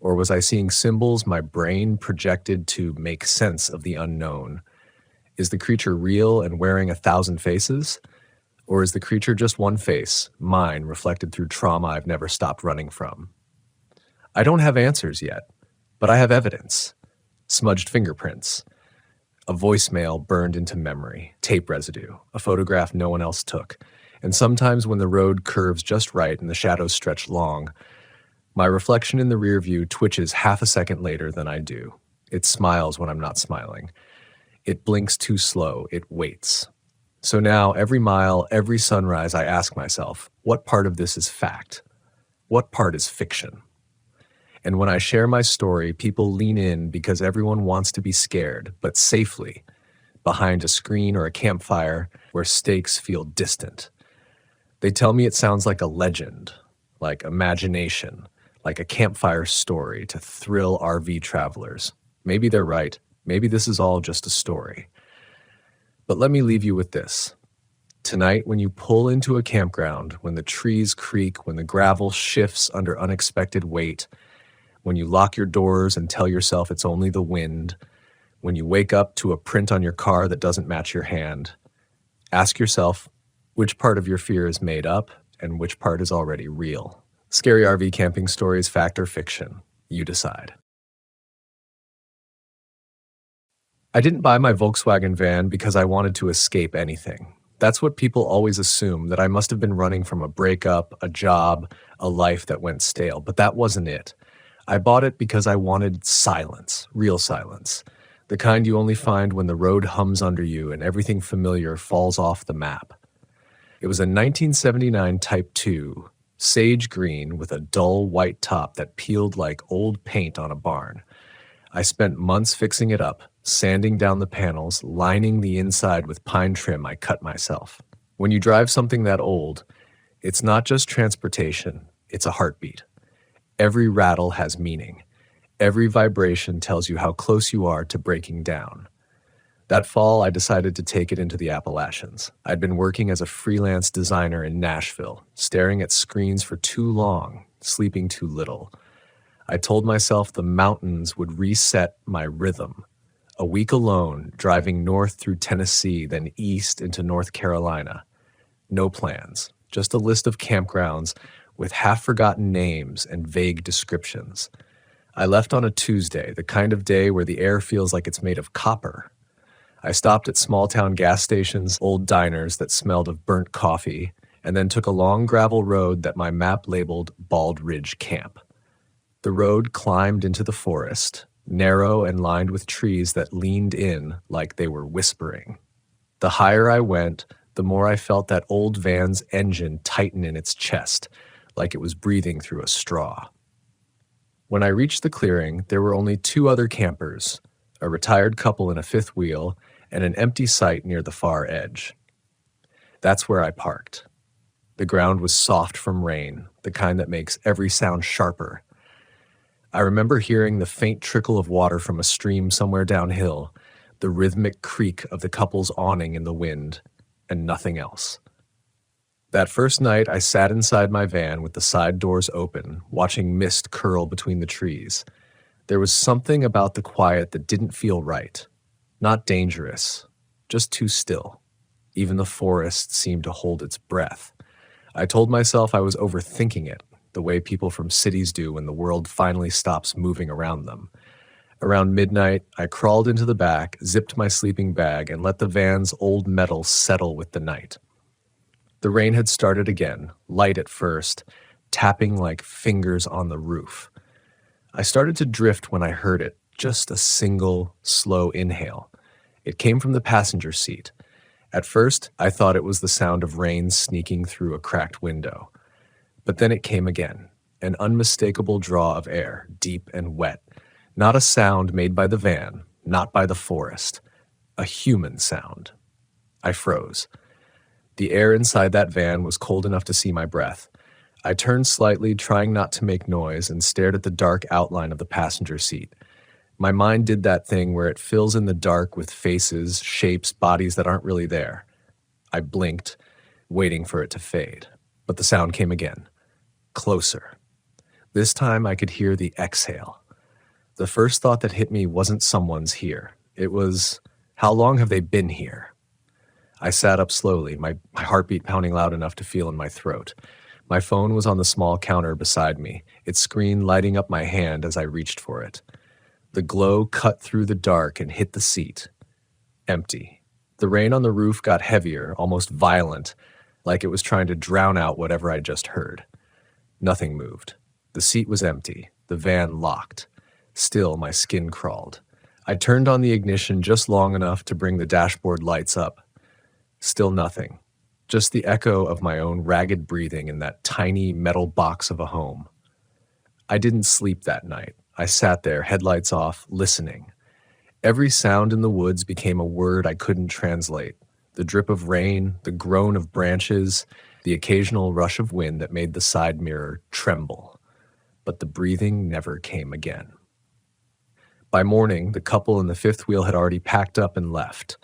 Or was I seeing symbols my brain projected to make sense of the unknown? Is the creature real and wearing 1,000 faces? Or is the creature just one face, mine, reflected through trauma I've never stopped running from? I don't have answers yet, but I have evidence. Smudged fingerprints, a voicemail burned into memory, tape residue, a photograph no one else took. And sometimes when the road curves just right and the shadows stretch long, my reflection in the rear view twitches half a second later than I do. It smiles when I'm not smiling. It blinks too slow. It waits. So now, every mile, every sunrise, I ask myself, what part of this is fact? What part is fiction? And when I share my story, people lean in because everyone wants to be scared, but safely, behind a screen or a campfire where stakes feel distant. They tell me it sounds like a legend, like imagination, like a campfire story to thrill RV travelers. Maybe they're right. Maybe this is all just a story. But let me leave you with this. Tonight, when you pull into a campground, when the trees creak, when the gravel shifts under unexpected weight, when you lock your doors and tell yourself it's only the wind, when you wake up to a print on your car that doesn't match your hand, ask yourself which part of your fear is made up and which part is already real. Scary RV camping stories, fact or fiction? You decide. I didn't buy my Volkswagen van because I wanted to escape anything. That's what people always assume, that I must have been running from a breakup, a job, a life that went stale. But that wasn't it. I bought it because I wanted silence, real silence. The kind you only find when the road hums under you and everything familiar falls off the map. It was a 1979 Type 2, sage green with a dull white top that peeled like old paint on a barn. I spent months fixing it up, sanding down the panels, lining the inside with pine trim I cut myself. When you drive something that old, it's not just transportation, it's a heartbeat. Every rattle has meaning. Every vibration tells you how close you are to breaking down. That fall, I decided to take it into the Appalachians. I'd been working as a freelance designer in Nashville, staring at screens for too long, sleeping too little. I told myself the mountains would reset my rhythm. A week alone, driving north through Tennessee, then east into North Carolina. No plans, just a list of campgrounds with half-forgotten names and vague descriptions. I left on a Tuesday, the kind of day where the air feels like it's made of copper. I stopped at small-town gas stations, old diners that smelled of burnt coffee, and then took a long gravel road that my map labeled Bald Ridge Camp. The road climbed into the forest, narrow and lined with trees that leaned in like they were whispering. The higher I went, the more I felt that old van's engine tighten in its chest, like it was breathing through a straw. When I reached the clearing, there were only two other campers, a retired couple in a fifth wheel, and an empty site near the far edge. That's where I parked. The ground was soft from rain, the kind that makes every sound sharper. I remember hearing the faint trickle of water from a stream somewhere downhill, the rhythmic creak of the couple's awning in the wind, and nothing else. That first night, I sat inside my van with the side doors open, watching mist curl between the trees. There was something about the quiet that didn't feel right. Not dangerous, just too still. Even the forest seemed to hold its breath. I told myself I was overthinking it, the way people from cities do when the world finally stops moving around them. Around midnight, I crawled into the back, zipped my sleeping bag, and let the van's old metal settle with the night. The rain had started again, light at first, tapping like fingers on the roof. I started to drift when I heard it, just a single, slow inhale. It came from the passenger seat. At first, I thought it was the sound of rain sneaking through a cracked window. But then it came again, an unmistakable draw of air, deep and wet. Not a sound made by the van, not by the forest. A human sound. I froze. The air inside that van was cold enough to see my breath. I turned slightly, trying not to make noise, and stared at the dark outline of the passenger seat. My mind did that thing where it fills in the dark with faces, shapes, bodies that aren't really there. I blinked, waiting for it to fade. But the sound came again. Closer. This time I could hear the exhale. The first thought that hit me wasn't someone's here. It was, how long have they been here? I sat up slowly, my heartbeat pounding loud enough to feel in my throat. My phone was on the small counter beside me, its screen lighting up my hand as I reached for it. The glow cut through the dark and hit the seat. Empty. The rain on the roof got heavier, almost violent, like it was trying to drown out whatever I'd just heard. Nothing moved. The seat was empty, the van locked. Still, my skin crawled. I turned on the ignition just long enough to bring the dashboard lights up. Still nothing. Just the echo of my own ragged breathing in that tiny metal box of a home. I didn't sleep that night. I sat there, headlights off, listening. Every sound in the woods became a word I couldn't translate. The drip of rain, the groan of branches, the occasional rush of wind that made the side mirror tremble. But the breathing never came again. By morning, the couple in the fifth wheel had already packed up and left.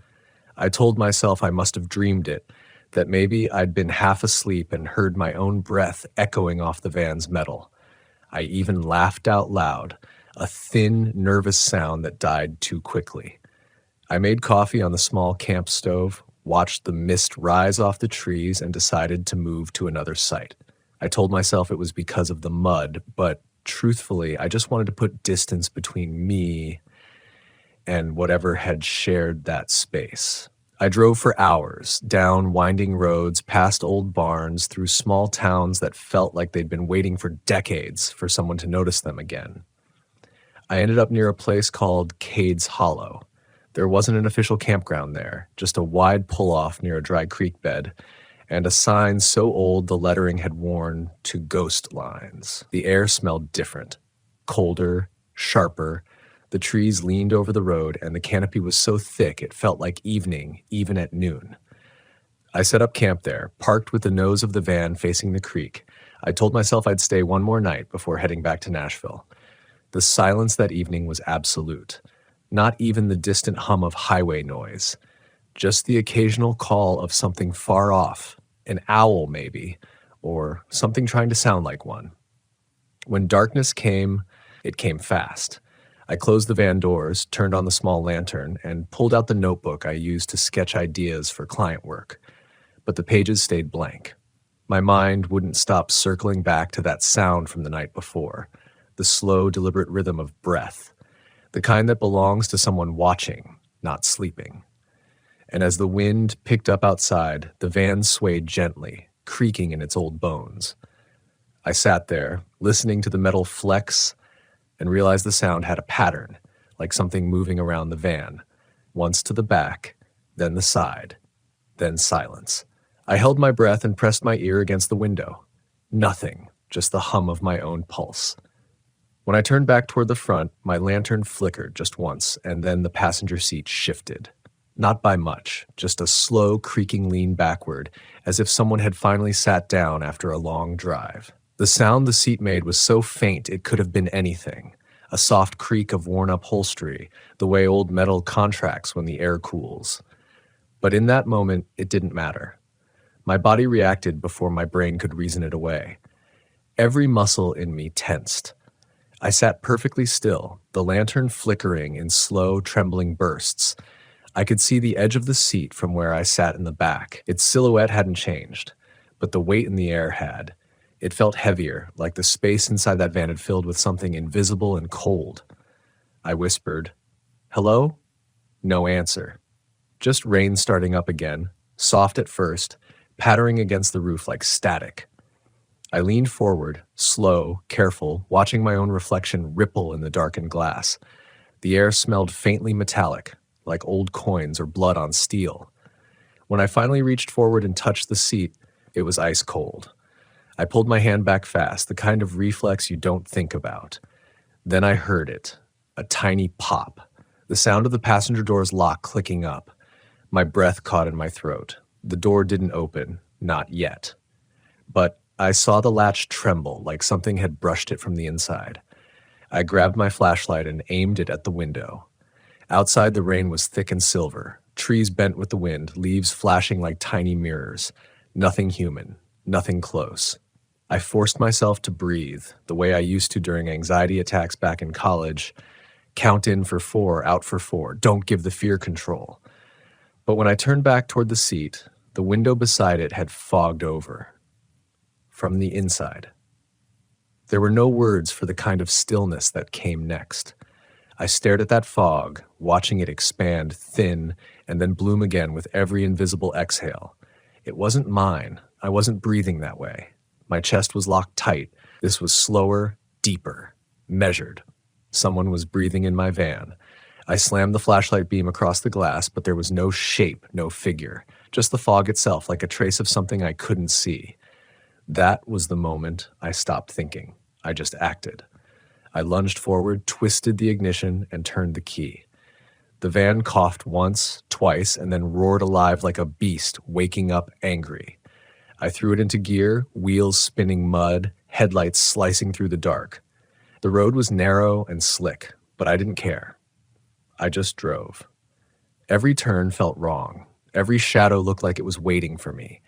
I told myself I must have dreamed it, that maybe I'd been half asleep and heard my own breath echoing off the van's metal. I even laughed out loud, a thin, nervous sound that died too quickly. I made coffee on the small camp stove, watched the mist rise off the trees, and decided to move to another site. I told myself it was because of the mud, but truthfully, I just wanted to put distance between me and whatever had shared that space. I drove for hours, down winding roads, past old barns, through small towns that felt like they'd been waiting for decades for someone to notice them again. I ended up near a place called Cade's Hollow. There wasn't an official campground there, just a wide pull-off near a dry creek bed, and a sign so old the lettering had worn to ghost lines. The air smelled different, colder, sharper. The trees leaned over the road, and the canopy was so thick it felt like evening, even at noon. I set up camp there, parked with the nose of the van facing the creek. I told myself I'd stay one more night before heading back to Nashville. The silence that evening was absolute. Not even the distant hum of highway noise. Just the occasional call of something far off, an owl maybe, or something trying to sound like one. When darkness came, it came fast. I closed the van doors, turned on the small lantern, and pulled out the notebook I used to sketch ideas for client work. But the pages stayed blank. My mind wouldn't stop circling back to that sound from the night before. the slow, deliberate rhythm of breath, the kind that belongs to someone watching, not sleeping. And as the wind picked up outside, the van swayed gently, creaking in its old bones. I sat there, listening to the metal flex, and realized the sound had a pattern, like something moving around the van, once to the back, then the side, then silence. I held my breath and pressed my ear against the window. Nothing, just the hum of my own pulse. When I turned back toward the front, my lantern flickered just once, and then the passenger seat shifted. Not by much, just a slow, creaking lean backward, as if someone had finally sat down after a long drive. The sound the seat made was so faint it could have been anything. A soft creak of worn upholstery, the way old metal contracts when the air cools. But in that moment, it didn't matter. My body reacted before my brain could reason it away. Every muscle in me tensed. I sat perfectly still, the lantern flickering in slow, trembling bursts. I could see the edge of the seat from where I sat in the back. Its silhouette hadn't changed, but the weight in the air had. It felt heavier, like the space inside that van had filled with something invisible and cold. I whispered, "Hello?" No answer. Just rain starting up again, soft at first, pattering against the roof like static. I leaned forward, slow, careful, watching my own reflection ripple in the darkened glass. The air smelled faintly metallic, like old coins or blood on steel. When I finally reached forward and touched the seat, it was ice cold. I pulled my hand back fast, the kind of reflex you don't think about. Then I heard it, a tiny pop, the sound of the passenger door's lock clicking up. My breath caught in my throat. The door didn't open, not yet. But I saw the latch tremble like something had brushed it from the inside. I grabbed my flashlight and aimed it at the window. Outside, the rain was thick and silver, trees bent with the wind, leaves flashing like tiny mirrors. Nothing human, nothing close. I forced myself to breathe, the way I used to during anxiety attacks back in college. Count in for 4, out for 4, don't give the fear control. But when I turned back toward the seat, the window beside it had fogged over. From the inside. There were no words for the kind of stillness that came next. I stared at that fog, watching it expand, thin, and then bloom again with every invisible exhale. It wasn't mine. I wasn't breathing that way. My chest was locked tight. This was slower, deeper, measured. Someone was breathing in my van. I slammed the flashlight beam across the glass, but there was no shape, no figure, just the fog itself, like a trace of something I couldn't see. That was the moment I stopped thinking. I just acted. I lunged forward, twisted the ignition, and turned the key. The van coughed once, twice, and then roared alive like a beast, waking up angry. I threw it into gear, wheels spinning mud, headlights slicing through the dark. The road was narrow and slick, but I didn't care. I just drove. Every turn felt wrong. Every shadow looked like it was waiting for me.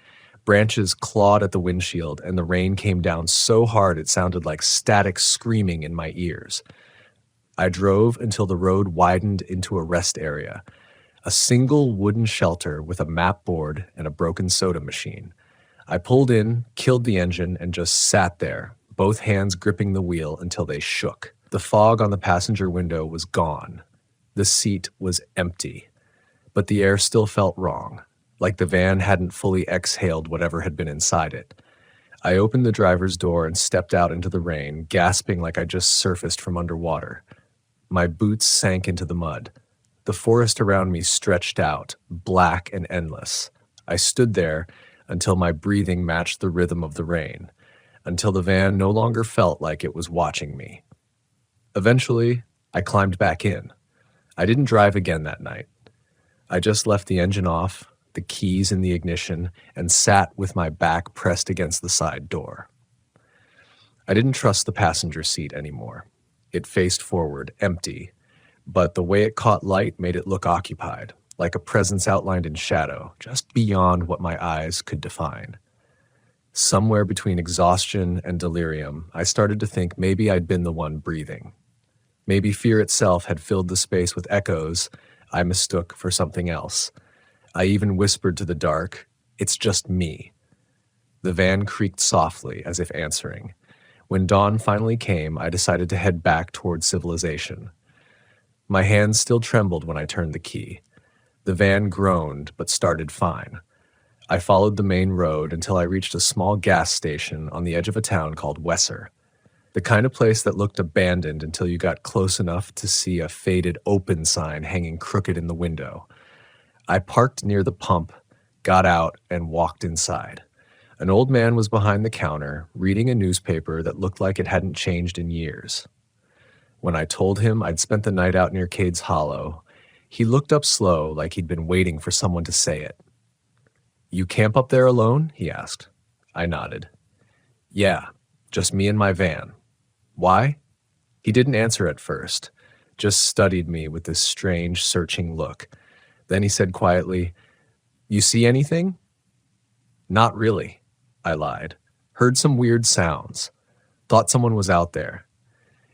Branches clawed at the windshield, and the rain came down so hard it sounded like static screaming in my ears. I drove until the road widened into a rest area, a single wooden shelter with a map board and a broken soda machine. I pulled in, killed the engine, and just sat there, both hands gripping the wheel until they shook. The fog on the passenger window was gone. The seat was empty, but the air still felt wrong, like the van hadn't fully exhaled whatever had been inside it. I opened the driver's door and stepped out into the rain, gasping like I just surfaced from underwater. My boots sank into the mud. The forest around me stretched out, black and endless. I stood there until my breathing matched the rhythm of the rain, until the van no longer felt like it was watching me. Eventually, I climbed back in. I didn't drive again that night. I just left the engine off, the keys in the ignition, and sat with my back pressed against the side door. I didn't trust the passenger seat anymore. It faced forward, empty, but the way it caught light made it look occupied, like a presence outlined in shadow, just beyond what my eyes could define. Somewhere between exhaustion and delirium, I started to think maybe I'd been the one breathing. Maybe fear itself had filled the space with echoes I mistook for something else. I even whispered to the dark, "It's just me." The van creaked softly, as if answering. When dawn finally came, I decided to head back towards civilization. My hands still trembled when I turned the key. The van groaned, but started fine. I followed the main road until I reached a small gas station on the edge of a town called Wesser, the kind of place that looked abandoned until you got close enough to see a faded open sign hanging crooked in the window. I parked near the pump, got out, and walked inside. An old man was behind the counter, reading a newspaper that looked like it hadn't changed in years. When I told him I'd spent the night out near Cades Hollow, he looked up slow like he'd been waiting for someone to say it. "You camp up there alone?" he asked. I nodded. "Yeah, just me and my van. Why?" He didn't answer at first, just studied me with this strange, searching look. Then he said quietly, "You see anything?" "Not really," I lied. "Heard some weird sounds. Thought someone was out there."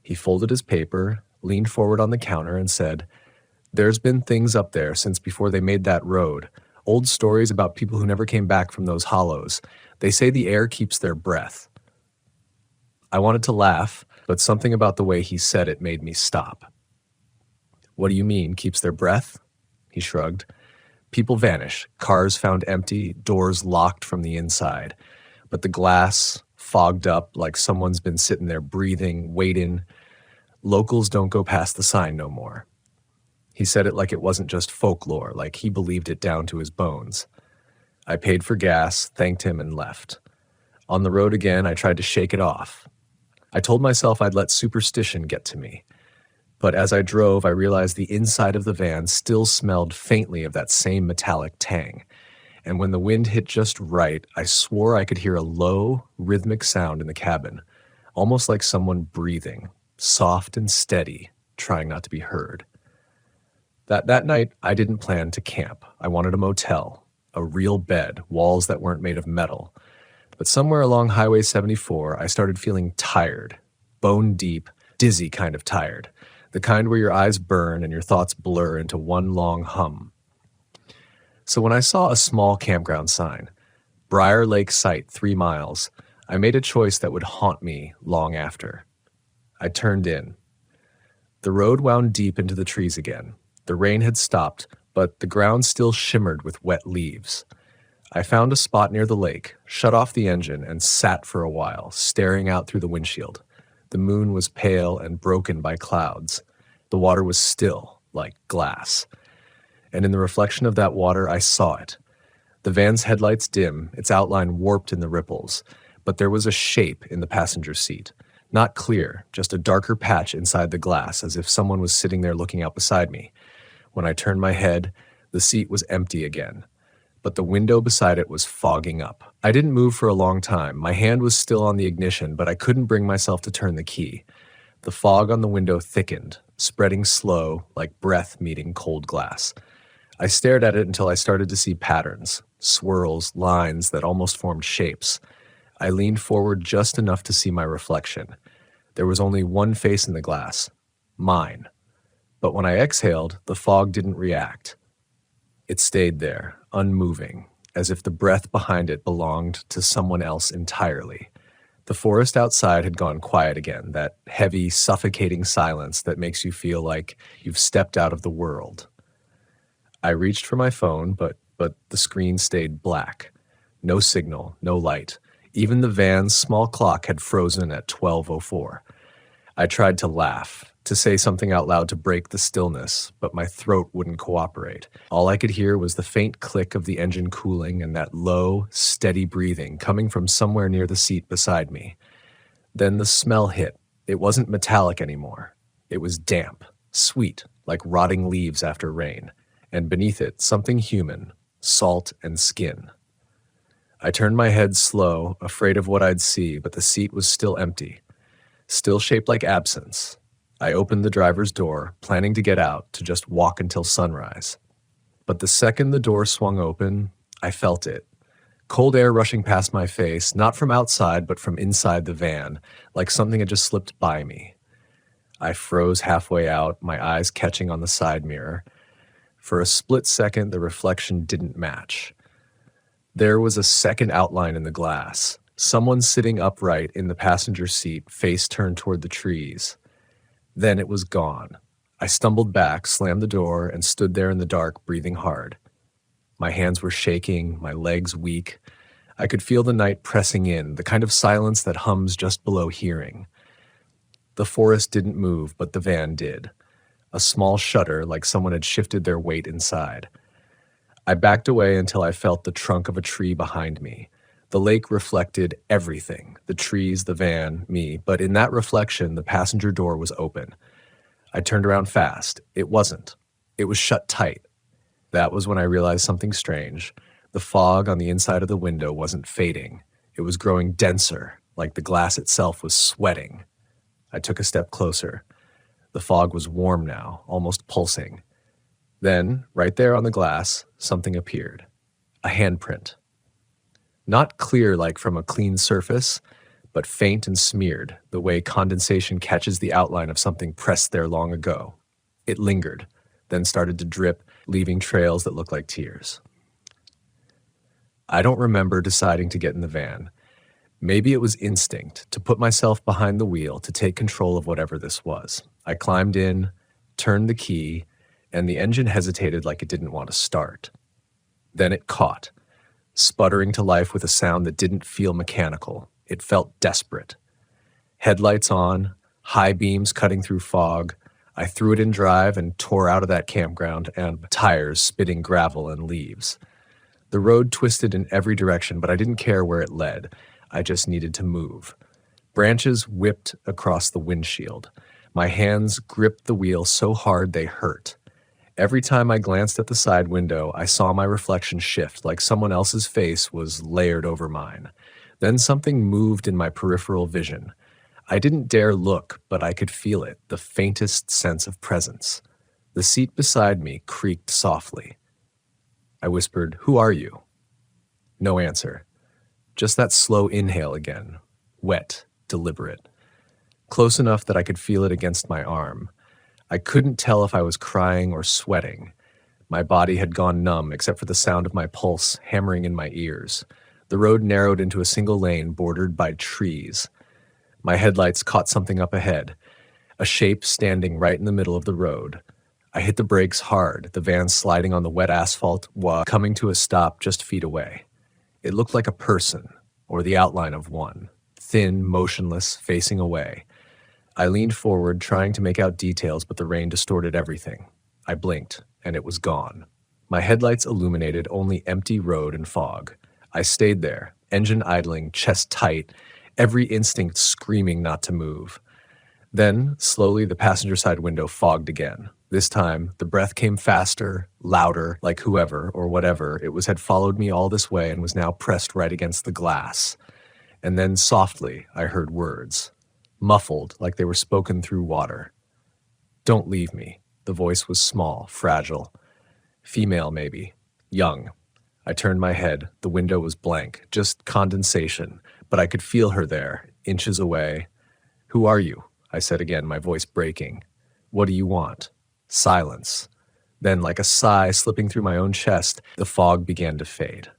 He folded his paper, leaned forward on the counter, and said, "There's been things up there since before they made that road. Old stories about people who never came back from those hollows. They say the air keeps their breath." I wanted to laugh, but something about the way he said it made me stop. "What do you mean, keeps their breath?" He shrugged. "People vanish, cars found empty, doors locked from the inside. But the glass, fogged up like someone's been sitting there breathing, waiting. Locals don't go past the sign no more." He said it like it wasn't just folklore, like he believed it down to his bones. I paid for gas, thanked him, and left. On the road again, I tried to shake it off. I told myself I'd let superstition get to me. But as I drove, I realized the inside of the van still smelled faintly of that same metallic tang. And when the wind hit just right, I swore I could hear a low, rhythmic sound in the cabin, almost like someone breathing, soft and steady, trying not to be heard. That night, I didn't plan to camp. I wanted a motel, a real bed, walls that weren't made of metal. But somewhere along Highway 74, I started feeling tired, bone deep, dizzy kind of tired, the kind where your eyes burn and your thoughts blur into one long hum. So when I saw a small campground sign, Briar Lake Site 3 miles, I made a choice that would haunt me long after. I turned in. The road wound deep into the trees again. The rain had stopped, but the ground still shimmered with wet leaves. I found a spot near the lake, shut off the engine, and sat for a while, staring out through the windshield. The moon was pale and broken by clouds. The water was still, like glass. And in the reflection of that water, I saw it. The van's headlights dim, its outline warped in the ripples, but there was a shape in the passenger seat. Not clear, just a darker patch inside the glass, as if someone was sitting there looking out beside me. When I turned my head, the seat was empty again, but the window beside it was fogging up. I didn't move for a long time. My hand was still on the ignition, but I couldn't bring myself to turn the key. The fog on the window thickened, spreading slow, like breath meeting cold glass. I stared at it until I started to see patterns, swirls, lines that almost formed shapes. I leaned forward just enough to see my reflection. There was only one face in the glass, mine. But when I exhaled, the fog didn't react. It stayed there, unmoving, as if the breath behind it belonged to someone else entirely. The forest outside had gone quiet again, that heavy, suffocating silence that makes you feel like you've stepped out of the world. I reached for my phone, but the screen stayed black. No signal, no light. Even the van's small clock had frozen at 12:04. I tried to laugh, to say something out loud to break the stillness, but my throat wouldn't cooperate. All I could hear was the faint click of the engine cooling and that low, steady breathing coming from somewhere near the seat beside me. Then the smell hit. It wasn't metallic anymore. It was damp, sweet, like rotting leaves after rain. And beneath it, something human, salt and skin. I turned my head slow, afraid of what I'd see, but the seat was still empty, still shaped like absence. I opened the driver's door, planning to get out, to just walk until sunrise. But the second the door swung open, I felt it. Cold air rushing past my face, not from outside, but from inside the van, like something had just slipped by me. I froze halfway out, my eyes catching on the side mirror. For a split second, the reflection didn't match. There was a second outline in the glass, Someone sitting upright in the passenger seat, face turned toward the trees. Then it was gone. I stumbled back, slammed the door, and stood there in the dark, breathing hard. My hands were shaking, my legs weak. I could feel the night pressing in, the kind of silence that hums just below hearing. The forest didn't move, but the van did. A small shudder, like someone had shifted their weight inside. I backed away until I felt the trunk of a tree behind me. The lake reflected everything, the trees, the van, me, but in that reflection, the passenger door was open. I turned around fast. It wasn't. It was shut tight. That was when I realized something strange. The fog on the inside of the window wasn't fading. It was growing denser, like the glass itself was sweating. I took a step closer. The fog was warm now, almost pulsing. Then, right there on the glass, something appeared. A handprint. Not clear like from a clean surface, but faint and smeared, the way condensation catches the outline of something pressed there long ago. It lingered, then started to drip, leaving trails that looked like tears. I don't remember deciding to get in the van. Maybe it was instinct, to put myself behind the wheel, to take control of whatever this was. I climbed in, turned the key, and the engine hesitated like it didn't want to start. Then it caught, sputtering to life with a sound that didn't feel mechanical. It felt desperate. Headlights on, high beams cutting through fog. I threw it in drive and tore out of that campground, and tires spitting gravel and leaves. The road twisted in every direction, but I didn't care where it led. I just needed to move. Branches whipped across the windshield. My hands gripped the wheel so hard they hurt. Every time I glanced at the side window, I saw my reflection shift, like someone else's face was layered over mine. Then something moved in my peripheral vision. I didn't dare look, but I could feel it, the faintest sense of presence. The seat beside me creaked softly. I whispered, "Who are you?" No answer. Just that slow inhale again, wet, deliberate. Close enough that I could feel it against my arm. I couldn't tell if I was crying or sweating. My body had gone numb except for the sound of my pulse hammering in my ears. The road narrowed into a single lane bordered by trees. My headlights caught something up ahead, a shape standing right in the middle of the road. I hit the brakes hard, the van sliding on the wet asphalt while coming to a stop just feet away. It looked like a person, or the outline of one, thin, motionless, facing away. I leaned forward, trying to make out details, but the rain distorted everything. I blinked, and it was gone. My headlights illuminated only empty road and fog. I stayed there, engine idling, chest tight, every instinct screaming not to move. Then, slowly, the passenger side window fogged again. This time, the breath came faster, louder, like whoever or whatever it was had followed me all this way and was now pressed right against the glass. And then, softly, I heard words, muffled like they were spoken through water. "Don't leave me." The voice was small, fragile. Female, maybe. Young. I turned my head. The window was blank, just condensation, but I could feel her there, inches away. "Who are you?" I said again, my voice breaking. "What do you want?" Silence. Then, like a sigh slipping through my own chest, the fog began to fade.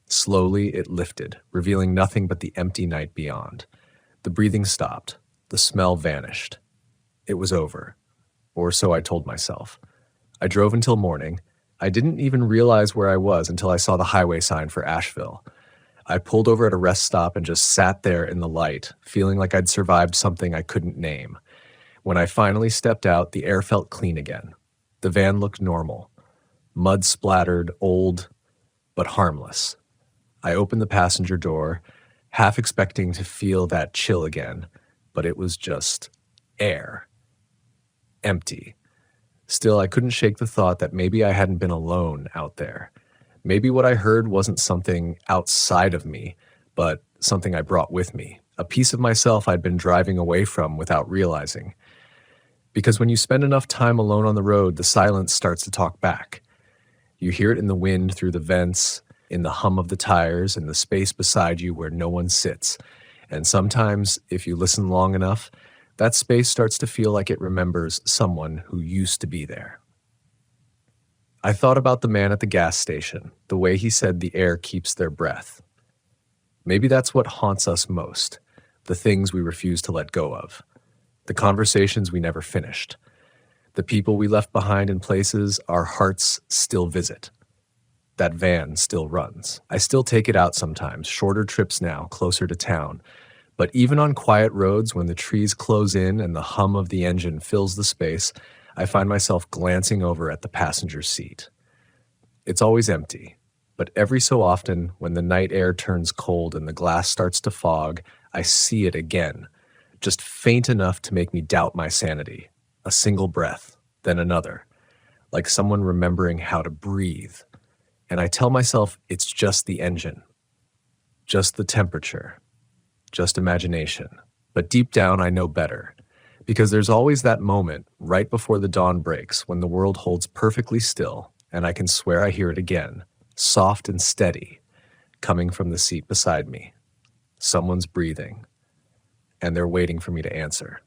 Slowly, it lifted, revealing nothing but the empty night beyond. The breathing stopped. The smell vanished. It was over. Or so I told myself. I drove until morning. I didn't even realize where I was until I saw the highway sign for Asheville. I pulled over at a rest stop and just sat there in the light, feeling like I'd survived something I couldn't name. When I finally stepped out, the air felt clean again. The van looked normal. Mud-splattered, old, but harmless. I opened the passenger door, half expecting to feel that chill again, but it was just air. Empty. Still, I couldn't shake the thought that maybe I hadn't been alone out there. Maybe what I heard wasn't something outside of me, but something I brought with me, a piece of myself I'd been driving away from without realizing. Because when you spend enough time alone on the road, the silence starts to talk back. You hear it in the wind through the vents, in the hum of the tires, in the space beside you where no one sits. And sometimes, if you listen long enough, that space starts to feel like it remembers someone who used to be there. I thought about the man at the gas station, the way he said the air keeps their breath. Maybe that's what haunts us most, the things we refuse to let go of, the conversations we never finished, the people we left behind in places our hearts still visit. That van still runs. I still take it out sometimes, shorter trips now, closer to town. But even on quiet roads, when the trees close in and the hum of the engine fills the space, I find myself glancing over at the passenger seat. It's always empty, but every so often, when the night air turns cold and the glass starts to fog, I see it again, just faint enough to make me doubt my sanity. A single breath, then another, like someone remembering how to breathe. And I tell myself it's just the engine, just the temperature, just imagination. But deep down, I know better, because there's always that moment right before the dawn breaks when the world holds perfectly still, and I can swear I hear it again, soft and steady, coming from the seat beside me. Someone's breathing, and they're waiting for me to answer.